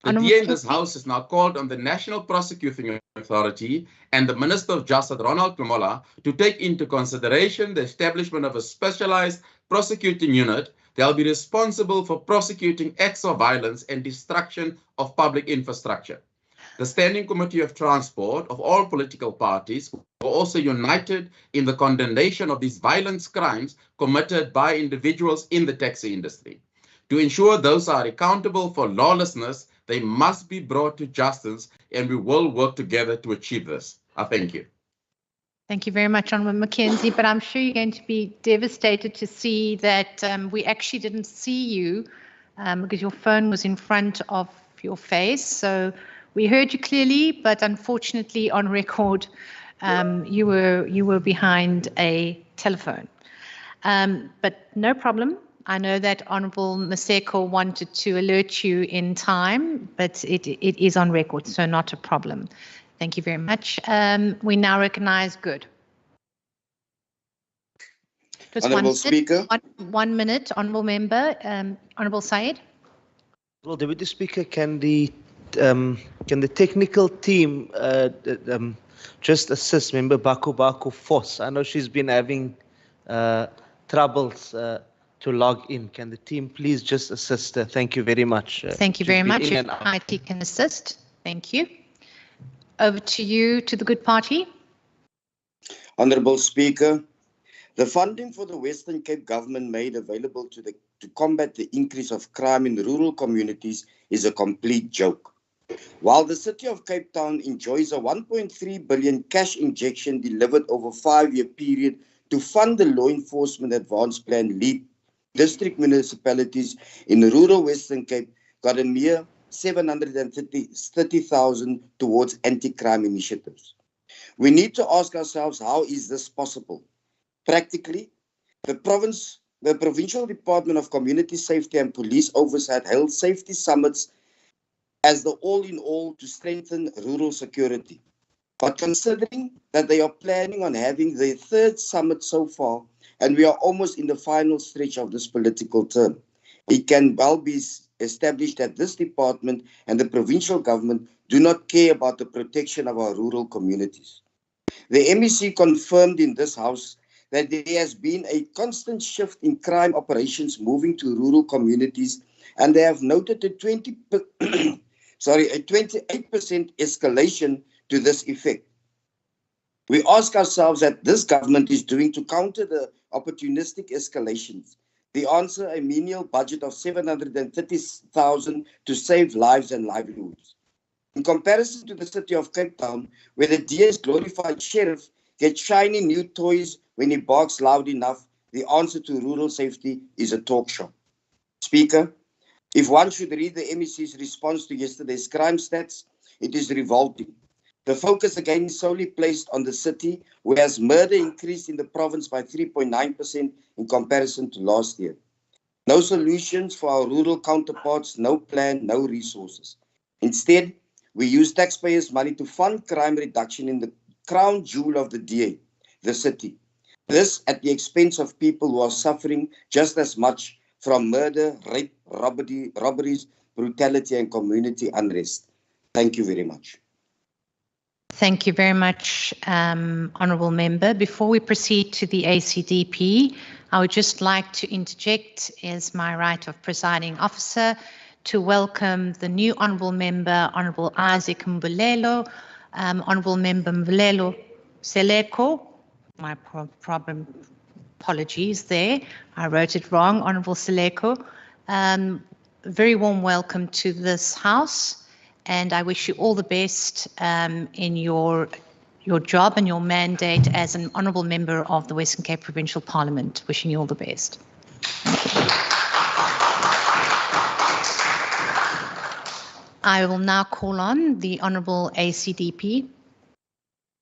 The DA in this House has now called on the National Prosecuting Authority and the Minister of Justice, Ronald Lamola, to take into consideration the establishment of a specialized prosecuting unit that will be responsible for prosecuting acts of violence and destruction of public infrastructure. The Standing Committee of Transport of all political parties were also united in the condemnation of these violent crimes committed by individuals in the taxi industry. To ensure those are accountable for lawlessness, they must be brought to justice, and we will work together to achieve this. I thank you. Thank you very much, Honourable Mackenzie, but I'm sure you're going to be devastated to see that we actually didn't see you because your phone was in front of your face. So we heard you clearly, but unfortunately on record, you were behind a telephone. But no problem. I know that Honourable Maseko wanted to alert you in time, but it is on record, so not a problem. Thank you very much. We now recognise Good. Just Honourable Speaker. 1 minute, Honourable Member. Honourable Said. Well, Deputy Speaker, can the technical team just assist Member Baku Foss? I know she's been having troubles to log in. Can the team please just assist her? Thank you very much. Thank you very much. If IT can assist. Thank you. Over to you, to the Good Party. Honourable Speaker, the funding for the Western Cape government made available to combat the increase of crime in rural communities is a complete joke. While the city of Cape Town enjoys a 1.3 billion cash injection delivered over a 5-year period to fund the law enforcement advance plan LEAP, district municipalities in rural Western Cape got a mere 730,000 towards anti-crime initiatives. We need to ask ourselves, how is this possible? Practically, the Provincial Department of Community Safety and Police Oversight held safety summits as the all-in-all to strengthen rural security. But considering that they are planning on having their 3rd summit so far, and we are almost in the final stretch of this political term, it can well be established that this department and the provincial government do not care about the protection of our rural communities. The MEC confirmed in this House that there has been a constant shift in crime operations moving to rural communities, and they have noted a 28% escalation to this effect. We ask ourselves what this government is doing to counter the opportunistic escalations. The answer, a menial budget of 730,000 to save lives and livelihoods. In comparison to the city of Cape Town, where the DA's glorified sheriff gets shiny new toys when he barks loud enough, the answer to rural safety is a talk show. Speaker, if one should read the MEC's response to yesterday's crime stats, it is revolting. The focus again is solely placed on the city, whereas murder increased in the province by 3.9% in comparison to last year. No solutions for our rural counterparts, no plan, no resources. Instead, we use taxpayers' money to fund crime reduction in the crown jewel of the DA, the city. This at the expense of people who are suffering just as much from murder, rape, robberies, brutality, and community unrest. Thank you very much. Thank you very much, Honourable Member. Before we proceed to the ACDP, I would just like to interject as my right of presiding officer to welcome the new Honourable Member, Honourable Isaac Mbulelo, Honourable Member Mbulelo Seleko. My problem, apologies there, I wrote it wrong, Honourable Seleko. Very warm welcome to this House, and I wish you all the best in your job and your mandate as an Honourable Member of the Western Cape Provincial Parliament. Wishing you all the best. I will now call on the Honourable ACDP.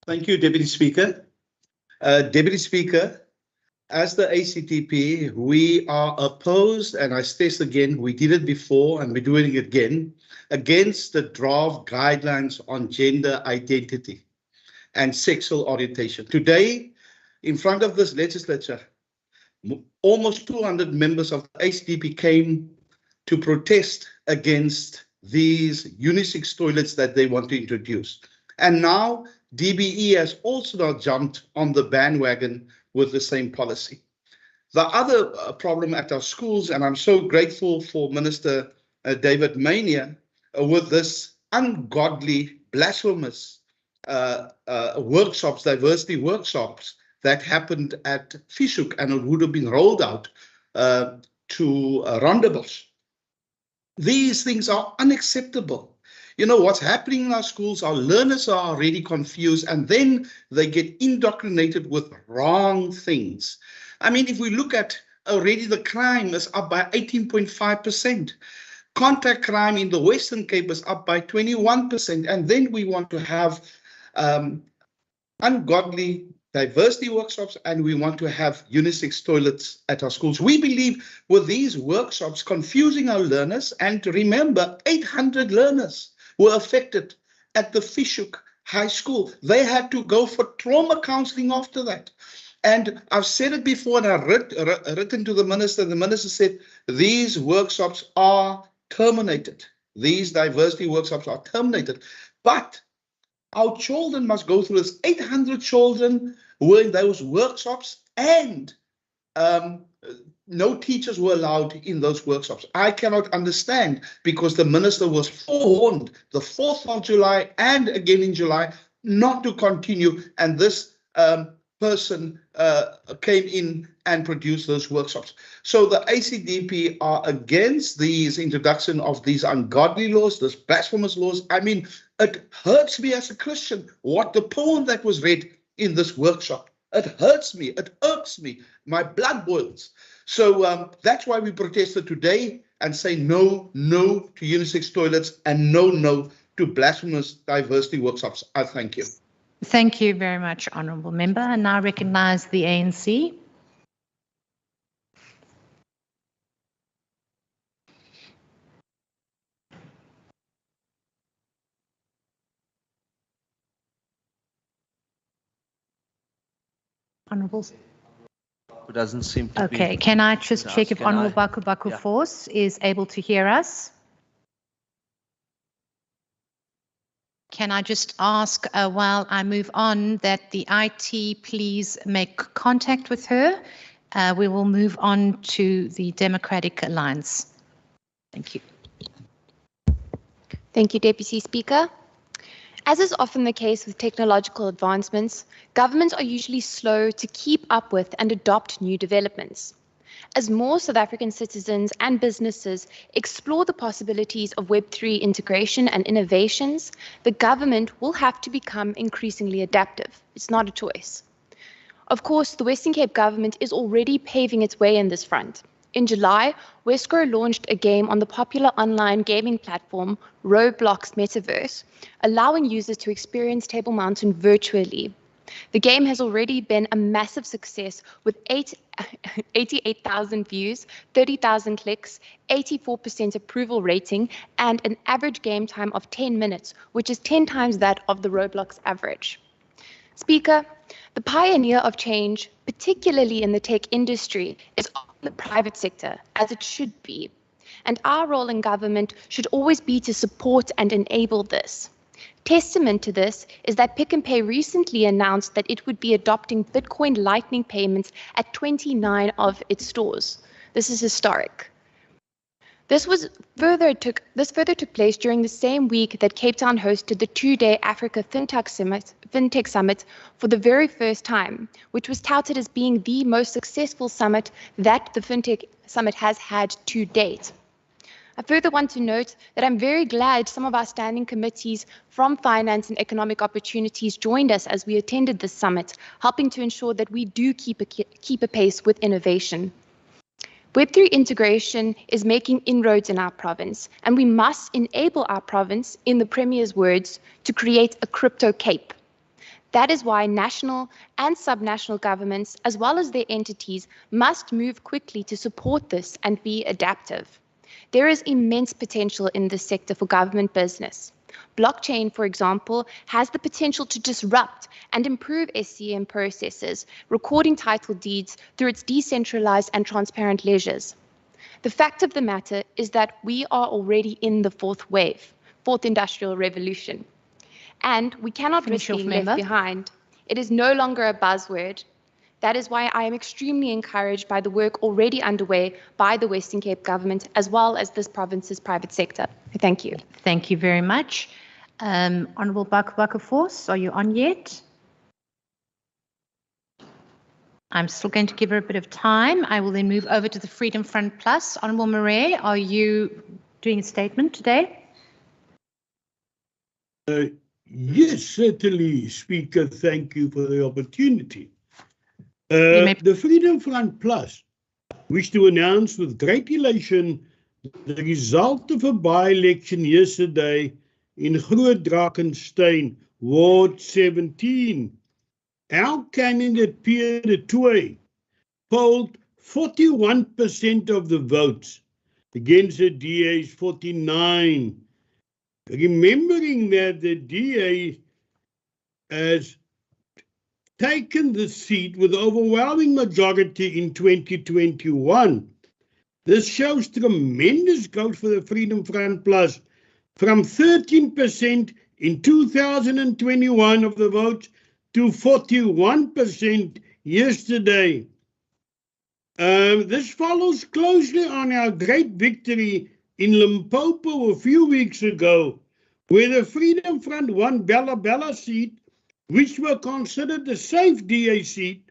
Thank you, Deputy Speaker. Deputy Speaker, as the ACTP, we are opposed, and I stress again, we did it before and we're doing it again, against the draft guidelines on gender identity and sexual orientation. Today, in front of this legislature, almost 200 members of the ACTP came to protest against these unisex toilets that they want to introduce. And now DBE has also now jumped on the bandwagon with the same policy. The other problem at our schools, and I'm so grateful for Minister David Mania with this ungodly, blasphemous workshops, diversity workshops that happened at Fischhoek, and it would have been rolled out to Rondebosch. These things are unacceptable. You know what's happening in our schools, our learners are already confused, and then they get indoctrinated with wrong things. I mean, if we look at already, the crime is up by 18.5%. Contact crime in the Western Cape is up by 21%. And then we want to have ungodly diversity workshops, and we want to have unisex toilets at our schools. We believe with these workshops confusing our learners, and remember, 800 learners were affected at the Fischhoek High School. They had to go for trauma counseling after that. And I've said it before, and I've written to the minister. The minister said these workshops are terminated. These diversity workshops are terminated. But our children must go through this. 800 children were in those workshops, and no teachers were allowed in those workshops. I cannot understand, because the minister was forewarned the 4th of July and again in July not to continue, and this person came in and produced those workshops. So the ACDP are against these introduction of these ungodly laws, these blasphemous laws. I mean, it hurts me as a Christian what the poem that was read in this workshop. It hurts me, it irks me, my blood boils. So that's why we protested today and say no to unisex toilets and no to blasphemous diversity workshops. I thank you. Thank you very much, Honourable Member. And now recognise the ANC. Honourable. Who doesn't seem to be. Okay, can I just check if Honourable Baku Force is able to hear us? Can I just ask, while I move on, that the IT please make contact with her? We will move on to the Democratic Alliance. Thank you. Thank you, Deputy Speaker. As is often the case with technological advancements, governments are usually slow to keep up with and adopt new developments. As more South African citizens and businesses explore the possibilities of Web3 integration and innovations, the government will have to become increasingly adaptive. It's not a choice. Of course, the Western Cape government is already paving its way in this front. In July, Wesco launched a game on the popular online gaming platform Roblox Metaverse, allowing users to experience Table Mountain virtually. The game has already been a massive success with 88,000 views, 30,000 clicks, 84% approval rating, and an average game time of 10 minutes, which is 10 times that of the Roblox average. Speaker, the pioneer of change, particularly in the tech industry, is the private sector, as it should be. And our role in government should always be to support and enable this. Testament to this is that Pick n Pay recently announced that it would be adopting Bitcoin Lightning payments at 29 of its stores. This is historic. This further took place during the same week that Cape Town hosted the 2-day Africa FinTech Summit for the very first time, which was touted as being the most successful summit that the FinTech Summit has had to date. I further want to note that I'm very glad some of our standing committees from Finance and Economic Opportunities joined us as we attended this summit, helping to ensure that we do keep a pace with innovation. Web3 integration is making inroads in our province, and we must enable our province, in the Premier's words, to create a crypto cape. That is why national and subnational governments, as well as their entities, must move quickly to support this and be adaptive. There is immense potential in this sector for government business. Blockchain, for example, has the potential to disrupt and improve SCM processes, recording title deeds through its decentralized and transparent ledgers. The fact of the matter is that we are already in the fourth wave, fourth industrial revolution, and we cannot risk being left behind. It is no longer a buzzword. That is why I am extremely encouraged by the work already underway by the Western Cape government, as well as this province's private sector. Thank you. Thank you very much. Honourable Bakafors, are you on yet? I'm still going to give her a bit of time. I will then move over to the Freedom Front Plus. Honourable Murray, are you doing a statement today? Yes, certainly, Speaker. Thank you for the opportunity. The Freedom Front Plus wish to announce with great elation the result of a by-election yesterday in Groot Drakenstein, Ward 17. Our candidate, Pierre de Toey, polled 41% of the votes against the DA's 49. Remembering that the DA has taken the seat with overwhelming majority in 2021. This shows tremendous growth for the Freedom Front Plus, from 13% in 2021 of the votes to 41% yesterday. This follows closely on our great victory in Limpopo a few weeks ago, where the Freedom Front won Bella Bella seat, which were considered a safe DA seat,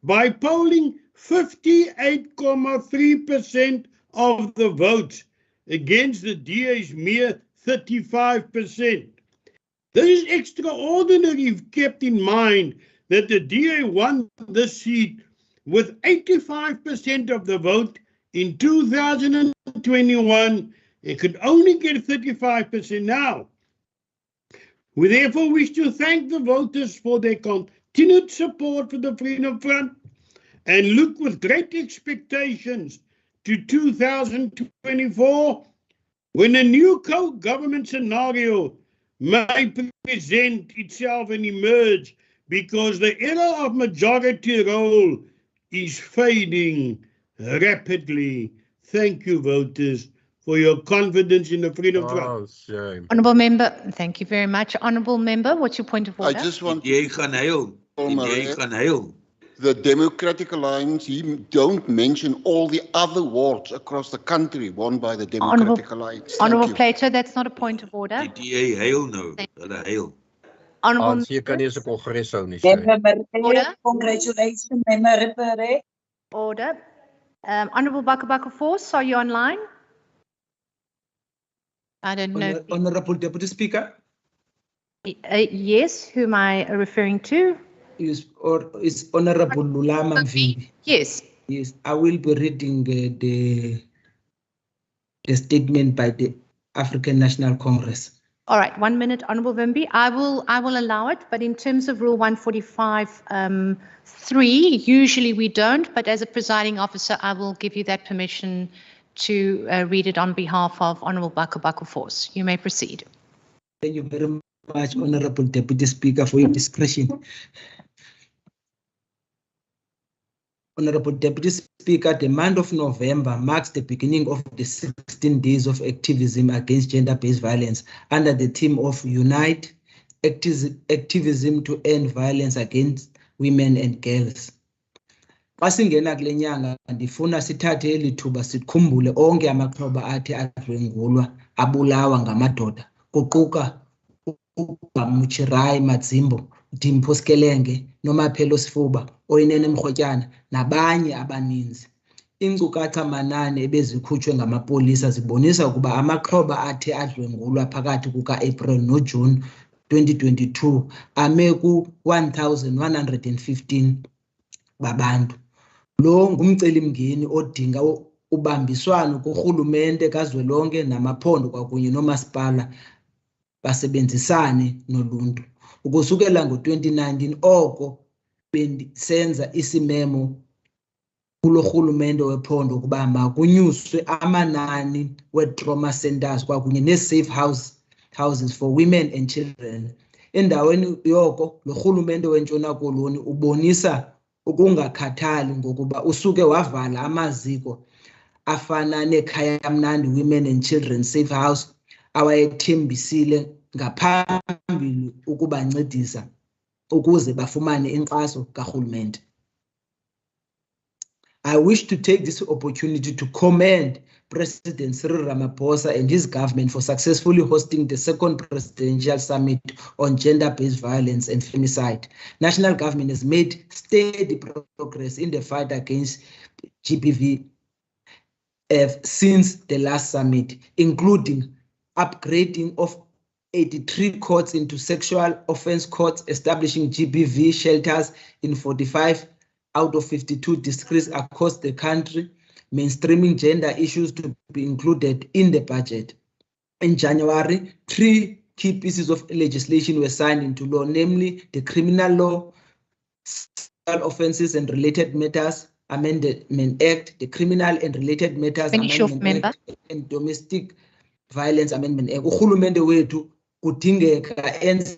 by polling 58.3% of the votes against the DA's mere 35%. This is extraordinary if kept in mind that the DA won this seat with 85% of the vote in 2021. It could only get 35% now. We therefore wish to thank the voters for their continued support for the Freedom Front and look with great expectations to 2024, when a new co-government scenario may present itself and emerge, because the era of majority rule is fading rapidly. Thank you, voters, for your confidence in the Freedom Front. Shame. Honourable Member, thank you very much. Honourable Member, what's your point of order? I just want the Democratic Alliance, you don't mention all the other wards across the country won by the Democratic Alliance. Honourable Plato, that's not a point of order. Honourable Order. Congratulations, Member. Order. Honourable Bakafors, are you online? I don't know. Honourable Deputy Speaker. Yes, who am I referring to? Is Honourable Lulama Mvimbi. Yes. Yes, I will be reading the statement by the African National Congress. All right, 1 minute, Honourable Mvimbi. I will allow it, but in terms of Rule 145(3), usually we don't, but as a presiding officer, I will give you that permission to read it on behalf of Honourable Bakafors. You may proceed. Thank you very much, Honourable Deputy Speaker, for your discretion. Honourable Deputy Speaker, the month of November marks the beginning of the 16 days of activism against gender-based violence under the theme of Unite, Activism to End Violence Against Women and Girls. Masingena kule nyanga ndifuna sithathe elithuba sikhumbule onke amaxhoba athi adlwengulwa abulawa ngamadoda, kuquka uGamuchirai Madzimbo, Dimpho Skelenge, Nomaphelo Sifuba, Oyinene Mrhotyana nabanye abaninzi. Iinkcukacha manani ebezikhutshwe ngamapolisa zibonisa ukuba amaxhoba athe adlwengulwa phakathi kuka-April noJuni 2022 ame ku-1,115 babantu. Lo ngumcelimngeni odinga ubambiswano kurhulumente kazwelonke namaphondo kwakunye nomasipala basebenzisane noluntu. Ukusukela ngo-2019 oko bendisenza isimemo kulo rhulumente wephondo ukuba makunyuswe amanani wee-trauma centers kwakunye nee-safe houses for women and children. Endaweni yoko lo rhulumente wentshona koloni ubonisa ukungakhathali ngokuba usuke wavala amaziko afana nekhaya mnandi women and children safe house awayethembisile ngaphambili ukubancedisa ukuze bafumane inkxaso karhulumente. I wish to take this opportunity to commend President Cyril Ramaphosa and his government for successfully hosting the second presidential summit on gender-based violence and femicide. National government has made steady progress in the fight against GBV since the last summit, including upgrading of 83 courts into sexual offense courts, establishing GBV shelters in 45 out of 52 districts across the country, mainstreaming gender issues to be included in the budget. In January, 3 key pieces of legislation were signed into law, namely the Criminal Law, Sexual Offences and Related Matters Amendment Act, the Criminal and Related Matters Amendment Act, and Domestic Violence Amendment Act. Urhulumente wethu kudingeka enze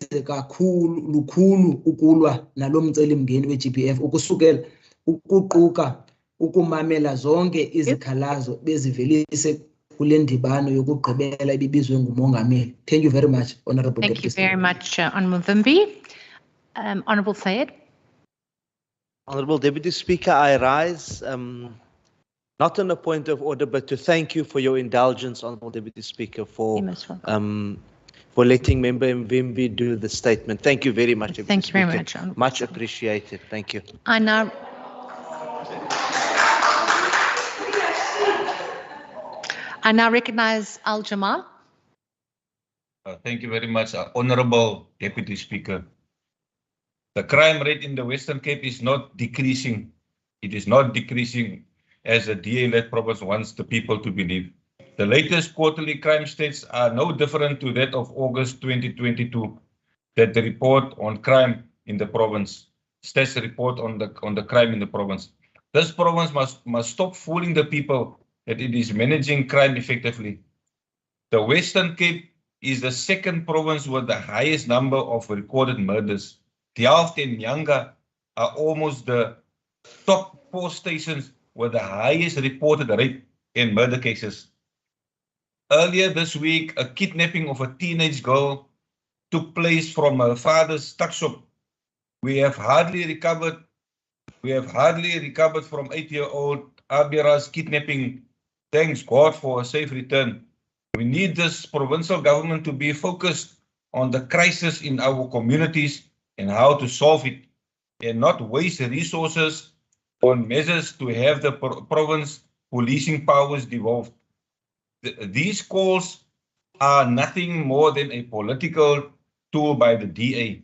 lukhulu ukulwa nalo mcelimngeni we-GBF ukusukela ukuquka ukumamela zonke izikhalazo bezivelise kule ndibano yokugqibela ebibizwe ngumongameli. Thank you very much, Honorable Deputy Thank you very much, Honourable Vimbi. Honourable Sayed. Honourable Deputy Speaker, I rise not on a point of order, but to thank you for your indulgence, Honourable Deputy Speaker, for letting Member Mvimbi do the statement. Thank you very much. Deputy Thank you very Speaker. much. Much appreciated. Thank you. I now recognize Al Jamal. Thank you very much, Honourable Deputy Speaker. The crime rate in the Western Cape is not decreasing. It is not decreasing as the DA-led province wants the people to believe. The latest quarterly crime stats are no different to that of August 2022, that the report on crime in the province, stats report on the crime in the province. This province must stop fooling the people that it is managing crime effectively. The Western Cape is the second province with the highest number of recorded murders. Delft and Nyanga are almost the top 4 stations with the highest reported rape and murder cases. Earlier this week, a kidnapping of a teenage girl took place from her father's tuck shop. We have hardly recovered from 8-year-old Abira's kidnapping. Thanks God for a safe return. We need this provincial government to be focused on the crisis in our communities and how to solve it, and not waste resources on measures to have the province policing powers devolved. These calls are nothing more than a political tool by the DA.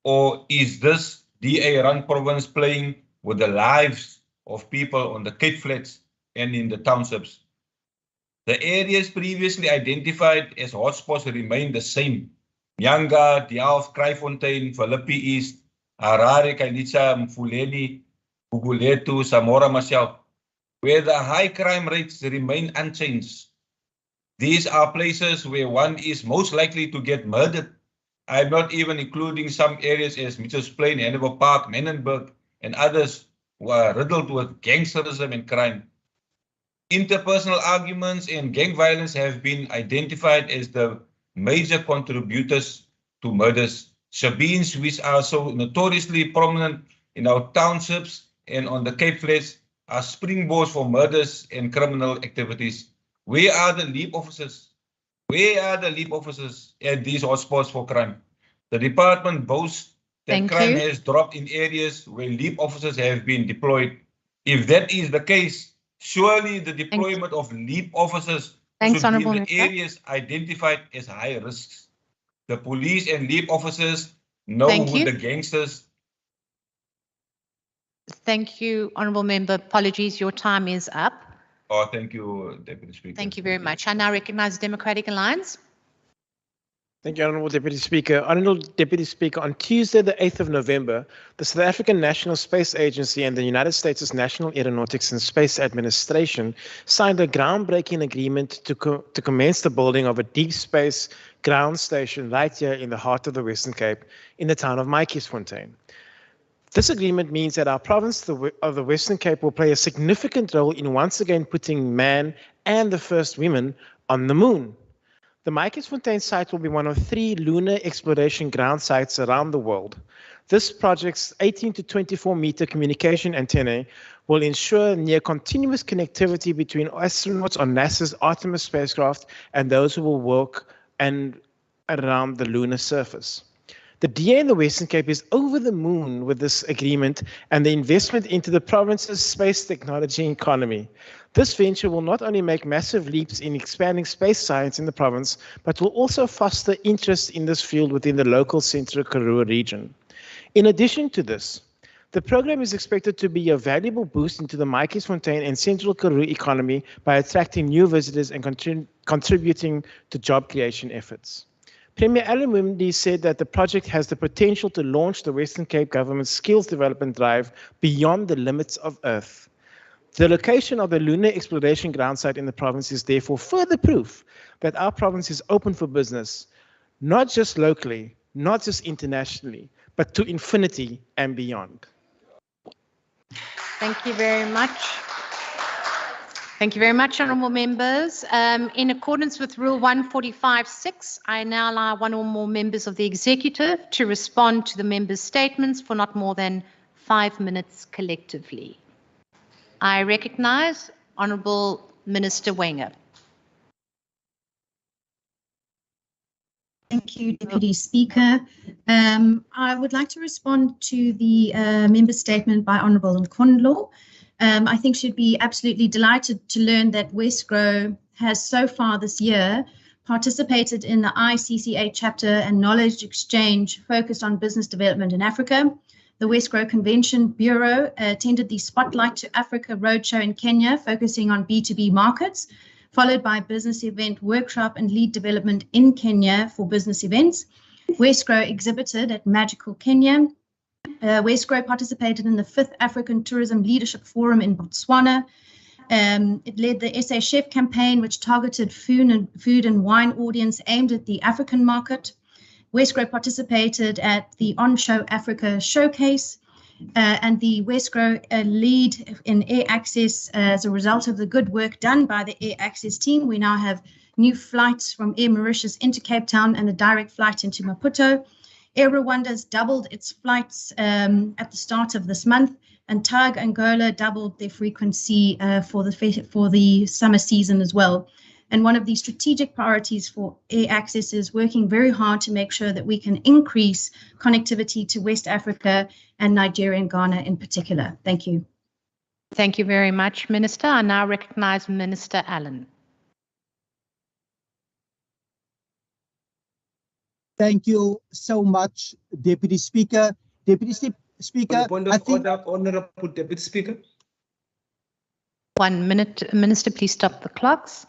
Or is this DA-run province playing with the lives of people on the Cape Flats and in the townships? The areas previously identified as hotspots remain the same. Nyanga, Delft, Kraaifontein, Philippi East, Harare, Kailicha, Mfuleni, Guguletu, Samora Machel, where the high crime rates remain unchanged. These are places where one is most likely to get murdered. I'm not even including some areas as Mitchells Plain, Hannibal Park, Menenberg, and others who are riddled with gangsterism and crime. Interpersonal arguments and gang violence have been identified as the major contributors to murders. Shabeens, which are so notoriously prominent in our townships and on the Cape Flats, are springboards for murders and criminal activities. Where are the leap officers? Where are the leap officers at these hotspots for crime? The department boasts that crime has dropped in areas where leap officers have been deployed. If that is the case, surely the deployment of leap officers should be in the areas identified as high risks. The police and leap officers know who the gangsters. Thank you, Honourable Member. Apologies, your time is up. Oh, thank you, Deputy Speaker. Thank you very much. I now recognize the Democratic Alliance. Thank you, Honourable Deputy Speaker. Honourable Deputy Speaker, on Tuesday, the 8th of November, the South African National Space Agency and the United States' National Aeronautics and Space Administration signed a groundbreaking agreement to commence the building of a deep space ground station right here in the heart of the Western Cape in the town of Maatjiesfontein. This agreement means that our province of the Western Cape will play a significant role in once again putting man and the first women on the moon. The Maatjiesfontein site will be one of 3 lunar exploration ground sites around the world. This project's 18 to 24 meter communication antennae will ensure near continuous connectivity between astronauts on NASA's Artemis spacecraft and those who will work around the lunar surface. The DA in the Western Cape is over the moon with this agreement and the investment into the province's space technology economy. This venture will not only make massive leaps in expanding space science in the province, but will also foster interest in this field within the local Central Karoo region. In addition to this, the program is expected to be a valuable boost into the Maatjiesfontein and Central Karoo economy by attracting new visitors and contributing to job creation efforts. Premier Alan Wimby said that the project has the potential to launch the Western Cape government's skills development drive beyond the limits of Earth. The location of the lunar exploration ground site in the province is therefore further proof that our province is open for business, not just locally, not just internationally, but to infinity and beyond. Thank you very much. Thank you very much, honourable members. In accordance with Rule 145.6, I now allow one or more members of the executive to respond to the members' statements for not more than 5 minutes collectively. I recognise Honourable Minister Wenger. Thank you, Deputy Speaker. I would like to respond to the member statement by Honourable Nkondlo. I think she'd be absolutely delighted to learn that Westgrow has so far this year participated in the ICCA chapter and knowledge exchange focused on business development in Africa. The Westgrow Convention Bureau attended the Spotlight to Africa Roadshow in Kenya, focusing on B2B markets, followed by a business event workshop and lead development in Kenya for business events. Westgrow exhibited at Magical Kenya. Westgrow participated in the 5th African Tourism Leadership Forum in Botswana. It led the SA Chef campaign, which targeted food and wine audience aimed at the African market. Westgrow participated at the On-Show Africa Showcase, and the Westgrow lead in air access as a result of the good work done by the air access team. We now have new flights from Air Mauritius into Cape Town and a direct flight into Maputo. Air Rwanda has doubled its flights at the start of this month, and TAG Angola doubled their frequency for the summer season as well. And one of the strategic priorities for air access is working very hard to make sure that we can increase connectivity to West Africa and Nigeria and Ghana in particular. Thank you. Thank you very much, Minister. I now recognise Minister Allen. Thank you so much, Deputy Speaker. Deputy Speaker, Point of order, Honourable Deputy Speaker. 1 minute, Minister, please stop the clocks.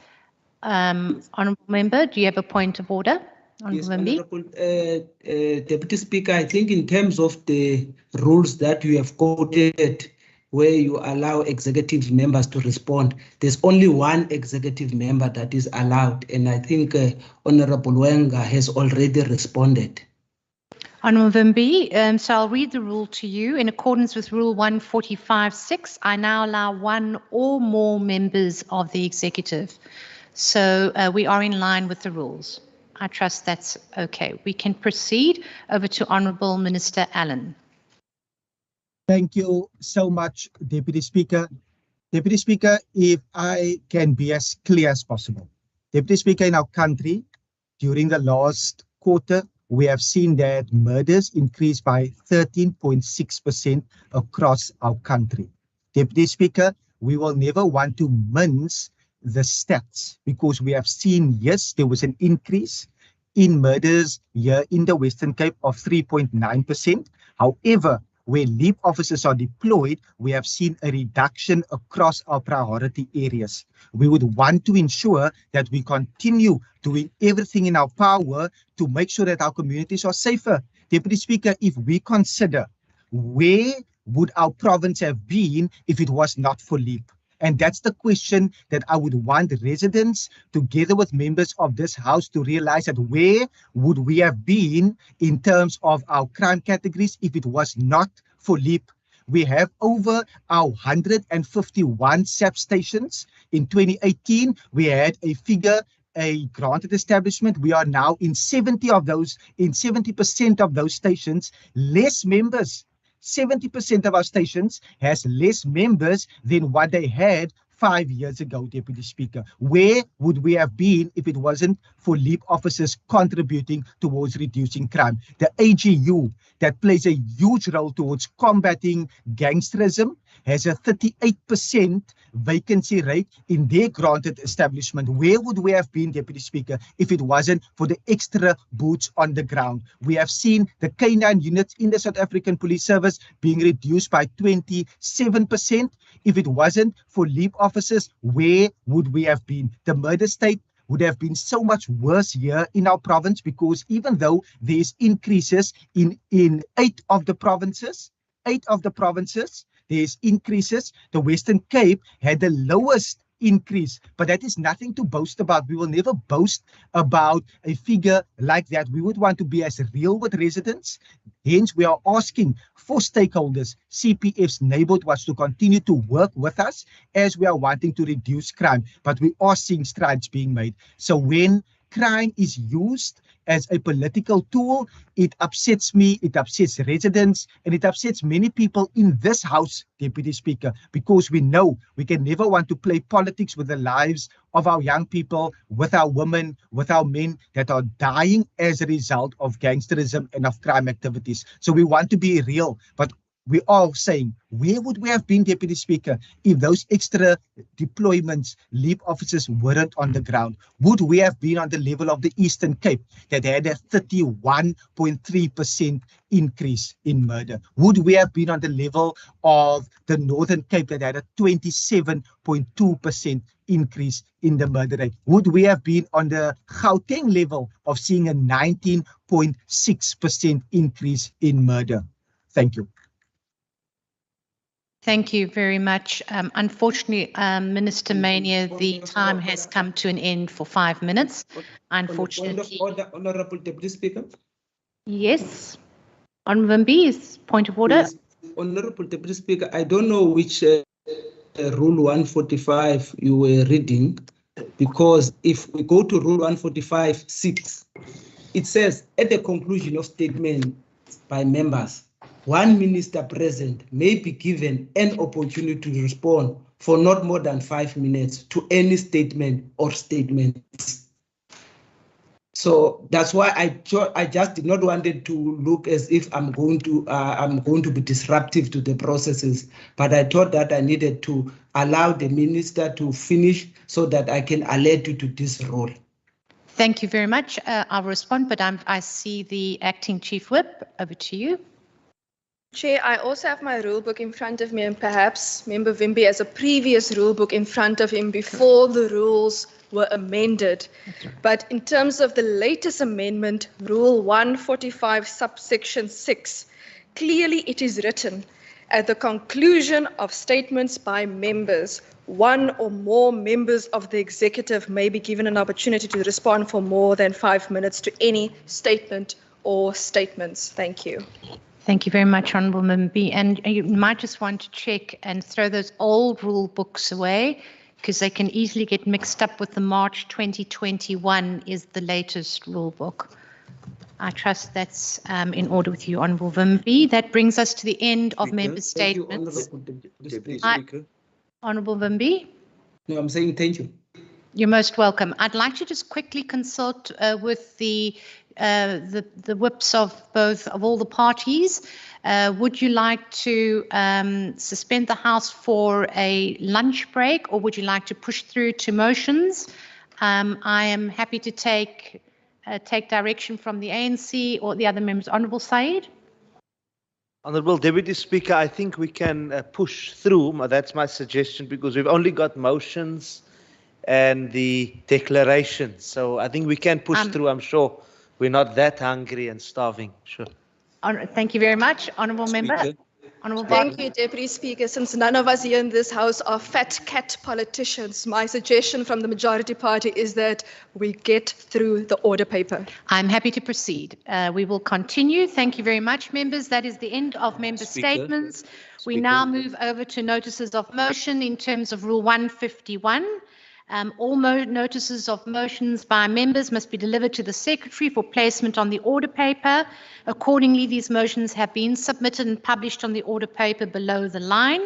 Honourable Member, do you have a point of order? Yes, Honourable Deputy Speaker, I think in terms of the rules that you have quoted, where you allow executive members to respond, there's only one executive member that is allowed, and I think Honourable Wenger has already responded. Honourable Vimby, so I'll read the rule to you. In accordance with Rule 145.6, I now allow one or more members of the executive. So we are in line with the rules. I trust that's okay. We can proceed over to Honourable Minister Allen. Thank you so much, Deputy Speaker. Deputy Speaker, if I can be as clear as possible. Deputy Speaker, in our country, during the last quarter, we have seen that murders increased by 13.6% across our country. Deputy Speaker, we will never want to mince the stats because we have seen, yes, there was an increase in murders here in the Western Cape of 3.9%. However, where LEAP officers are deployed, we have seen a reduction across our priority areas. We would want to ensure that we continue doing everything in our power to make sure that our communities are safer. Deputy Speaker, if we consider where would our province have been if it was not for LEAP? And that's the question that I would want residents, together with members of this House, to realize that where would we have been in terms of our crime categories if it was not for LEAP? We have over our 151 SAP stations. In 2018, we had a figure, a granted establishment. We are now in 70% of those stations, less members. 70% of our stations has less members than what they had 5 years ago, Deputy Speaker. Where would we have been if it wasn't for LEAP officers contributing towards reducing crime? The AGU, that plays a huge role towards combating gangsterism, has a 38% vacancy rate in their granted establishment. Where would we have been, Deputy Speaker, if it wasn't for the extra boots on the ground? We have seen the K9 units in the South African Police Service being reduced by 27%. If it wasn't for LEAP officers, where would we have been? The murder state would have been so much worse here in our province, because even though there's increases in 8 of the provinces, there's increases. The Western Cape had the lowest increase, but that is nothing to boast about. We will never boast about a figure like that. We would want to be as real with residents. Hence, we are asking for stakeholders, CPFs, Neighbourhood Watch, to continue to work with us as we are wanting to reduce crime. But we are seeing strides being made. So when crime is used as a political tool, it upsets me, it upsets residents, and it upsets many people in this House, Deputy Speaker, because we know we can never want to play politics with the lives of our young people, with our women, with our men that are dying as a result of gangsterism and of crime activities. So we want to be real, but we are saying, where would we have been, Deputy Speaker, if those extra deployments, LEAP officers, weren't on the ground? Would we have been on the level of the Eastern Cape that had a 31.3% increase in murder? Would we have been on the level of the Northern Cape that had a 27.2% increase in the murder rate? Would we have been on the Gauteng level of seeing a 19.6% increase in murder? Thank you. Thank you very much. Unfortunately, Minister Mania, the time has come to an end for 5 minutes. Unfortunately. Honorable Deputy Speaker. Yes. Honorable Mbis, point of order. Yes. Honorable Deputy Speaker, I don't know which Rule 145 you were reading, because if we go to Rule 145(6), it says, at the conclusion of statement by members, one minister present may be given an opportunity to respond for not more than 5 minutes to any statement or statements. So that's why I just did not want it to look as if I'm going to be disruptive to the processes, but I thought that I needed to allow the minister to finish so that I can alert you to this role. Thank you very much. I'll respond, but I see the acting chief whip. Over to you. Chair, I also have my rule book in front of me, and perhaps Member Wimby has a previous rule book in front of him before the rules were amended. But in terms of the latest amendment, Rule 145, subsection 6, clearly it is written, at the conclusion of statements by members, one or more members of the executive may be given an opportunity to respond for more than 5 minutes to any statement or statements. Thank you. Thank you very much, Honourable Member. And you might just want to check and throw those old rule books away, because they can easily get mixed up with the March 2021 is the latest rule book. I trust that's in order with you, Honourable Wimby. That brings us to the end of member statements. Honourable Wimby? No, I'm saying thank you. You're most welcome. I'd like to just quickly consult with the whips of all the parties. Would you like to suspend the House for a lunch break, or would you like to push through to motions? I am happy to take direction from the ANC or the other members. Honourable Said? Honourable Deputy Speaker, I think we can push through. That's my suggestion, because we've only got motions and the declarations. So I think we can push through. I'm sure we're not that hungry and starving. Sure. Thank you very much. Honourable Member. Honourable Thank you, Deputy Speaker. Since none of us here in this House are fat cat politicians, my suggestion from the majority party is that we get through the order paper. I'm happy to proceed. We will continue. Thank you very much, members. That is the end of member statements. We now move over to notices of motion in terms of Rule 151. All notices of motions by members must be delivered to the Secretary for placement on the order paper. Accordingly, these motions have been submitted and published on the order paper below the line.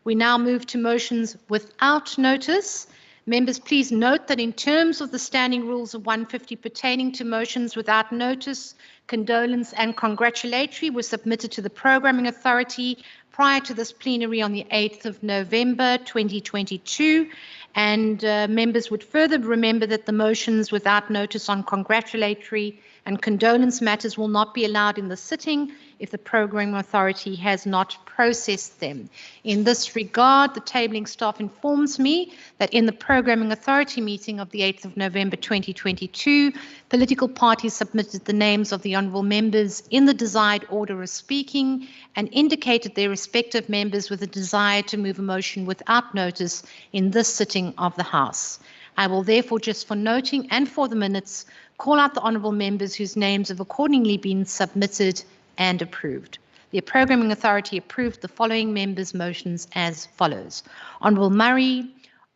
We now move to motions without notice. Members, please note that in terms of the standing rules of 150 pertaining to motions without notice, condolence and congratulatory were submitted to the Programming Authority prior to this plenary on the 8th of November 2022. And members would further remember that the motions without notice on congratulatory and condolence matters will not be allowed in the sitting if the Programming Authority has not processed them. In this regard, the tabling staff informs me that in the Programming Authority meeting of the 8th of November 2022, political parties submitted the names of the honourable members in the desired order of speaking and indicated their respective members with a desire to move a motion without notice in this sitting of the House. I will therefore, just for noting and for the minutes, call out the honourable members whose names have accordingly been submitted and approved. The Programming Authority approved the following members' motions as follows. Honourable Murray,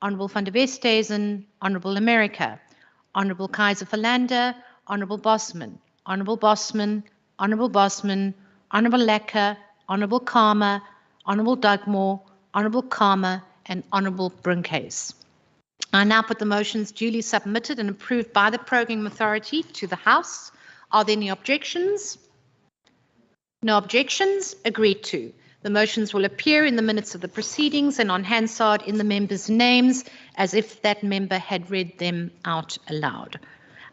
Honourable van der Westhuizen, Honourable America, Honourable Kaiser Philander, Honourable Bosman, Honourable Bosman, Honourable Bosman, Honourable Lecker, Honourable Karma, Honourable Dugmore, Honourable Karma, and Honourable Brinkhays. I now put the motions duly submitted and approved by the Programming Authority to the House. Are there any objections? No objections? Agreed to. The motions will appear in the minutes of the proceedings and on Hansard in the members' names as if that member had read them out aloud.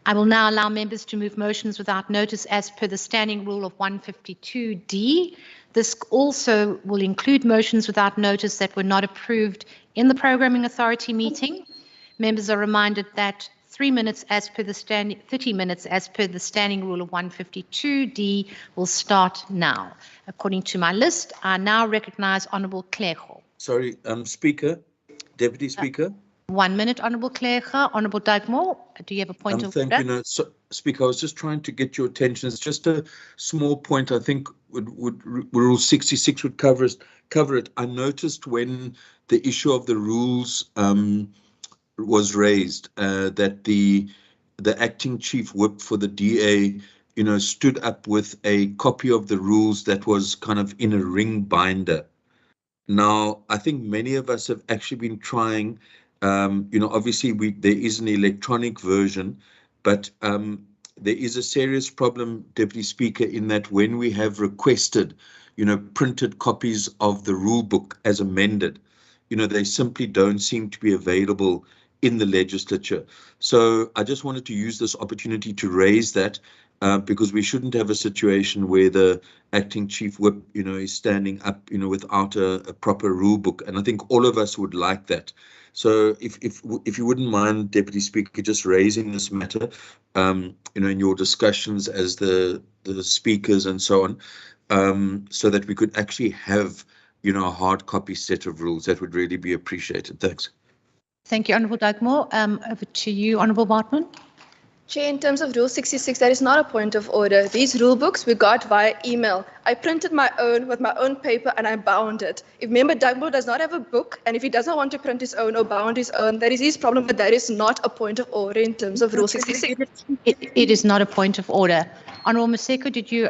I will now allow members to move motions without notice as per the standing rule of 152D. This also will include motions without notice that were not approved in the Programming Authority meeting. Members are reminded that 30 minutes as per the standing rule of 152D will start now. According to my list, I now recognize Honourable Clergo. Sorry, Speaker, Deputy Speaker. 1 minute, Honourable Clergo. Honourable Dugmore, do you have a point of thank order? you. No, Speaker, I was just trying to get your attention. It's just a small point. I think would Rule 66 would cover it. I noticed when the issue of the rules was raised that the acting chief whip for the DA, stood up with a copy of the rules that was kind of in a ring binder. Now, I think many of us have actually been trying. Obviously there is an electronic version, but there is a serious problem, Deputy Speaker, in that when we have requested, printed copies of the rule book as amended, they simply don't seem to be available in the legislature. So I just wanted to use this opportunity to raise that because we shouldn't have a situation where the acting chief whip, is standing up, without a proper rule book. And I think all of us would like that. So if you wouldn't mind, Deputy Speaker, just raising this matter, in your discussions as the speakers and so on, so that we could actually have, a hard copy set of rules, that would really be appreciated. Thanks. Thank you, Honourable Dugmore. Over to you, Honourable Bartman. Chair, in terms of Rule 66, that is not a point of order. These rule books we got via email. I printed my own with my own paper and I bound it. If Member Dugmore does not have a book and if he doesn't want to print his own or bound his own, that is his problem, but that is not a point of order in terms of Rule 66. It is not a point of order. Honourable Maseko, did you...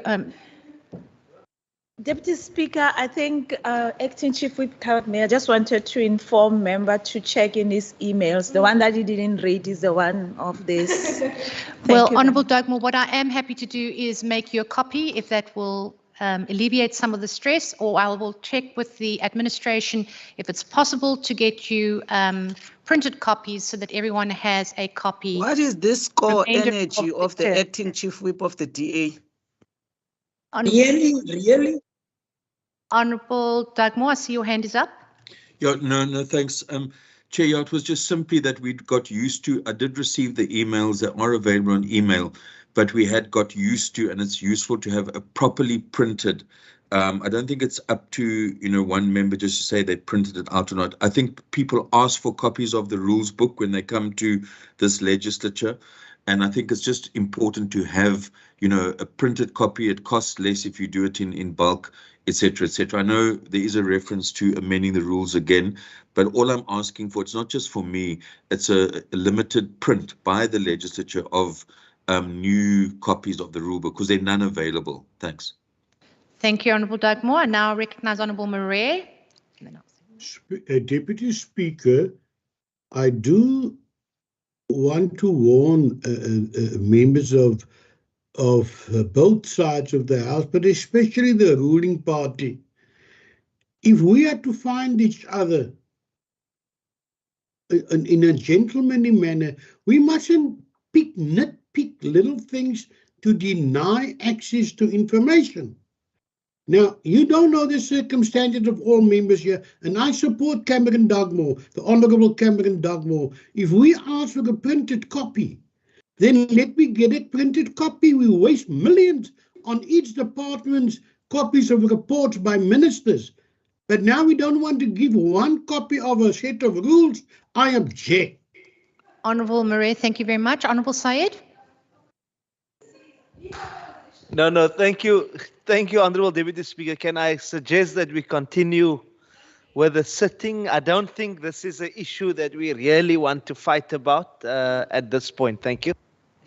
Deputy Speaker, I think Acting Chief Whip Mayor just wanted to inform member to check in his emails. The one that he didn't read is the one of this. Well, Honourable Dugmore, what I am happy to do is make you a copy if that will alleviate some of the stress, or I will check with the administration if it's possible to get you printed copies so that everyone has a copy. What is this core energy of the Acting Chief Whip of the DA? Really? Honourable Doug Moore, I see your hand is up. Yeah, no, thanks. Chair, yeah, it was just simply that we got used to, I did receive the emails that are available on email, but we had got used to, and it's useful to have a properly printed. I don't think it's up to, one member just to say they printed it out or not. I think people ask for copies of the rules book when they come to this legislature. And I think it's just important to have, a printed copy. It costs less if you do it in bulk, etc., etc. I know there is a reference to amending the rules again, but all I'm asking for, it's not just for me, it's a limited print by the legislature of new copies of the rule book, because there are none available. Thanks. Thank you, Honourable Doug Moore. I now recognise Honourable Murray. Deputy Speaker, I do want to warn members of both sides of the House, but especially the ruling party. If we are to find each other in a gentlemanly manner, we mustn't nitpick little things to deny access to information. Now, you don't know the circumstances of all members here, and I support Cameron Dugmore, the Honourable Cameron Dugmore. If we ask for a printed copy, then let me get a printed copy. We waste millions on each department's copies of reports by ministers. But now we don't want to give one copy of a set of rules. I object. Honourable Murray, thank you very much. Honourable Syed. No, thank you. Thank you, Honourable Deputy Speaker. Can I suggest that we continue with the sitting? I don't think this is an issue that we really want to fight about at this point. Thank you.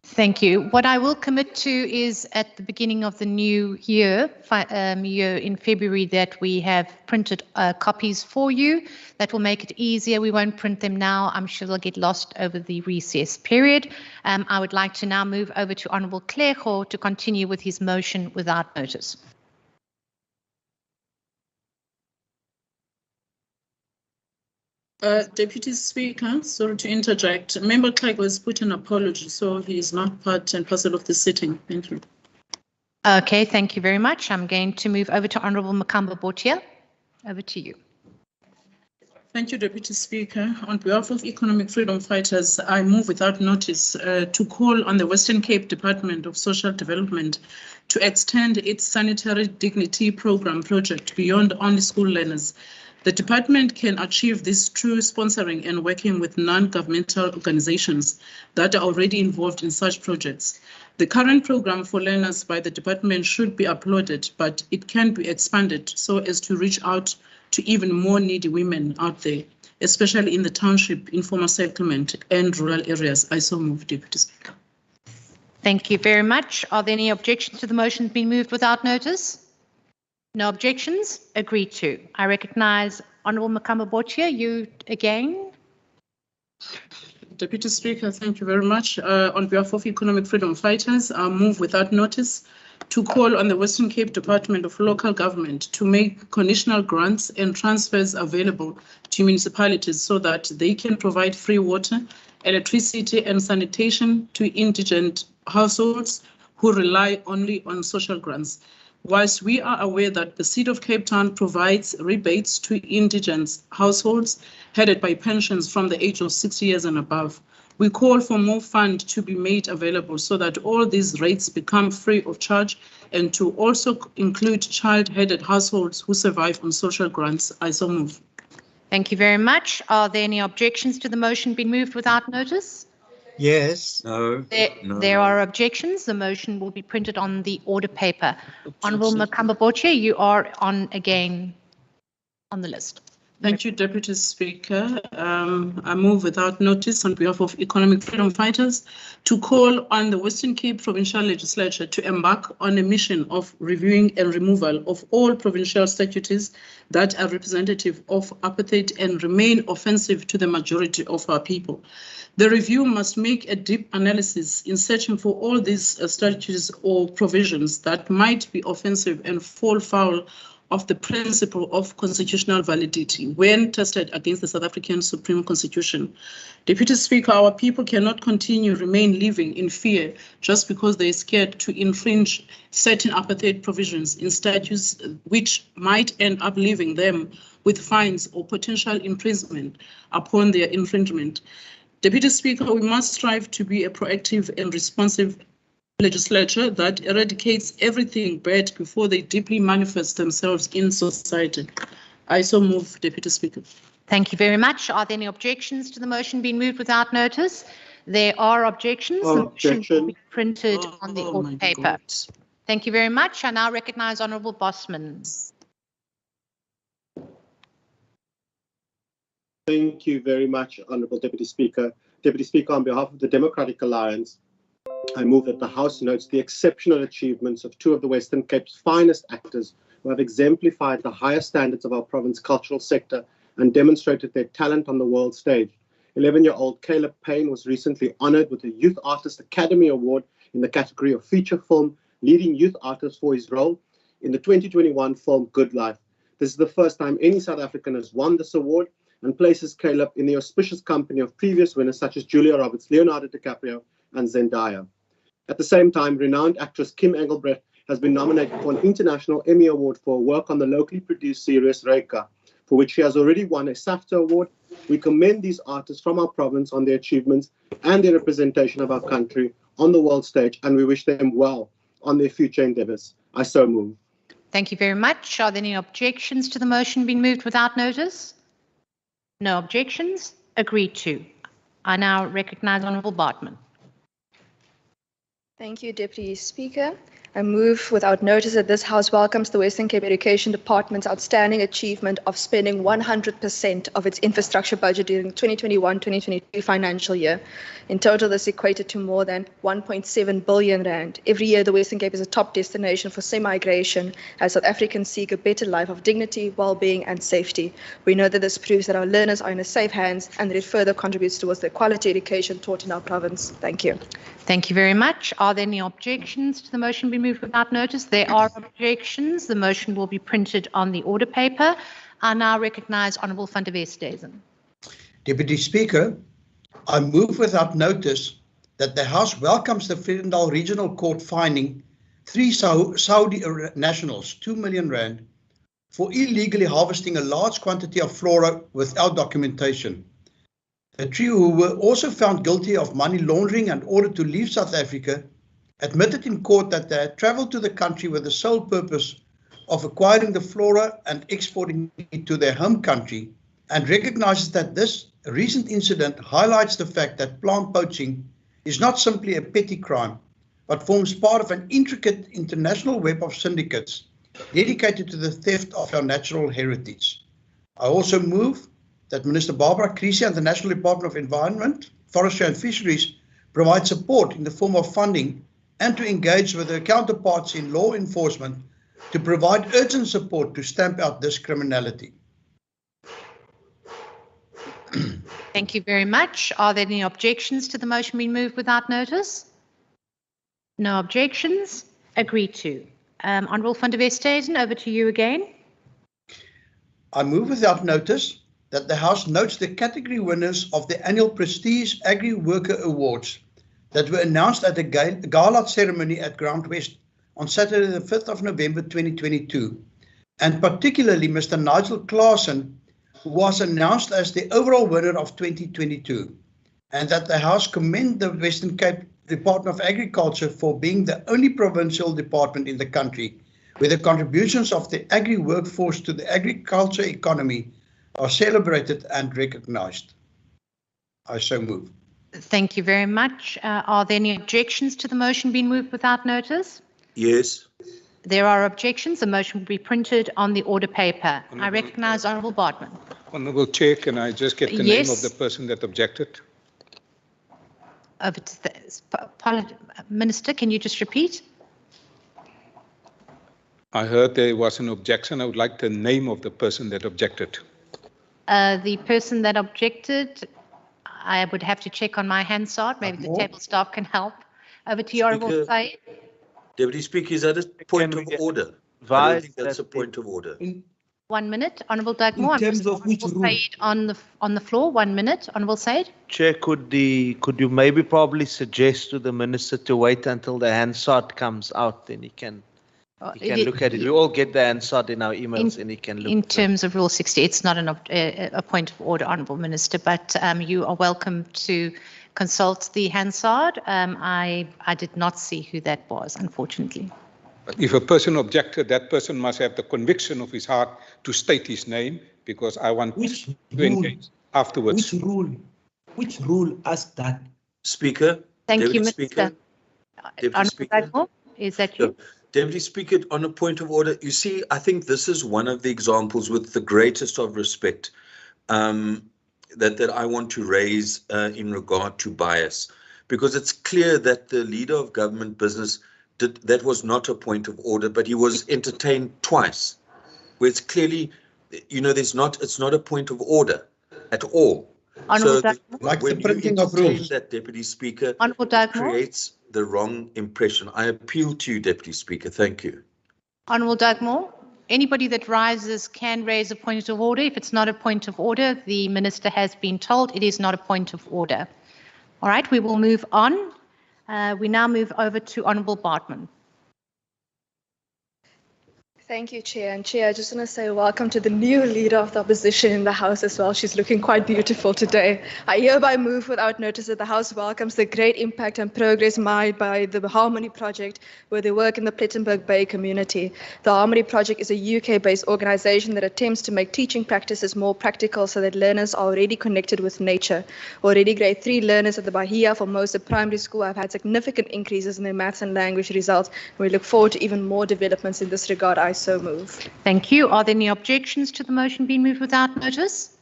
Thank you. What I will commit to is at the beginning of the new year, in February, that we have printed copies for you. That will make it easier. We won't print them now. I'm sure they'll get lost over the recess period. I would like to now move over to Honourable Clerco to continue with his motion without notice. Deputy Speaker, sorry to interject. Member Clerk has put an apology, so he is not part and parcel of the sitting. Thank you. Okay, thank you very much. I'm going to move over to Honourable Makamba Botia. Over to you. Thank you, Deputy Speaker. On behalf of Economic Freedom Fighters, I move without notice to call on the Western Cape Department of Social Development to extend its sanitary dignity program project beyond only school learners. The department can achieve this through sponsoring and working with non-governmental organizations that are already involved in such projects. The current program for learners by the department should be uploaded, but it can be expanded so as to reach out to even more needy women out there, especially in the township, informal settlement, and rural areas. I so move, Deputy Speaker. Thank you very much. Are there any objections to the motion being moved without notice? No objections? Agreed to. I recognise Honourable Makamba Botia. You again. Deputy Speaker, thank you very much. On behalf of Economic Freedom Fighters, I move without notice to call on the Western Cape Department of Local Government to make conditional grants and transfers available to municipalities so that they can provide free water, electricity and sanitation to indigent households who rely only on social grants. Whilst we are aware that the City of Cape Town provides rebates to indigent households headed by pensions from the age of 60 years and above, we call for more funds to be made available so that all these rates become free of charge and to also include child-headed households who survive on social grants. I so move. Thank you very much. Are there any objections to the motion being moved without notice? Yes. No. There are objections. The motion will be printed on the order paper. Honourable Makamba Botia, you are on again on the list. Thank you, Deputy Speaker. I move without notice on behalf of Economic Freedom Fighters to call on the Western Cape Provincial Legislature to embark on a mission of reviewing and removal of all provincial statutes that are representative of apartheid and remain offensive to the majority of our people. The review must make a deep analysis in searching for all these statutes or provisions that might be offensive and fall foul of the principle of constitutional validity when tested against the South African Supreme Constitution. Deputy Speaker, our people cannot remain living in fear just because they are scared to infringe certain apartheid provisions in statutes which might end up leaving them with fines or potential imprisonment upon their infringement. Deputy Speaker, we must strive to be a proactive and responsive legislature that eradicates everything bad before they deeply manifest themselves in society. I so move, Deputy Speaker. Thank you very much. Are there any objections to the motion being moved without notice? There are objections. The motion will be printed on the order paper. God. Thank you very much. I now recognize Honourable Bosman. Thank you very much, Honourable Deputy Speaker. Deputy Speaker, on behalf of the Democratic Alliance, I move that the House notes the exceptional achievements of two of the Western Cape's finest actors who have exemplified the highest standards of our province's cultural sector and demonstrated their talent on the world stage. 11-year-old Caleb Payne was recently honoured with the Youth Artist Academy Award in the category of feature film, leading youth artist for his role in the 2021 film Good Life. This is the first time any South African has won this award and places Caleb in the auspicious company of previous winners such as Julia Roberts, Leonardo DiCaprio, and Zendaya. At the same time, renowned actress Kim Engelbrecht has been nominated for an International Emmy Award for her work on the locally produced series Reika, for which she has already won a SAFTA Award. We commend these artists from our province on their achievements and their representation of our country on the world stage, and we wish them well on their future endeavours. I so move. Thank you very much. Are there any objections to the motion being moved without notice? No objections. Agreed to. I now recognize Honourable Bartman. Thank you, Deputy Speaker. I move without notice that this House welcomes the Western Cape Education Department's outstanding achievement of spending 100% of its infrastructure budget during the 2021-2022 financial year. In total, this equated to more than 1.7 billion rand. Every year, the Western Cape is a top destination for migration as South Africans seek a better life of dignity, well-being and safety. We know that this proves that our learners are in safe hands and that it further contributes towards the quality education taught in our province. Thank you. Thank you very much. Are there any objections to the motion being moved without notice? There are objections. The motion will be printed on the order paper. I now recognize Honourable van der Westhuizen. Deputy Speaker, I move without notice that the House welcomes the Vredendal Regional Court fining 3 Saudi nationals, 2 million rand, for illegally harvesting a large quantity of flora without documentation. The trio, who were also found guilty of money laundering and ordered to leave South Africa, admitted in court that they had travelled to the country with the sole purpose of acquiring the flora and exporting it to their home country, and recognizes that this recent incident highlights the fact that plant poaching is not simply a petty crime, but forms part of an intricate international web of syndicates dedicated to the theft of our natural heritage. I also move that Minister Barbara Creecy and the National Department of Environment, Forestry and Fisheries provide support in the form of funding and to engage with their counterparts in law enforcement to provide urgent support to stamp out this criminality. Thank you very much. Are there any objections to the motion being moved without notice? No objections. Agreed to. Honourable van der Westhuizen, over to you again. I move without notice that the House notes the category winners of the annual Prestige Agri Worker Awards that were announced at the gala ceremony at Ground West on Saturday the 5th of November 2022, and particularly Mr. Nigel Claassen, who was announced as the overall winner of 2022, and that the House commend the Western Cape Department of Agriculture for being the only provincial department in the country where the contributions of the agri workforce to the agriculture economy are celebrated and recognized. I so move. Thank you very much. Are there any objections to the motion being moved without notice? Yes. There are objections. The motion will be printed on the order paper. I recognize Honourable Bartman. Honourable Chair, can I just get the name of the person that objected? Over to the Minister, can you just repeat? I heard there was an objection. I would like the name of the person that objected. The person that objected, I would have to check on my Hansard. Maybe the table staff can help. Over to you, Honourable Said. Deputy Speaker, is that a point of order? I don't think that's a point of order. 1 minute, Honourable Dugmore. In terms of which rule? Said on the floor, 1 minute, Honourable Said. Chair, could you maybe probably suggest to the minister to wait until the Hansard comes out, then he can look at it. We all get the Hansard in our emails, and he can look. In terms of Rule 60, it's not a point of order, Honourable Minister, but you are welcome to consult the Hansard. I did not see who that was, unfortunately. If a person objected, that person must have the conviction of his heart to state his name, because I want to engage afterwards. Which rule asked that? Speaker. Thank Deputy you, Speaker. Minister. Deputy Speaker. Is that you? Deputy Speaker, on a point of order, you see, I think this is one of the examples, with the greatest of respect, that I want to raise in regard to bias, because it's clear that the leader of government business that was not a point of order, but he was entertained twice, where it's clearly, it's not a point of order at all. Like the printing of rules. That, Deputy Speaker, creates the wrong impression. I appeal to you, Deputy Speaker. Thank you. Honourable Dugmore, anybody that rises can raise a point of order. If it's not a point of order, the Minister has been told it is not a point of order. All right, we will move on. We now move over to Honourable Bartman. Thank you, Chair. And Chair, I just want to say welcome to the new leader of the opposition in the House as well. She's looking quite beautiful today. I hereby move without notice that the House welcomes the great impact and progress made by the Harmony Project, where they work in the Plettenberg Bay community. The Harmony Project is a UK-based organisation that attempts to make teaching practices more practical so that learners are already connected with nature. Already grade 3 learners at the Bahia for most of primary school have had significant increases in their maths and language results. We look forward to even more developments in this regard. I so move. Thank you. Are there any objections to the motion being moved without notice?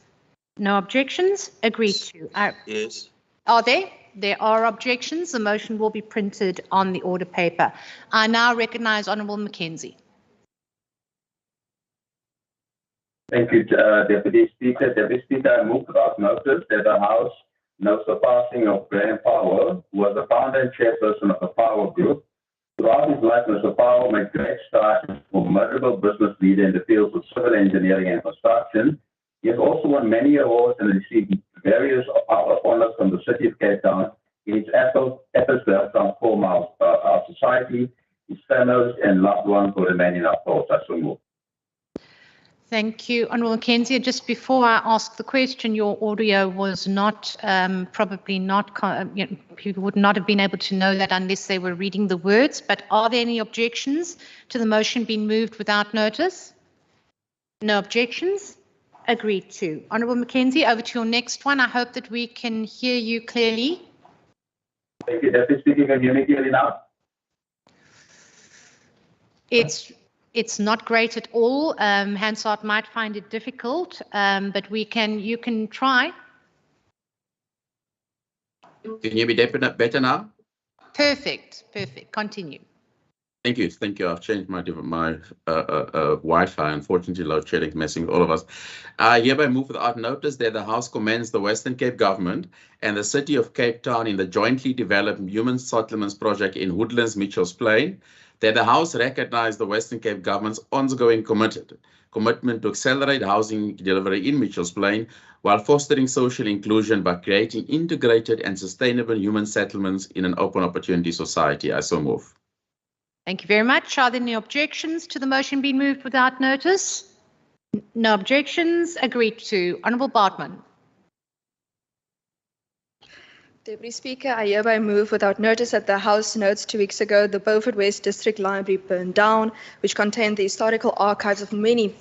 No objections? Agreed to. Yes. Are there? There are objections. The motion will be printed on the order paper. I now recognise Honourable Mackenzie. Thank you, Deputy Speaker. Deputy Speaker, I move without notice that the House notes the passing of Graham Powell, who was the founder and chairperson of the Power Group. Throughout his life, Mr. Powell made great strides as a formidable business leader in the fields of civil engineering and construction. He has also won many awards and received various honors from the City of Cape Town in its efforts to transform our society. His families and loved ones will remain in our thoughts. I so move. Thank you, Honourable Mackenzie. Just before I ask the question, your audio was not, probably not, people would not have been able to know that unless they were reading the words. But are there any objections to the motion being moved without notice? No objections? Agreed to. Honourable Mackenzie, over to your next one. I hope that we can hear you clearly. Thank you, Deputy Speaker. Can you hear me clearly now? It's not great at all. Hansard might find it difficult, but you can try. Can you be better now? Perfect. Continue. Thank you. I've changed my Wi-Fi. Unfortunately, load shedding is messing with all of us. I hereby move without notice that the House commends the Western Cape Government and the City of Cape Town in the jointly developed Human Settlements Project in Woodlands, Mitchells Plain, that the House recognize the Western Cape Government's ongoing commitment to accelerate housing delivery in Mitchells Plain while fostering social inclusion by creating integrated and sustainable human settlements in an open opportunity society. I so move. Thank you very much. Are there any objections to the motion being moved without notice? No objections. Agreed to. Honourable Bartman. Deputy Speaker, I hereby move without notice that the House notes 2 weeks ago the Beaufort West District Library burned down, which contained the historical archives of many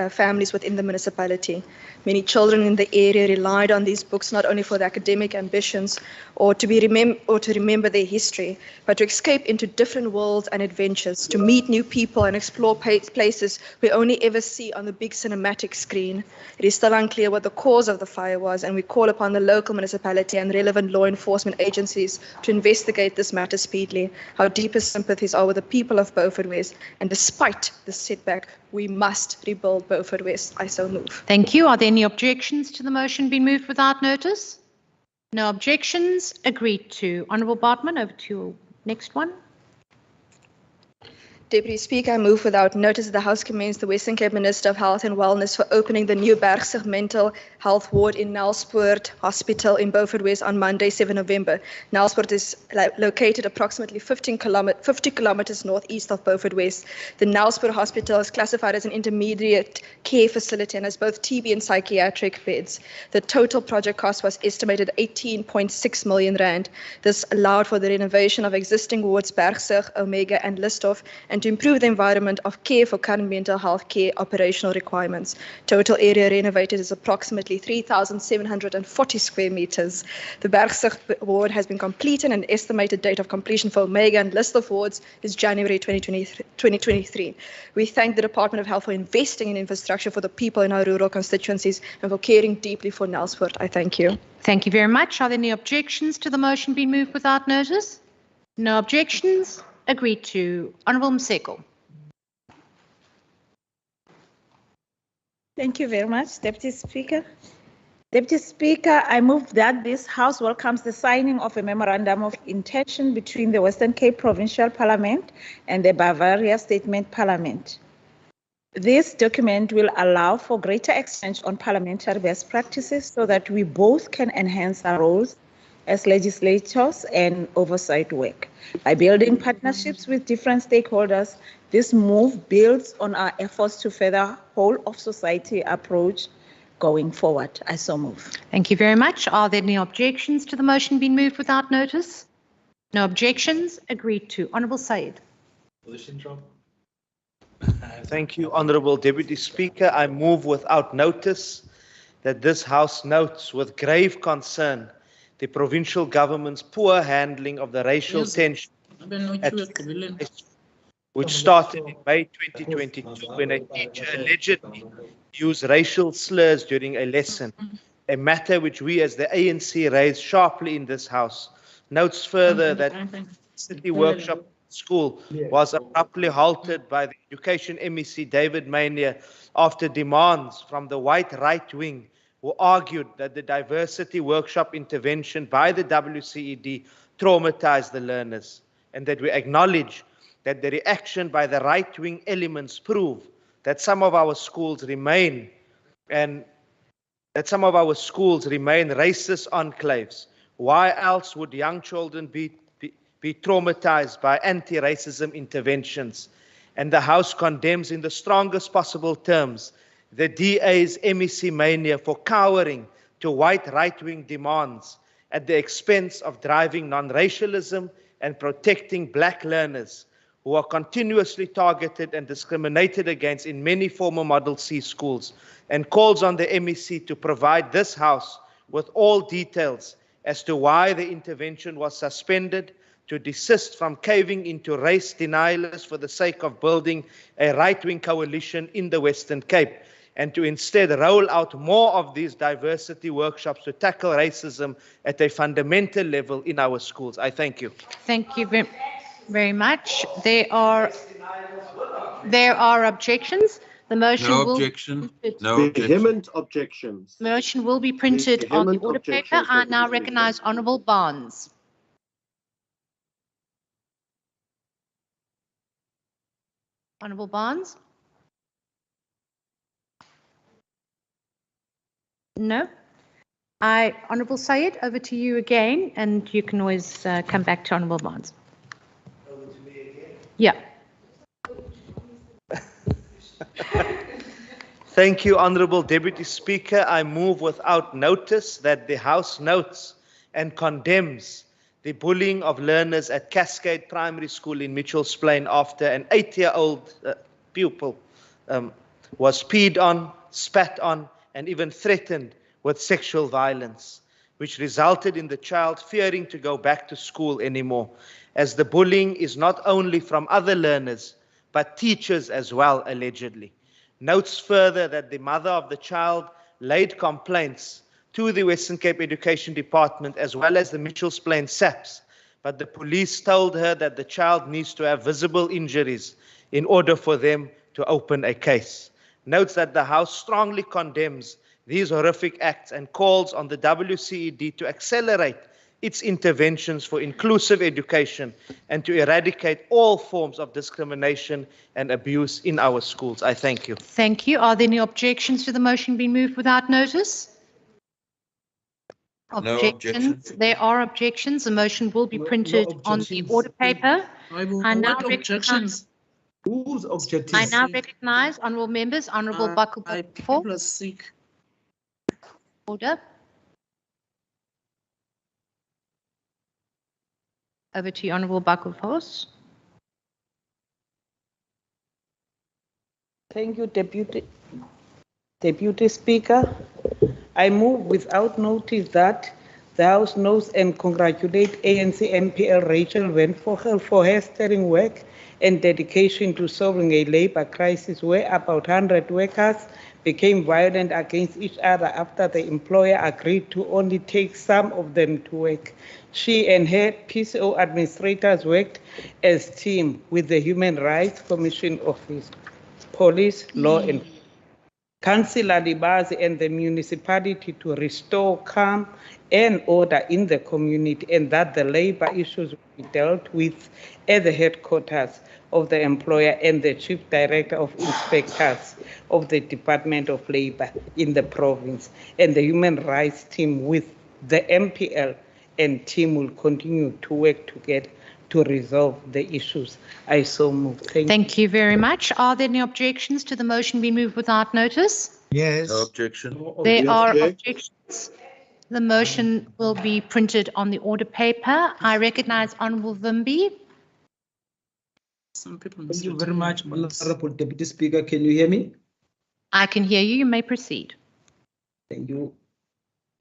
families within the municipality. Many children in the area relied on these books not only for their academic ambitions or to remember their history, but to escape into different worlds and adventures, to meet new people and explore places we only ever see on the big cinematic screen. It is still unclear what the cause of the fire was, and we call upon the local municipality and relevant law enforcement agencies to investigate this matter speedily. Our deepest sympathies are with the people of Beaufort West, and despite the setback, we must rebuild Beaufort West. I so move. Thank you. Are there any objections to the motion being moved without notice? No objections. Agreed to. Honourable Bartman, over to your next one. Deputy Speaker, I move without notice that the House commends the Western Cape Minister of Health and Wellness for opening the new Bergsig Mental Health Ward in Nelspruit Hospital in Beaufort West on Monday, 7 November. Nelspruit is located approximately 50 kilometers northeast of Beaufort West. The Nelspruit Hospital is classified as an intermediate care facility and has both TB and psychiatric beds. The total project cost was estimated at 18.6 million rand. This allowed for the renovation of existing wards Bergsig, Omega and Listhof, and to improve the environment of care for current mental health care operational requirements. Total area renovated is approximately 3,740 square meters. The Bergsig ward has been completed and an estimated date of completion for Omega and Listhof wards is January 2023. We thank the Department of Health for investing in infrastructure for the people in our rural constituencies and for caring deeply for Nelspruit. I thank you. Thank you very much. Are there any objections to the motion being moved without notice? No objections. Agreed to. Honourable Municipal. Thank you very much, Deputy Speaker. Deputy Speaker, I move that this House welcomes the signing of a memorandum of intention between the Western Cape Provincial Parliament and the Bavaria Statement Parliament. This document will allow for greater exchange on parliamentary best practices so that we both can enhance our roles as legislators and oversight work. By building partnerships with different stakeholders, this move builds on our efforts to further whole of society approach going forward. I so move. Thank you very much. Are there any objections to the motion being moved without notice? No objections. Agreed to. Honourable Said. Thank you, Honourable Deputy Speaker. I move without notice that this House notes with grave concern the provincial government's poor handling of the racial tension which started in May 2022 when a teacher allegedly used racial slurs during a lesson, a matter which we as the ANC raised sharply in this House. Notes further that city workshop school was abruptly halted by the Education MEC David Mania after demands from the white right wing who argued that the diversity workshop intervention by the WCED traumatized the learners, and that we acknowledge that the reaction by the right-wing elements prove that some of our schools remain racist enclaves. Why else would young children be traumatized by anti-racism interventions? And the House condemns in the strongest possible terms the DA's MEC mania for cowering to white right-wing demands at the expense of driving non-racialism and protecting black learners who are continuously targeted and discriminated against in many former Model C schools, and calls on the MEC to provide this House with all details as to why the intervention was suspended, to desist from caving into race denialists for the sake of building a right-wing coalition in the Western Cape, and to instead roll out more of these diversity workshops to tackle racism at a fundamental level in our schools. I thank you. Thank you very much. There are objections. The motion No will objection. be No Vehement objections. The motion will be printed on the Vehement order paper. objections, I Deputy now Speaker. recognise Honourable Barnes. Honourable Barnes? No. Honourable Sayed, over to you again, and you can always come back to Honourable Barnes. Over to me again? Yeah. Thank you, Honourable Deputy Speaker. I move without notice that the House notes and condemns the bullying of learners at Cascade Primary School in Mitchell's Plain after an 8-year-old pupil was peed on, spat on, and even threatened with sexual violence, which resulted in the child fearing to go back to school anymore, as the bullying is not only from other learners, but teachers as well, allegedly. Notes further that the mother of the child laid complaints to the Western Cape Education Department as well as the Mitchell's Plain SAPS, but the police told her that the child needs to have visible injuries in order for them to open a case. Notes that the House strongly condemns these horrific acts and calls on the WCED to accelerate its interventions for inclusive education and to eradicate all forms of discrimination and abuse in our schools. I thank you. Thank you. Are there any objections to the motion being moved without notice? No objections. There are objections. The motion will be printed on the order paper. I now What objections? Whose objectives? I now recognize honourable members, Honourable Bakubo. People are sick. Order. Over to you, Honourable Bakubo. Thank you, Deputy Speaker. I move without notice that the House knows and congratulate ANC MPL Rachel Wenvogel for her sterling work and dedication to solving a labour crisis where about 100 workers became violent against each other after the employer agreed to only take some of them to work. She and her PCO administrators worked as a team with the Human Rights Commission Office, Police, Law and Councillor Libazi and the municipality to restore calm and order in the community, and that the labour issues will be dealt with at the headquarters of the employer and the Chief Director of Inspectors of the Department of Labour in the province, and the Human Rights team with the MPL and team will continue to work together to resolve the issues. I so move. Thank you very much. Are there any objections to the motion being moved without notice? Yes. No objection. There are objections. The motion will be printed on the order paper. I recognize Honourable Vimbi. Some people Thank you very much, Honourable Deputy Speaker. Can you hear me? I can hear you. You may proceed. Thank you.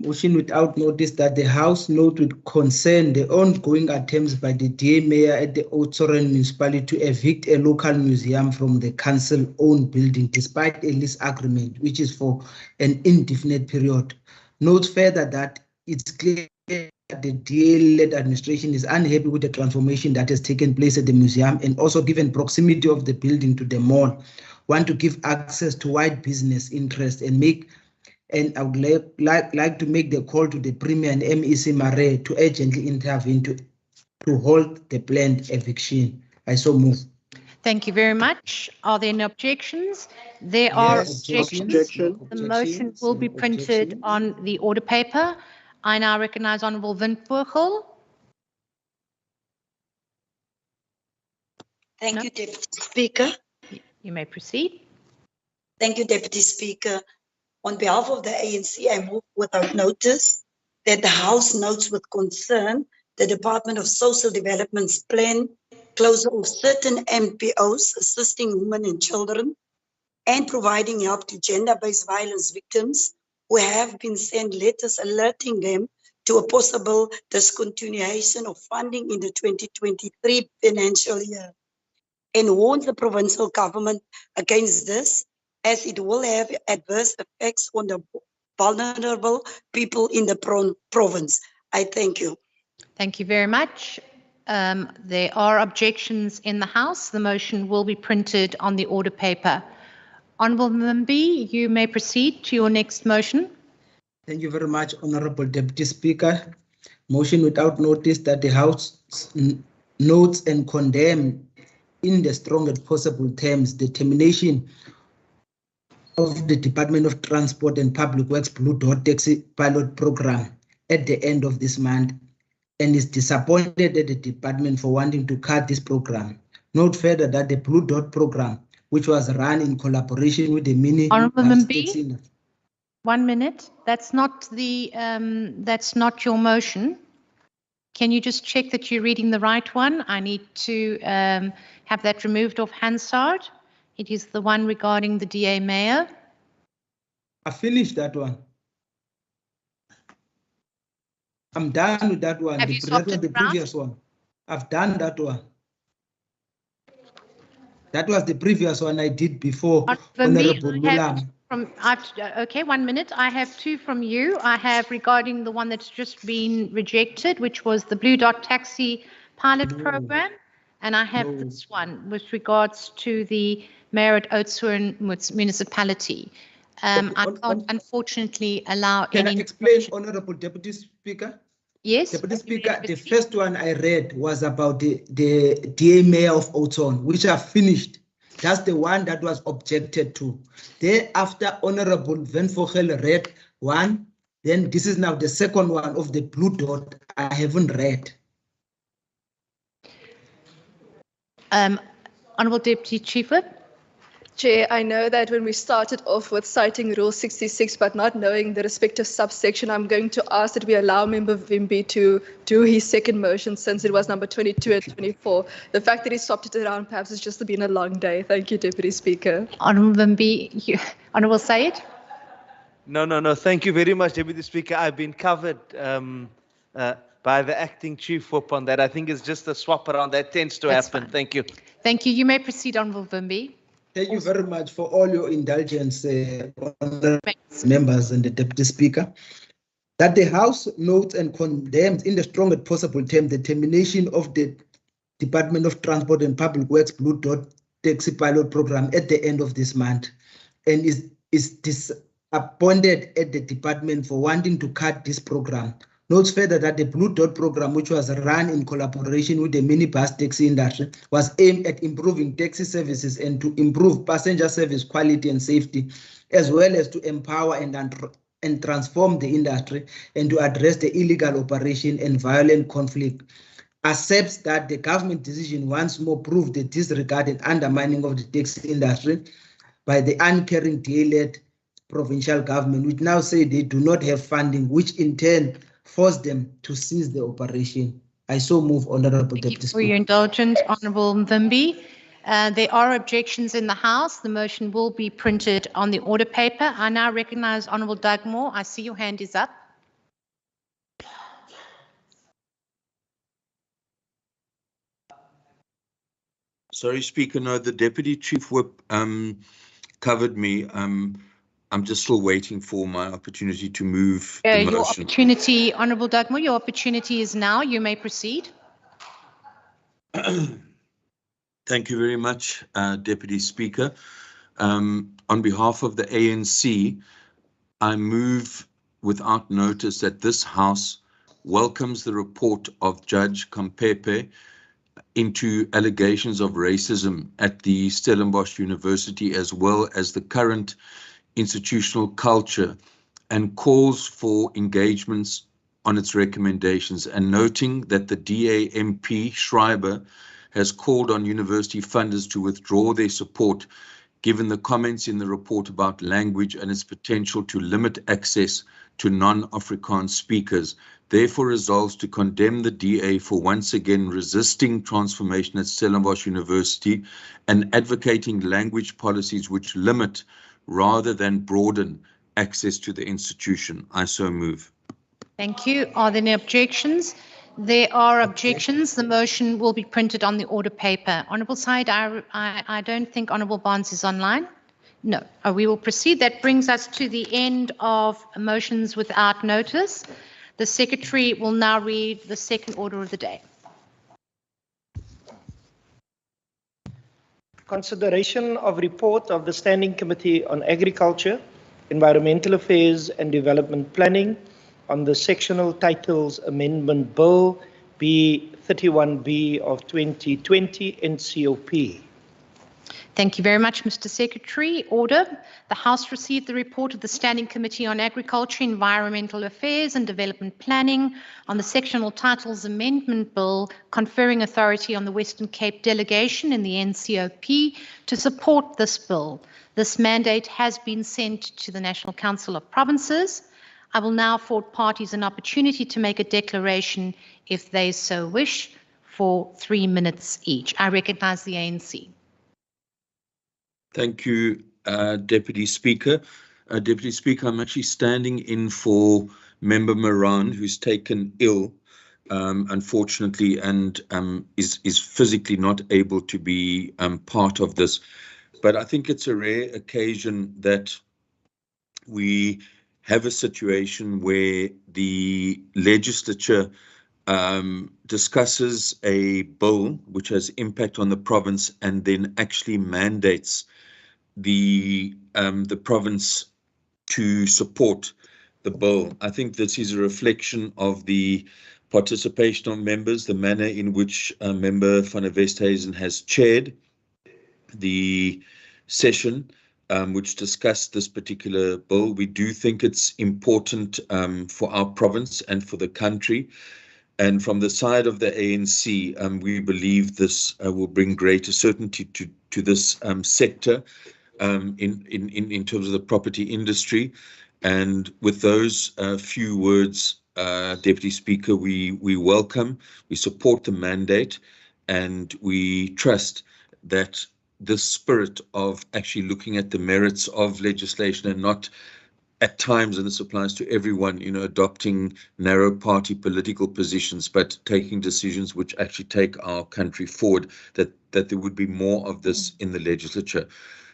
Motion without notice that the House note with concern the ongoing attempts by the DA Mayor at the Oudtshoorn Municipality to evict a local museum from the council-owned building despite a lease agreement, which is for an indefinite period. Note further that it's clear that the DA-led administration is unhappy with the transformation that has taken place at the museum, and also given proximity of the building to the mall, want to give access to wide business interest and I would like to make the call to the Premier and MEC Mare to urgently intervene to hold the planned eviction. I so move. Thank you very much. Are there any objections? There are objections. The motion will be printed on the order paper. I now recognize Honourable Wenvogel. Thank you, Deputy Speaker. You may proceed. Thank you, Deputy Speaker. On behalf of the ANC, I move without notice that the House notes with concern the Department of Social Development's plan closure of certain MPOs assisting women and children and providing help to gender-based violence victims who have been sent letters alerting them to a possible discontinuation of funding in the 2023 financial year, and warns the provincial government against this, as it will have adverse effects on the vulnerable people in the province. I thank you. Thank you very much. There are objections in the House. The motion will be printed on the order paper. Honourable Mimbi, you may proceed to your next motion. Thank you very much, Honourable Deputy Speaker. Motion without notice that the House notes and condemn in the strongest possible terms the termination of the Department of Transport and Public Works Blue Dot Taxi pilot program at the end of this month, and is disappointed at the department for wanting to cut this program. Note further that the Blue Dot program, which was run in collaboration with the Honourable Mimbi, 1 minute. That's not your motion. Can you just check that you're reading the right one? I need to have that removed off Hansard. It is the one regarding the DA Mayor. I finished that one. I'm done with that one. That was the previous one. I've done that one. That was the previous one I did before. Honourable Mulam. Okay, 1 minute. I have two from you. I have regarding the one that's just been rejected, which was the Blue Dot Taxi pilot program. And I have this one with regards to the Mayor at Oudtshoorn Municipality. I can't unfortunately allow any... Can I explain, Honourable Deputy Speaker? Yes. Deputy Speaker, the first one I read was about the DA Mayor of Oton, which I finished. That's the one that was objected to. Thereafter, Honorable Van Vogel read one. Then this is now the second one of the blue dot I haven't read. Honourable Deputy Chief Whip. Chair, I know that when we started off with citing Rule 66, but not knowing the respective subsection, I'm going to ask that we allow Member Vimbi to do his second motion since it was number 22 and 24. The fact that he swapped it around perhaps has just been a long day. Thank you, Deputy Speaker. Honourable Vimbi, Honourable Said. No. Thank you very much, Deputy Speaker. I've been covered by the acting chief whip on that. I think it's just a swap around that tends to happen. Fine. Thank you. Thank you. You may proceed, Honourable Vimbi. Thank you very much for all your indulgence, members and the Deputy Speaker. That the House notes and condemns in the strongest possible term the termination of the Department of Transport and Public Works Blue Dot Taxi Pilot Program at the end of this month, and is disappointed at the department for wanting to cut this program. Notes further that the Blue Dot program, which was run in collaboration with the minibus taxi industry, was aimed at improving taxi services and to improve passenger service quality and safety, as well as to empower and transform the industry and to address the illegal operation and violent conflict. Accepts that the government decision once more proved the disregard and undermining of the taxi industry by the uncaring DA-led provincial government, which now say they do not have funding, which in turn forced them to cease the operation. I so move, Honourable Deputy Speaker. For your indulgence, Honourable Mvimbi. There are objections in the House. The motion will be printed on the order paper. I now recognise Honourable Dugmore. I see your hand is up. Sorry, Speaker, no, the Deputy Chief Whip covered me. I'm just still waiting for my opportunity to move the motion. Your opportunity, Honourable Dugmore, your opportunity is now. You may proceed. Thank you very much, Deputy Speaker. On behalf of the ANC, I move without notice that this House welcomes the report of Judge Kampepe into allegations of racism at the Stellenbosch University, as well as the current institutional culture, and calls for engagements on its recommendations, and noting that the DA MP Schreiber has called on university funders to withdraw their support given the comments in the report about language and its potential to limit access to non-Afrikaans speakers, therefore resolves to condemn the DA for once again resisting transformation at Stellenbosch University and advocating language policies which limit rather than broaden access to the institution. I so move. Thank you. Are there any objections? There are objections. The motion will be printed on the order paper. Honourable Said, I don't think Honourable Barnes is online. No, we will proceed. That brings us to the end of motions without notice. The Secretary will now read the second order of the day. Consideration of report of the Standing Committee on Agriculture, Environmental Affairs and Development Planning on the Sectional Titles Amendment Bill B31B of 2020 NCOP. Thank you very much, Mr. Secretary. Order. The House received the report of the Standing Committee on Agriculture, Environmental Affairs and Development Planning on the Sectional Titles Amendment Bill conferring authority on the Western Cape delegation in the NCOP to support this bill. This mandate has been sent to the National Council of Provinces. I will now afford parties an opportunity to make a declaration if they so wish for 3 minutes each. I recognise the ANC. Thank you, Deputy Speaker. Deputy Speaker, I'm actually standing in for Member Moran, who's taken ill, unfortunately, and is physically not able to be part of this. But I think it's a rare occasion that we have a situation where the legislature discusses a bill which has impact on the province and then actually mandates the province to support the bill. I think this is a reflection of the participation of members, the manner in which Member van der Westhuizen has chaired the session which discussed this particular bill. We do think it's important for our province and for the country. And from the side of the ANC, we believe this will bring greater certainty to this sector in terms of the property industry. And with those few words, Deputy Speaker, we welcome, we support the mandate, and we trust that the spirit of actually looking at the merits of legislation and not at times, and this applies to everyone, adopting narrow party political positions, but taking decisions which actually take our country forward, that there would be more of this in the legislature.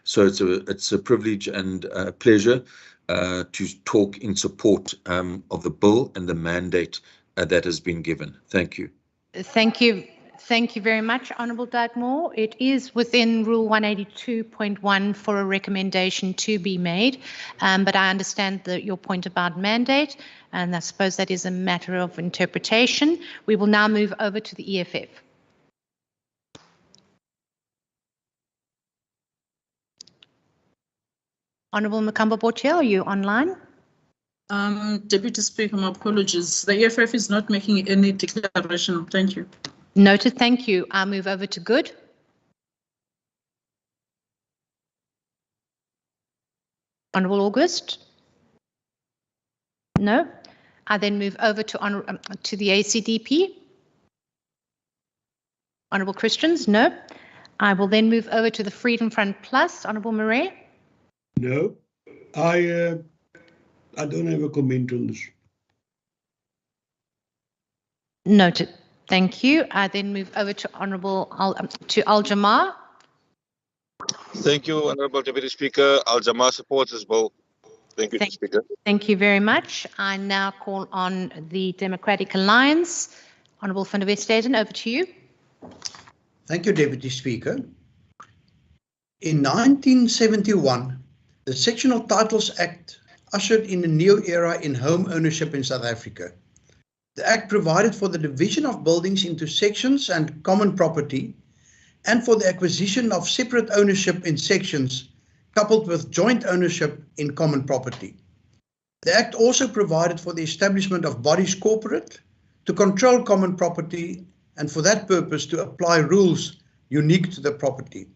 So it's a privilege and a pleasure to talk in support of the bill and the mandate that has been given. Thank you. Thank you. Thank you very much, Honourable Dugmore. It is within Rule 182.1 for a recommendation to be made, but I understand your point about mandate, and I suppose that is a matter of interpretation. We will now move over to the EFF. Honourable Makamba Botiel, are you online? Deputy Speaker, my apologies. The EFF is not making any declaration. Thank you. Noted, thank you. I'll move over to Good. Honourable August? No. I then move over to the ACDP. Honourable Christians? No. I will then move over to the Freedom Front Plus. Honourable Murray? No. I don't have a comment on this. Noted. Thank you. I then move over to Honourable Al Jamar. Thank you, Honourable Deputy Speaker. Al Jamar supports this bill. Thank you, Speaker. Thank you very much. I now call on the Democratic Alliance. Honourable van der Westhuizen, over to you. Thank you, Deputy Speaker. In 1971, the Sectional Titles Act ushered in a new era in home ownership in South Africa. The Act provided for the division of buildings into sections and common property, and for the acquisition of separate ownership in sections, coupled with joint ownership in common property. The Act also provided for the establishment of bodies corporate to control common property, and for that purpose to apply rules unique to the property.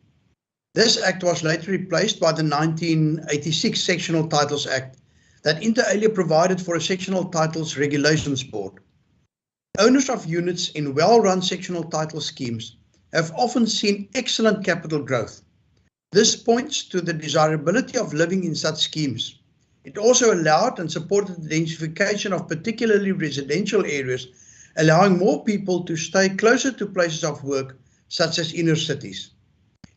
This Act was later replaced by the 1986 Sectional Titles Act that inter alia provided for a Sectional Titles Regulations Board. Owners of units in well-run sectional title schemes have often seen excellent capital growth. This points to the desirability of living in such schemes. It also allowed and supported the densification of particularly residential areas, allowing more people to stay closer to places of work, such as inner cities.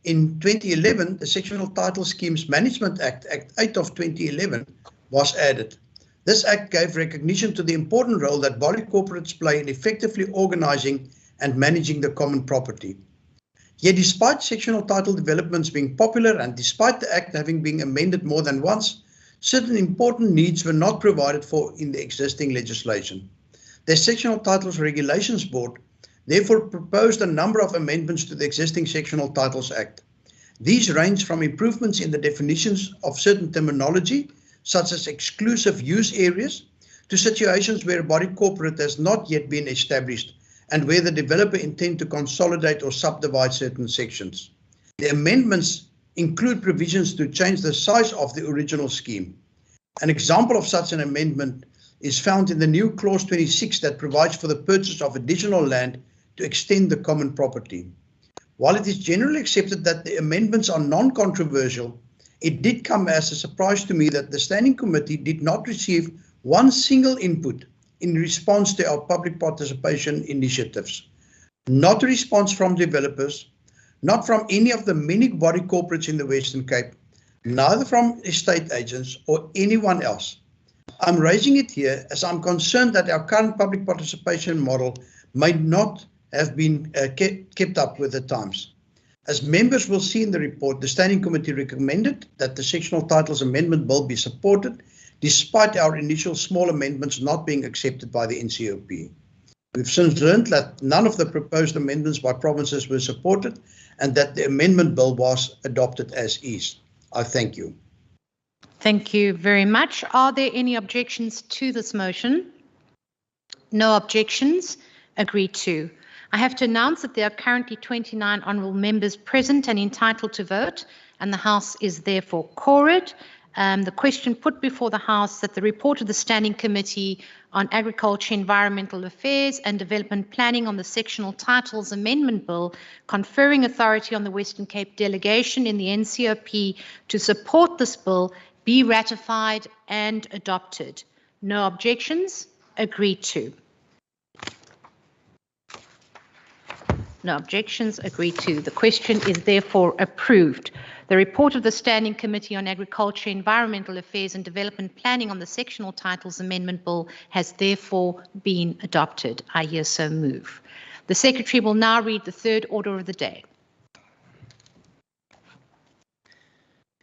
In 2011, the Sectional Title Schemes Management Act, Act 8 of 2011, was added. This act gave recognition to the important role that body corporates play in effectively organizing and managing the common property. Yet despite sectional title developments being popular and despite the act having been amended more than once, certain important needs were not provided for in the existing legislation. The Sectional Titles Regulations Board therefore proposed a number of amendments to the existing Sectional Titles Act. These range from improvements in the definitions of certain terminology, such as exclusive use areas, to situations where a body corporate has not yet been established and where the developer intends to consolidate or subdivide certain sections. The amendments include provisions to change the size of the original scheme. An example of such an amendment is found in the new Clause 26 that provides for the purchase of additional land to extend the common property. While it is generally accepted that the amendments are non-controversial, it did come as a surprise to me that the Standing Committee did not receive one single input in response to our public participation initiatives. Not a response from developers, not from any of the many body corporates in the Western Cape, neither from estate agents or anyone else. I'm raising it here as I'm concerned that our current public participation model may not have been kept up with the times. As members will see in the report, the Standing Committee recommended that the Sectional Titles Amendment Bill be supported despite our initial small amendments not being accepted by the NCOP. We've since learned that none of the proposed amendments by provinces were supported and that the amendment bill was adopted as is. I thank you. Thank you very much. Are there any objections to this motion? No objections. Agreed to. I have to announce that there are currently 29 honourable members present and entitled to vote, and the House is therefore quorate. The question put before the House that the report of the Standing Committee on Agriculture, Environmental Affairs and Development Planning on the Sectional Titles Amendment Bill conferring authority on the Western Cape delegation in the NCOP to support this bill be ratified and adopted. No objections? Agreed to. No objections, agreed to. The question is therefore approved. The report of the Standing Committee on Agriculture, Environmental Affairs and Development Planning on the Sectional Titles Amendment Bill has therefore been adopted. I hear so move. The Secretary will now read the third order of the day.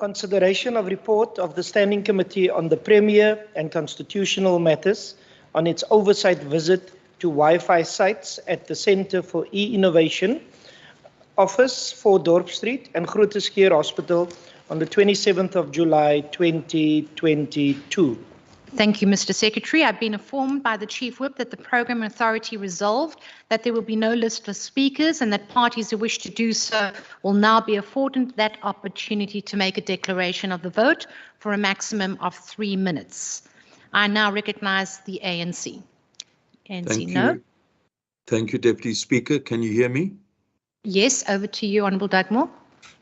Consideration of report of the Standing Committee on the Premier and Constitutional Matters on its oversight visit to Wi-Fi sites at the Centre for E-Innovation, Office 4 Dorp Street and Groote Schuur Hospital on the 27th of July 2022. Thank you, Mr. Secretary. I've been informed by the Chief Whip that the Programme Authority resolved that there will be no list of speakers and that parties who wish to do so will now be afforded that opportunity to make a declaration of the vote for a maximum of 3 minutes. I now recognise the ANC. Thank no? you. Thank you, Deputy Speaker. Can you hear me? Yes, over to you, Honourable Dugmore.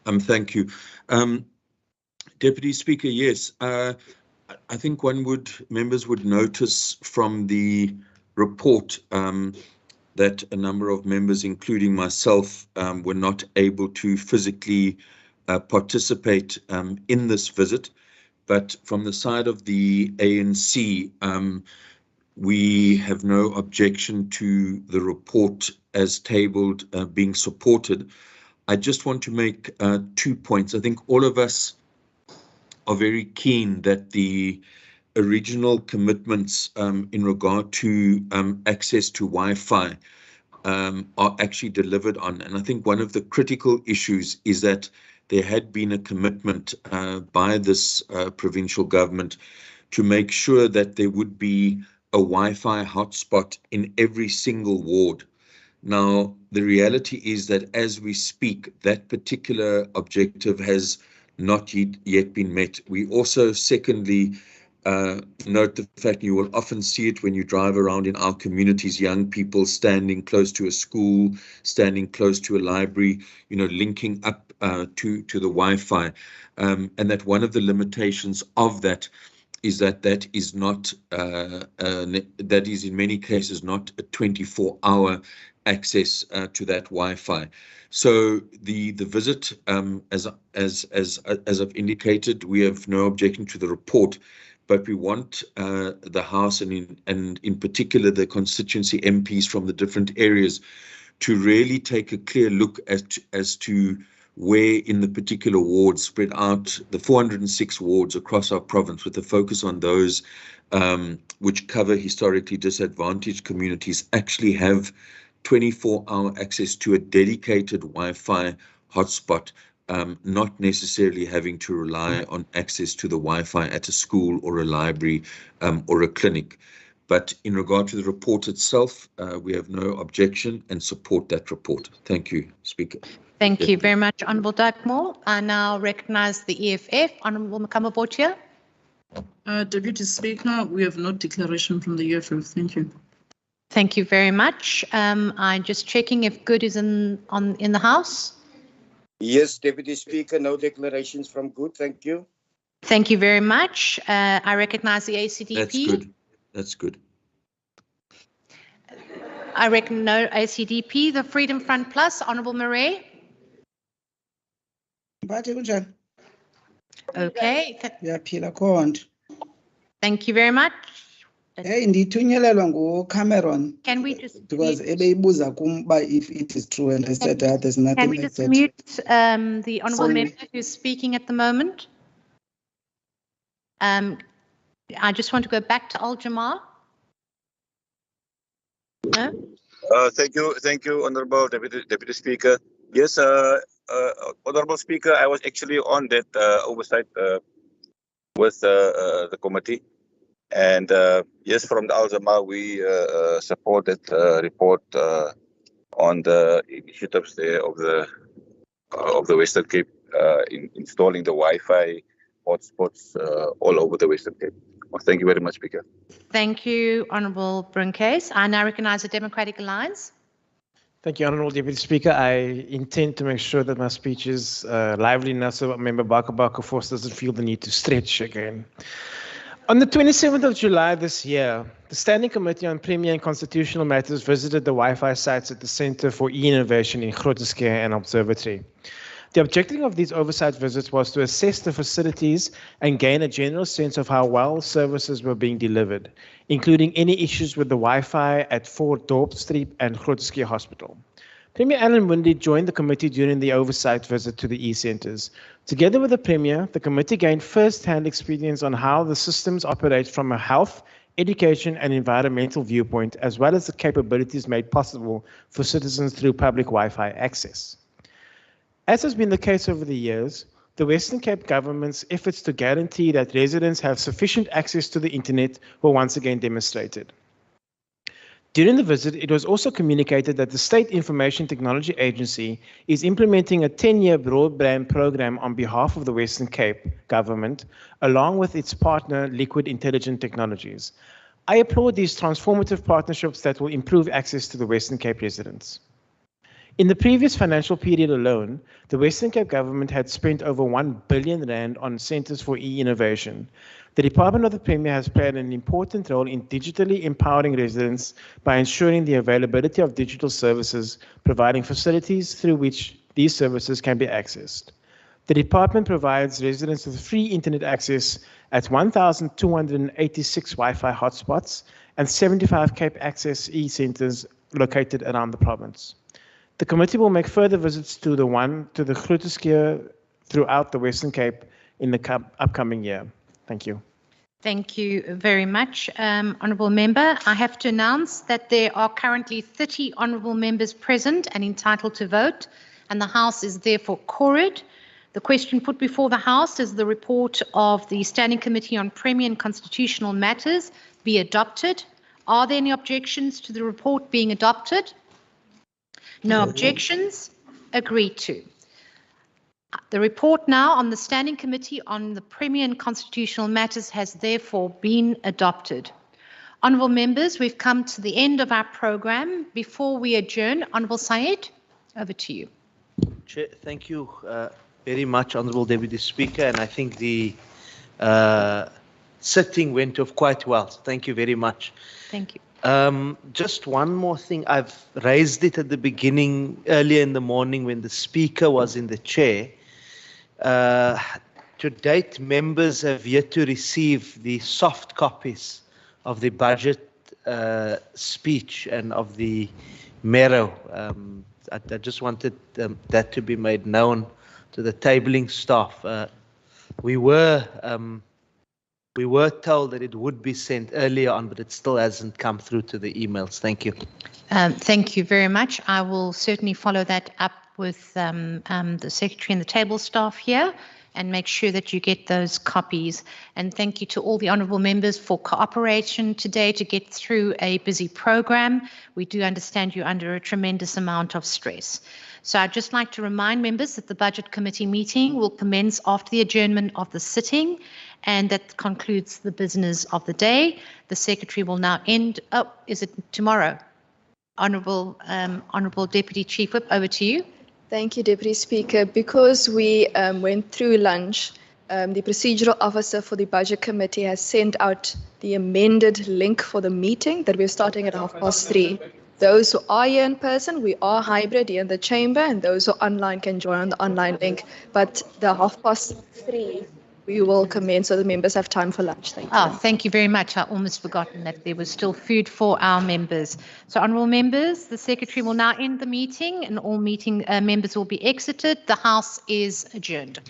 Thank you. Deputy Speaker, yes. I think members would notice from the report that a number of members, including myself, were not able to physically participate in this visit. But from the side of the ANC, we have no objection to the report as tabled being supported. I just want to make 2 points. I think all of us are very keen that the original commitments in regard to access to Wi-Fi are actually delivered on. And I think one of the critical issues is that there had been a commitment by this provincial government to make sure that there would be a Wi-Fi hotspot in every single ward. Now, the reality is that as we speak, that particular objective has not yet been met. We also, secondly, note the fact you will often see it when you drive around in our communities, young people standing close to a school, standing close to a library, linking up to the Wi-Fi, and that one of the limitations of that is that is not, that is in many cases not a 24-hour access to that Wi-Fi. So the visit, as I've indicated, we have no objection to the report, but we want the House and in particular the constituency MPs from the different areas to really take a clear look as to where in the particular wards spread out, the 406 wards across our province, with a focus on those which cover historically disadvantaged communities, actually have 24-hour access to a dedicated Wi-Fi hotspot, not necessarily having to rely on access to the Wi-Fi at a school or a library or a clinic. But in regard to the report itself, we have no objection and support that report. Thank you, Speaker. Thank you very much, Honourable Dugmore. I now recognise the EFF. Honourable Makamba-Botia. Deputy Speaker, we have no declaration from the EFF. Thank you. Thank you very much. I'm just checking if Good is in the House. Yes, Deputy Speaker, no declarations from Good. Thank you. Thank you very much. I recognise the ACDP. That's good. That's good. I reckon no ACDP. The Freedom Front Plus, Honourable Murray. Okay. Thank you very much. Hey, ndithunyelelwa nguCameron. Can we just because ebeyibuza kum if it is true, and I said that there's nothing Can we like just that. mute the honourable Sorry. member who's speaking at the moment? I just want to go back to Al Jamal. No? Thank you, Honorable Deputy Speaker. Yes, Honorable Speaker, I was actually on that oversight with the committee, and yes, from the Al Jamal, we support that report on the initiatives there of the Western Cape in installing the Wi-Fi hotspots all over the Western Cape. Well, thank you very much, Speaker. Thank you, Honourable Brinkhays. I now recognise the Democratic Alliance. Thank you, Honourable Deputy Speaker. I intend to make sure that my speech is lively enough so Member Baka Force doesn't feel the need to stretch again. On the 27th of July this year, the Standing Committee on Premier and Constitutional Matters visited the Wi-Fi sites at the Centre for E-Innovation in Grooterskloof and Observatory. The objective of these oversight visits was to assess the facilities and gain a general sense of how well services were being delivered, including any issues with the Wi-Fi at Fort Dorp Street and Grooterskloof Hospital. Premier Alan Windley joined the committee during the oversight visit to the e-centres. Together with the Premier, the committee gained first-hand experience on how the systems operate from a health, education and environmental viewpoint, as well as the capabilities made possible for citizens through public Wi-Fi access. As has been the case over the years, the Western Cape government's efforts to guarantee that residents have sufficient access to the internet were once again demonstrated. During the visit, it was also communicated that the State Information Technology Agency is implementing a 10-year broadband program on behalf of the Western Cape government, along with its partner, Liquid Intelligent Technologies. I applaud these transformative partnerships that will improve access to the Western Cape residents. In the previous financial period alone, the Western Cape government had spent over R1 billion on centres for e-innovation. The Department of the Premier has played an important role in digitally empowering residents by ensuring the availability of digital services, providing facilities through which these services can be accessed. The department provides residents with free internet access at 1,286 Wi-Fi hotspots and 75 Cape Access e-centres located around the province. The committee will make further visits to the Grooterskloof throughout the Western Cape in the upcoming year. Thank you. Thank you very much, Honourable Member. I have to announce that there are currently 30 Honourable Members present and entitled to vote, and the House is therefore quorate. The question put before the House is the report of the Standing Committee on Premier and Constitutional Matters be adopted. Are there any objections to the report being adopted? No objections. Agreed to. The report now on the Standing Committee on the Premier and Constitutional Matters has therefore been adopted. Honourable Members, we've come to the end of our programme. Before we adjourn, Honourable Syed, over to you. Chair, thank you very much, Honourable Deputy Speaker, and I think the sitting went off quite well. So thank you very much. Thank you. Just one more thing. I've raised it at the beginning, earlier in the morning when the Speaker was in the chair. To date, members have yet to receive the soft copies of the budget speech and of the Mero. I just wanted that to be made known to the tabling staff. We were told that it would be sent earlier on, but it still hasn't come through to the emails. Thank you. Thank you very much. I will certainly follow that up with the Secretary and the table staff here and make sure that you get those copies. And thank you to all the honourable members for cooperation today to get through a busy programme. We do understand you're under a tremendous amount of stress. So I'd just like to remind members that the Budget Committee meeting will commence after the adjournment of the sitting, and that concludes the business of the day. The Secretary will now end. Oh, is it tomorrow? Honourable Deputy Chief Whip, over to you. Thank you, Deputy Speaker. Because we went through lunch, the procedural officer for the Budget Committee has sent out the amended link for the meeting that we're starting at 3:30. Those who are here in person, we are hybrid here in the chamber, and those who are online can join on the online link. But the 3:30, we will commence so the members have time for lunch. Thank you. Thank you very much. I almost forgotten that there was still food for our members. So, honourable members, the Secretary will now end the meeting and all meeting members will be exited. The House is adjourned.